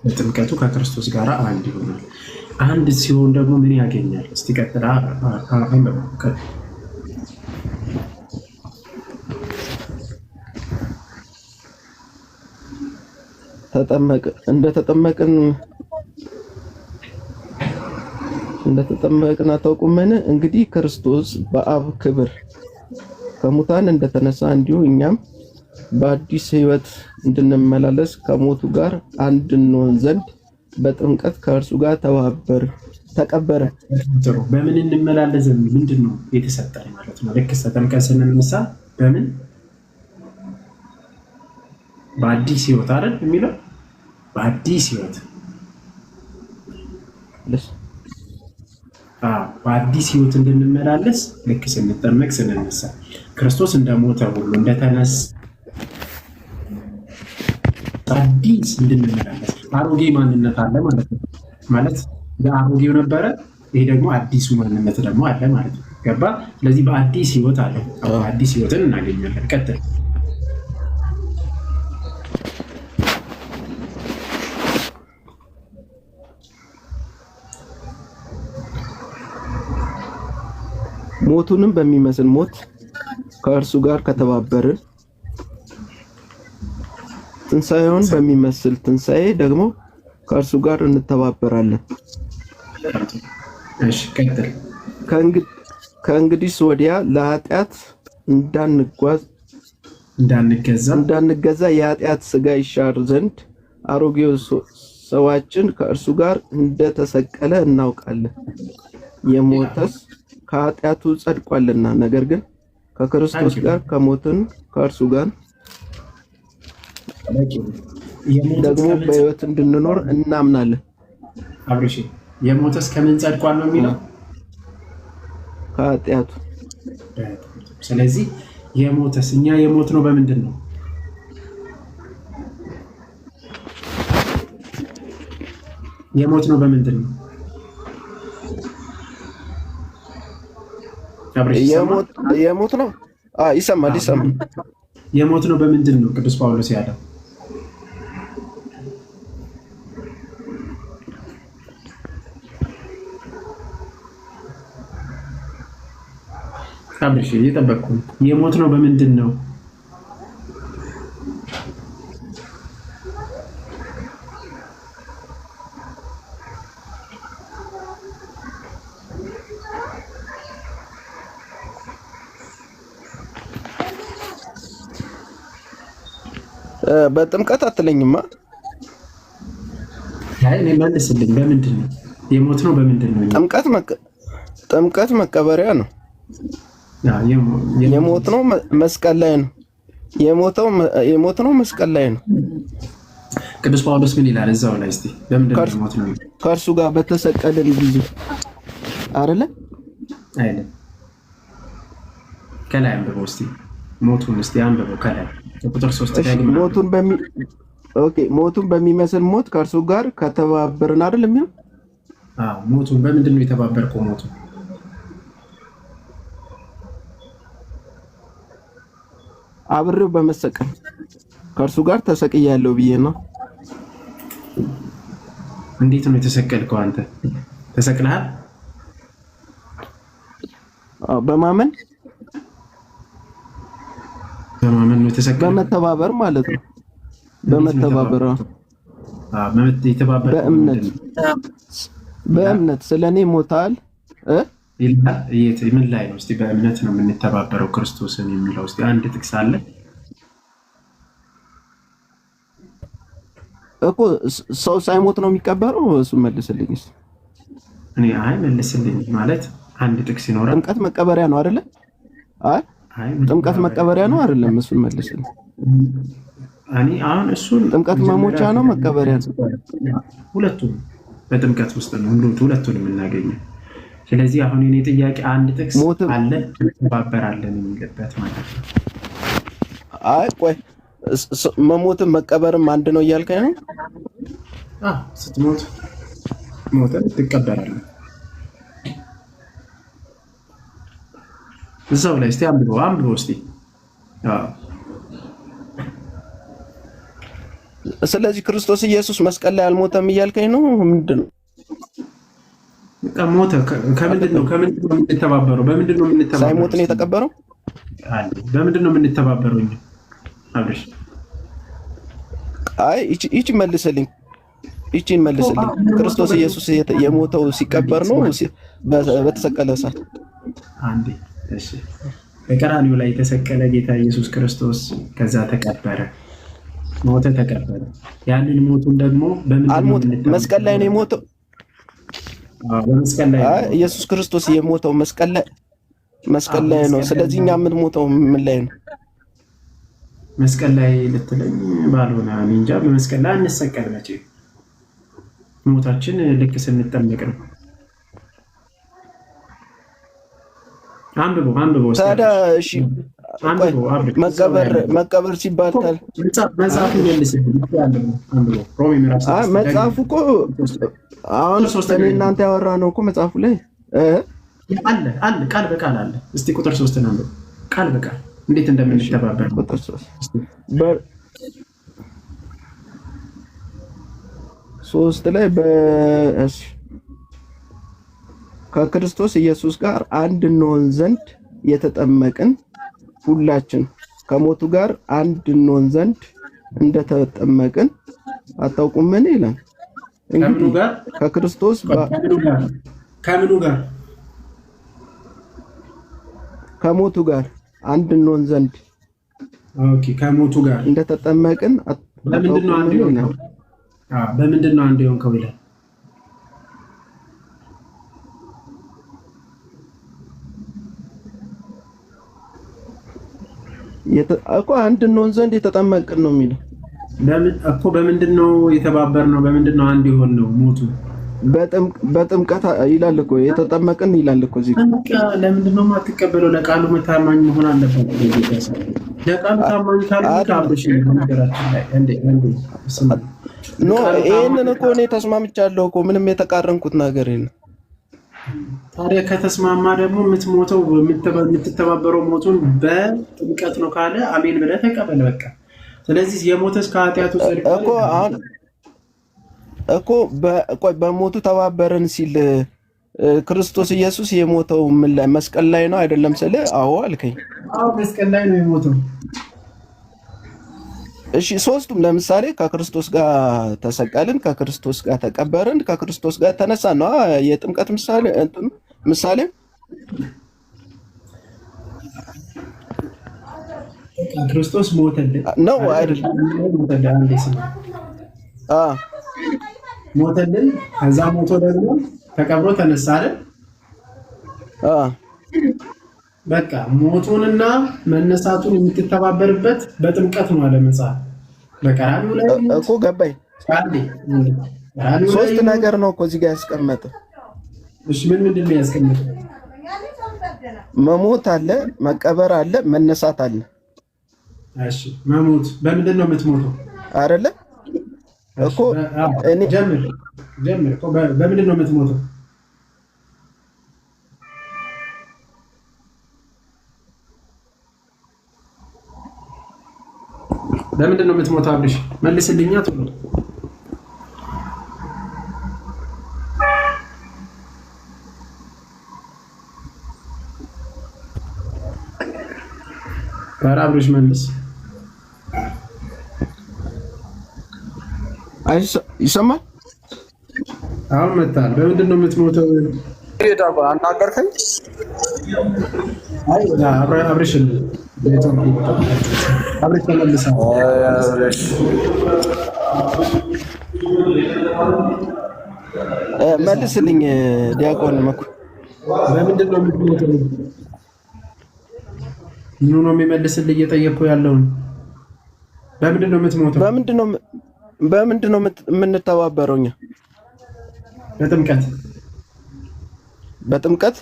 በጥምቀቱ ከክርስቶስ ጋር አንድ ይሆናል። አንድ ሲሆን ደግሞ ምን ያገኛል? እስቲ ቀጥላ እንደተጠመቅን አታውቁምን? እንግዲህ ክርስቶስ በአብ ክብር ከሙታን እንደተነሳ እንዲሁ እኛም በአዲስ ሕይወት እንድንመላለስ ከሞቱ ጋር አንድ እንሆን ዘንድ በጥምቀት ከእርሱ ጋር ተቀበረ። ጥሩ። በምን እንመላለስ? ምንድን ነው የተሰጠን ማለት ነው? ልክ ተጠምቀን ስንነሳ በምን በአዲስ ሕይወት አይደል የሚለው? በአዲስ ሕይወት በአዲስ ሕይወት እንድንመላለስ ልክ ስንጠመቅ ስንነሳ ክርስቶስ እንደሞተ ሁሉ እንደተነሳ አዲስ እንድንመላለስ አሮጌ ማንነት አለ ማለት ነው። ማለት አሮጌው ነበረ፣ ይሄ ደግሞ አዲሱ ማንነት ደግሞ አለ ማለት ነው። ገባ? ስለዚህ በአዲስ ሕይወት አለ። አዲስ ሕይወትን እናገኛለን። ቀጥል። ሞቱንም በሚመስል ሞት ከእርሱ ጋር ከተባበርን ትንሣኤውን በሚመስል ትንሣኤ ደግሞ ከእርሱ ጋር እንተባበራለን። እሺ ቀጥል። ከእንግዲህ ወዲያ ለኃጢአት እንዳንገዛ የኃጢአት ሥጋ ይሻር ዘንድ አሮጌው ሰዋችን ከእርሱ ጋር እንደተሰቀለ እናውቃለን። የሞተስ ከኃጢአቱ ጸድቋልና፣ ነገር ግን ከክርስቶስ ጋር ከሞትን ከእርሱ ጋር ደግሞ በሕይወት እንድንኖር እናምናለን። አብርሽ የሞተስ ከምን ጸድቋል ነው የሚለው? ከኃጢአቱ። ስለዚህ የሞተስ እኛ የሞት ነው በምንድን ነው? የሞት ነው በምንድን ነው? የሞት ነው። ይሰማል። የሞት ነው በምንድን ነው ቅዱስ ጳውሎስ ያለው? አብርሽ እየጠበቅኩ የሞት ነው በምንድን ነው? በጥምቀት አትለኝማ። አይ እኔ መልስልኝ፣ በምንድን ነው የሞት ነው በምንድን ነው? ጥምቀት መቀበሪያ ነው። የሞት ነው መስቀል ላይ ነው። የሞት ነው መስቀል ላይ ነው። ቅዱስ ጳውሎስ ምን ይላል እዛው ላይ? እስቲ በምንድን ነው የሞት ነው? ከእርሱ ጋር በተሰቀለን ጊዜ አይደለ? አይደለም። ከላይ አንብበው እስቲ ሞቱን እስቲ አንብበው ከላይ ቁጥር 3 ላይ ሞቱን በሚመስል ሞት ከእርሱ ጋር ከተባበርን አይደል የሚለው? ሞቱን በምንድን ነው የተባበርከው? ሞቱን አብሬው በመሰቀል ከእርሱ ጋር ተሰቅያለሁ ብዬ ነው። እንዴት ነው የተሰቀልከው አንተ? ተሰቅለሃል? በማመን ነው የተሰቀልከው። በመተባበር ማለት ነው። በመተባበር በእምነት ስለኔ ሞታል ይላል። ምን ላይ ነው? እስቲ በእምነት ነው የምንተባበረው ክርስቶስን የሚለው እስቲ አንድ ጥቅስ አለ እኮ። ሰው ሳይሞት ነው የሚቀበረው? እሱ መልስልኝ እስቲ። እኔ መልስልኝ ማለት አንድ ጥቅስ ይኖራል። ጥምቀት መቀበሪያ ነው አይደለ? ጥምቀት መቀበሪያ ነው አይደለም? እሱን መልስልኝ። አሁን እሱን ጥምቀት መሞቻ ነው መቀበሪያ ነው? ሁለቱም በጥምቀት ውስጥ ነው ሁለቱን የምናገኘው። ስለዚህ አሁን የኔ ጥያቄ አንድ ጥቅስ አለ እንተባበራለን የሚልበት ማለት ነው። ቆይ መሞትም መቀበርም አንድ ነው እያልከኝ ነው? ስትሞት ሞተን ትቀበራለህ። እዛው ላይ እስቲ አንብበው እስቲ። ስለዚህ ክርስቶስ ኢየሱስ መስቀል ላይ አልሞተም እያልከኝ ነው? ምንድን ነው ሞተ? ከምንድን ነው የምንተባበረው? በምንድን ነው የምንተባበረው? ሳይሞት ነው የተቀበረው? በምንድን ነው የምንተባበረው? አብርሽ ይቺን መልስልኝ። ክርስቶስ ኢየሱስ የሞተው ሲቀበር ነው በተሰቀለ ሰዓት? አንዴ እሺ፣ በቀራንዮ ላይ የተሰቀለ ጌታ ኢየሱስ ክርስቶስ ከዛ ተቀበረ፣ ሞተ፣ ተቀበረ። ያንን ሞቱን ደግሞ መስቀል ላይ ነው የሞተው። በመስቀል ላይ ኢየሱስ ክርስቶስ የሞተው መስቀል ላይ ነው። ስለዚህ እኛ የምንሞተው ምን ላይ ነው? መስቀል ላይ ልትለኝ ባልሆነ እንጃ። በመስቀል ላይ አንሰቀል መቼ። ሞታችን ልክ ስንጠመቅ ነው። አንብበው ታዲያ። እሺ መቀበር ሲባል መጽሐፉ ይመልስልኝ። መጽሐፉ እኮ አሁን እናንተ ያወራ ነው እኮ መጽሐፉ ላይ አለ ቃል በቃል አለ። እስቲ ቁጥር 3 ነው ቃል በቃል እንዴት እንደምንተባበር ቁጥር 3 ላይ ከክርስቶስ ኢየሱስ ጋር አንድ እንሆን ዘንድ የተጠመቅን ሁላችን ከሞቱ ጋር አንድ እንሆን ዘንድ እንደተጠመቅን አታውቁምን? ይላል። እንግዲህ ከክርስቶስ ከምኑ ጋር ከሞቱ ጋር አንድ እንሆን ዘንድ ከሞቱ ጋር እንደተጠመቅን በምንድን ነው አንድ የሆንከው ይላል። እኮ አንድ እንሆን ዘንድ የተጠመቅን ነው የሚለው። በምንድን ነው የተባበርነው? በምንድን ነው አንድ የሆን ነው? ሞቱ በጥምቀት ይላል እኮ የተጠመቅን ይላል እኮ እዚህ። ለምንድን ነው የማትቀበለው? ለቃሉ ታማኝ መሆን አለበት። ለቃሉ ታማኝ ካልሆንሽ ይሄንን እኮ እኔ ተስማምቻለሁ እኮ ምንም የተቃረንኩት ነገር የለም። ታዲያ ከተስማማ ደግሞ የምትሞተው የምትተባበረው ሞቱን በጥምቀት ነው ካለ አሜን ብለህ ተቀበል በቃ። ስለዚህ የሞተስ ከኃጢአቱ እኮ በሞቱ ተባበረን ሲል ክርስቶስ ኢየሱስ የሞተው ምን ላይ መስቀል ላይ ነው አይደለም ስለ አዎ አልከኝ። አዎ መስቀል ላይ ነው የሞተው። እሺ ሶስቱም ለምሳሌ ከክርስቶስ ጋር ተሰቀልን፣ ከክርስቶስ ጋር ተቀበርን፣ ከክርስቶስ ጋር ተነሳን ነው የጥምቀት ምሳሌ ክርስቶስ ሞተልን ነው አይደለም? ሞተልን ከዛ ሞቶ ደግሞ ተቀብሮ ተነሳ አይደል? በቃ ሞቱንና መነሳቱን የምትተባበርበት በጥምቀት ነው አለ መጽሐፍ። በቀራንዮ ላይ እኮ ገባኝ። ሶስት ነገር ነው እኮ እዚህ ጋር ያስቀመጠው። እሺ ምንድን ነው ያስቀመጠው? መሞት አለ፣ መቀበር አለ፣ መነሳት አለ። እሺ መሞት በምንድን ነው የምትሞተው? አይደለ እኮ እኔ ጀምር እኮ በምንድን ነው የምትሞተው? በምንድን ነው የምትሞተው? አብርሽ መልስልኛ ቶሎ። አብርሽ መልስ። ይሰማል? አሁን መጣል። በምንድን ነው የምትሞተው? አናገርከኝ። አይ አብርሽ አብርሽ ተመልሳ መልስልኝ ዲያቆን መኩ። በምንድን ነው የምትሞተው? ምኑ ነው የሚመልስልህ? እየጠየቅኩህ ያለውን በምንድን ነው የምትሞተው? በምንድን ነው የምንተባበረው እኛ? በጥምቀት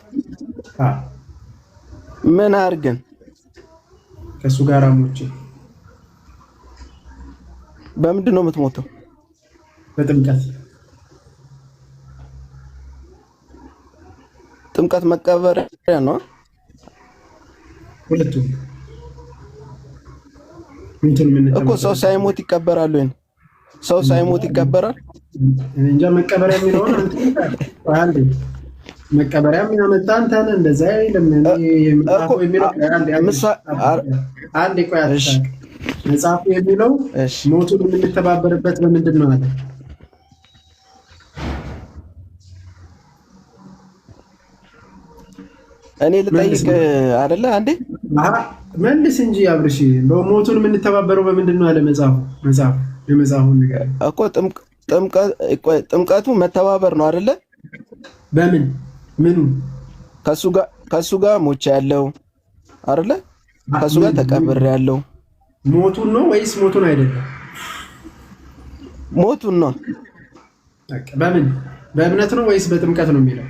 ምን አድርገን ከእሱ ጋር ሞቼ። በምንድን ነው የምትሞተው? ጥምቀት መቀበሪያ ነው። ሁለቱም እኮ ሰው ሳይሞት ይቀበራል ወይ? ሰው ሳይሞት ይቀበራል? እንጃ። መቀበሪያ የሚለውን አንዴ መቀበሪያ የሚያመጣ አንተ ነህ። እንደዛ አይልም መጽሐፉ የሚለው። አንዴ ቆይ አትሳቅ። መጽሐፉ የሚለው ሞቱን የምንተባበርበት በምንድን ነው አለ? እኔ ልጠይቅ አይደለ? አንዴ መልስ እንጂ አብርሽ። ሞቱን የምንተባበረው በምንድን ነው አለ መጽሐፉ። የመጽሐፉን ነገር እኮ ጥምቀቱ መተባበር ነው አይደለ? በምን ምኑ? ከሱ ጋር ሞቼ ያለው አይደለ? ከሱ ጋር ተቀብሬ ያለው ሞቱን ነው ወይስ ሞቱን አይደለም? ሞቱን ነው። በምን በእምነት ነው ወይስ በጥምቀት ነው የሚለው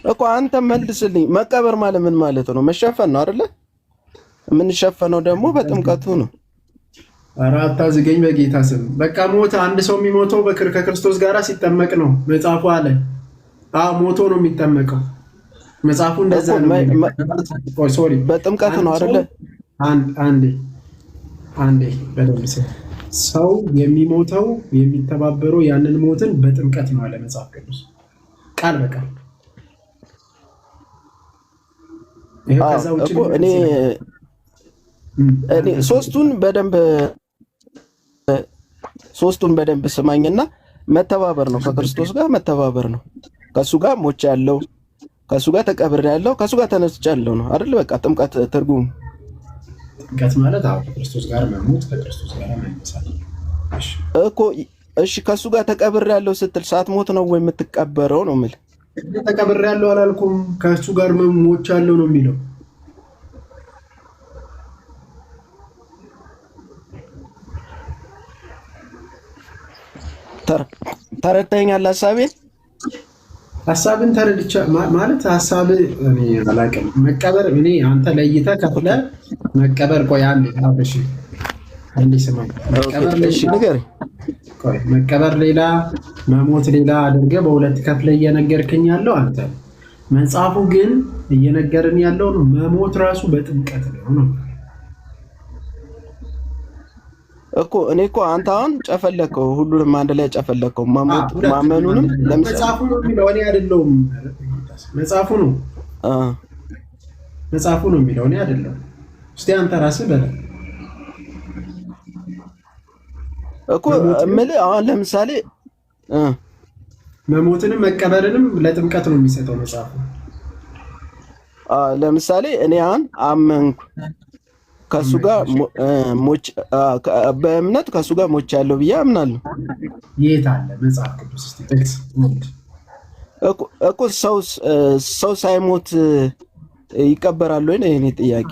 እኮ አንተ መልስልኝ። መቀበር ማለት ምን ማለት ነው? መሸፈን ነው አይደለ? የምንሸፈነው ደግሞ በጥምቀቱ ነው። አራታ ዝገኝ በጌታ ስም። በቃ ሞተ። አንድ ሰው የሚሞተው ከክርስቶስ ጋር ሲጠመቅ ነው። መጽሐፉ አለ። ሞቶ ነው የሚጠመቀው። መጽሐፉ እንደዛ ነው። ሶሪ በጥምቀት ነው አይደለ? አንዴ በደምብ ሰው የሚሞተው የሚተባበረው ያንን ሞትን በጥምቀት ነው አለ መጽሐፍ ቅዱስ ቃል በቃል። እኔ ሶስቱን በደንብ ስማኝና መተባበር ነው። ከክርስቶስ ጋር መተባበር ነው። ከሱ ጋር ሞቼ ያለው፣ ከሱ ጋር ተቀብሬ ያለው፣ ከሱ ጋር ተነስቻለሁ ነው አይደል? በቃ ጥምቀት ትርጉም ጥምቀት ማለት ከክርስቶስ ጋር መሞት፣ ከክርስቶስ ጋር መነሳት እኮ። እሺ ከሱ ጋር ተቀብሬ ያለው ስትል ሳትሞት ነው ወይ የምትቀበረው ነው የምልህ? ተቀብሬ ያለው አላልኩም። ከሱ ጋር ሞቼ ያለው ነው የሚለው። ተረድተኸኛል? ሀሳብን ተረድቻ ማለት ሀሳብ እኔ አላውቅም። መቀበር እኔ አንተ ለይተህ ከፍለህ መቀበር። ቆይ አንዴ ስማኝ። መቀበር ሌላ መሞት ሌላ አድርገህ በሁለት ከፍለህ እየነገርክኝ ያለው አንተ። መጽሐፉ ግን እየነገርን ያለው ነው መሞት ራሱ በጥምቀት ነው። እኮ እኔ እኮ አንተ አሁን ጨፈለከው፣ ሁሉንም አንድ ላይ ጨፈለከው። ማመኑንም ለምሳሌ መጽሐፉ ነው የሚለው እኔ አይደለሁም። መጽሐፉ ነው የሚለው እኔ አይደለሁም። እስቲ አንተ ራስህ በለ እኮ እምልህ አሁን ለምሳሌ መሞትንም መቀበልንም ለጥምቀት ነው የሚሰጠው መጽሐፉ። ለምሳሌ እኔ አሁን አመንኩ ከሱ ጋር ሞች በእምነት ከሱ ጋር ሞች ያለው ብዬ አምናለሁ። የት አለ መጽሐፍ ቅዱስ? እስቲ ጥቅስ እኮ ሰው ሳይሞት ይቀበራል ወይ ነው የኔ ጥያቄ።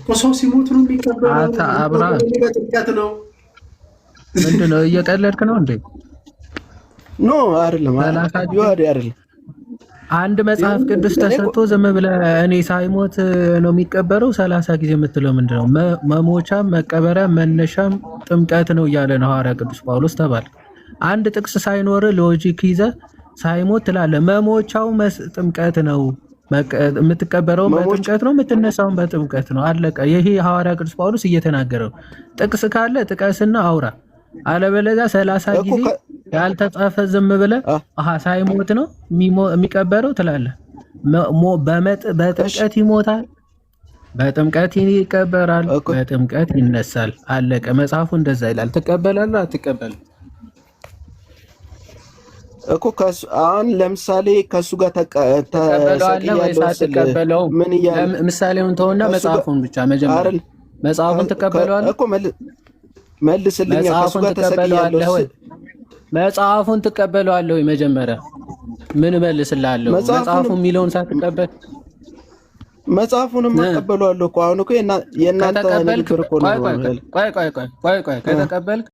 እኮ ሰው ሲሞት ነው የሚቀበረው። አብርሃም ጥምቀት ነው። ምንድን ነው እየቀለድክ ነው እንዴ? ኖ አይደለም፣ አይደለም። አንድ መጽሐፍ ቅዱስ ተሰጥቶ ዝም ብለህ እኔ ሳይሞት ነው የሚቀበረው 30 ጊዜ የምትለው ምንድነው? መሞቻም መቀበሪያ መነሻም ጥምቀት ነው እያለ ነው ሐዋርያ ቅዱስ ጳውሎስ ተባለ። አንድ ጥቅስ ሳይኖር ሎጂክ ይዘህ ሳይሞት ትላለህ። መሞቻው ጥምቀት ነው፣ የምትቀበረው በጥምቀት ነው፣ የምትነሳው በጥምቀት ነው። አለቀ። ይሄ ሐዋርያ ቅዱስ ጳውሎስ እየተናገረው። ጥቅስ ካለ ጥቀስና አውራ። አለበለዚያ 30 ጊዜ ያልተጻፈ ዝም ብለህ ሳይሞት ነው የሚቀበረው ትላለህ። በጥምቀት ይሞታል፣ በጥምቀት ይቀበራል፣ በጥምቀት ይነሳል። አለቀ። መጽሐፉ እንደዛ ይላል። ትቀበላለህ አትቀበልም? እኮ አሁን ለምሳሌ ከሱ ጋር ተቀበለው ምን ይያል? ምሳሌውን ተውና መጽሐፉን ብቻ መጀመሪያ መጽሐፉን ትቀበለዋለህ እኮ መልስልኝ። ከሱ ጋር ተሰቅያለሁ። መጽሐፉን ትቀበለዋለህ ወይ? መጀመሪያ ምን መልስልሃለሁ? መጽሐፉ የሚለውን ሳትቀበል መጽሐፉንም እቀበለዋለሁ እኮ። አሁን እኮ የእናንተ ንግግር እኮ ነው። ቆይ ከተቀበልክ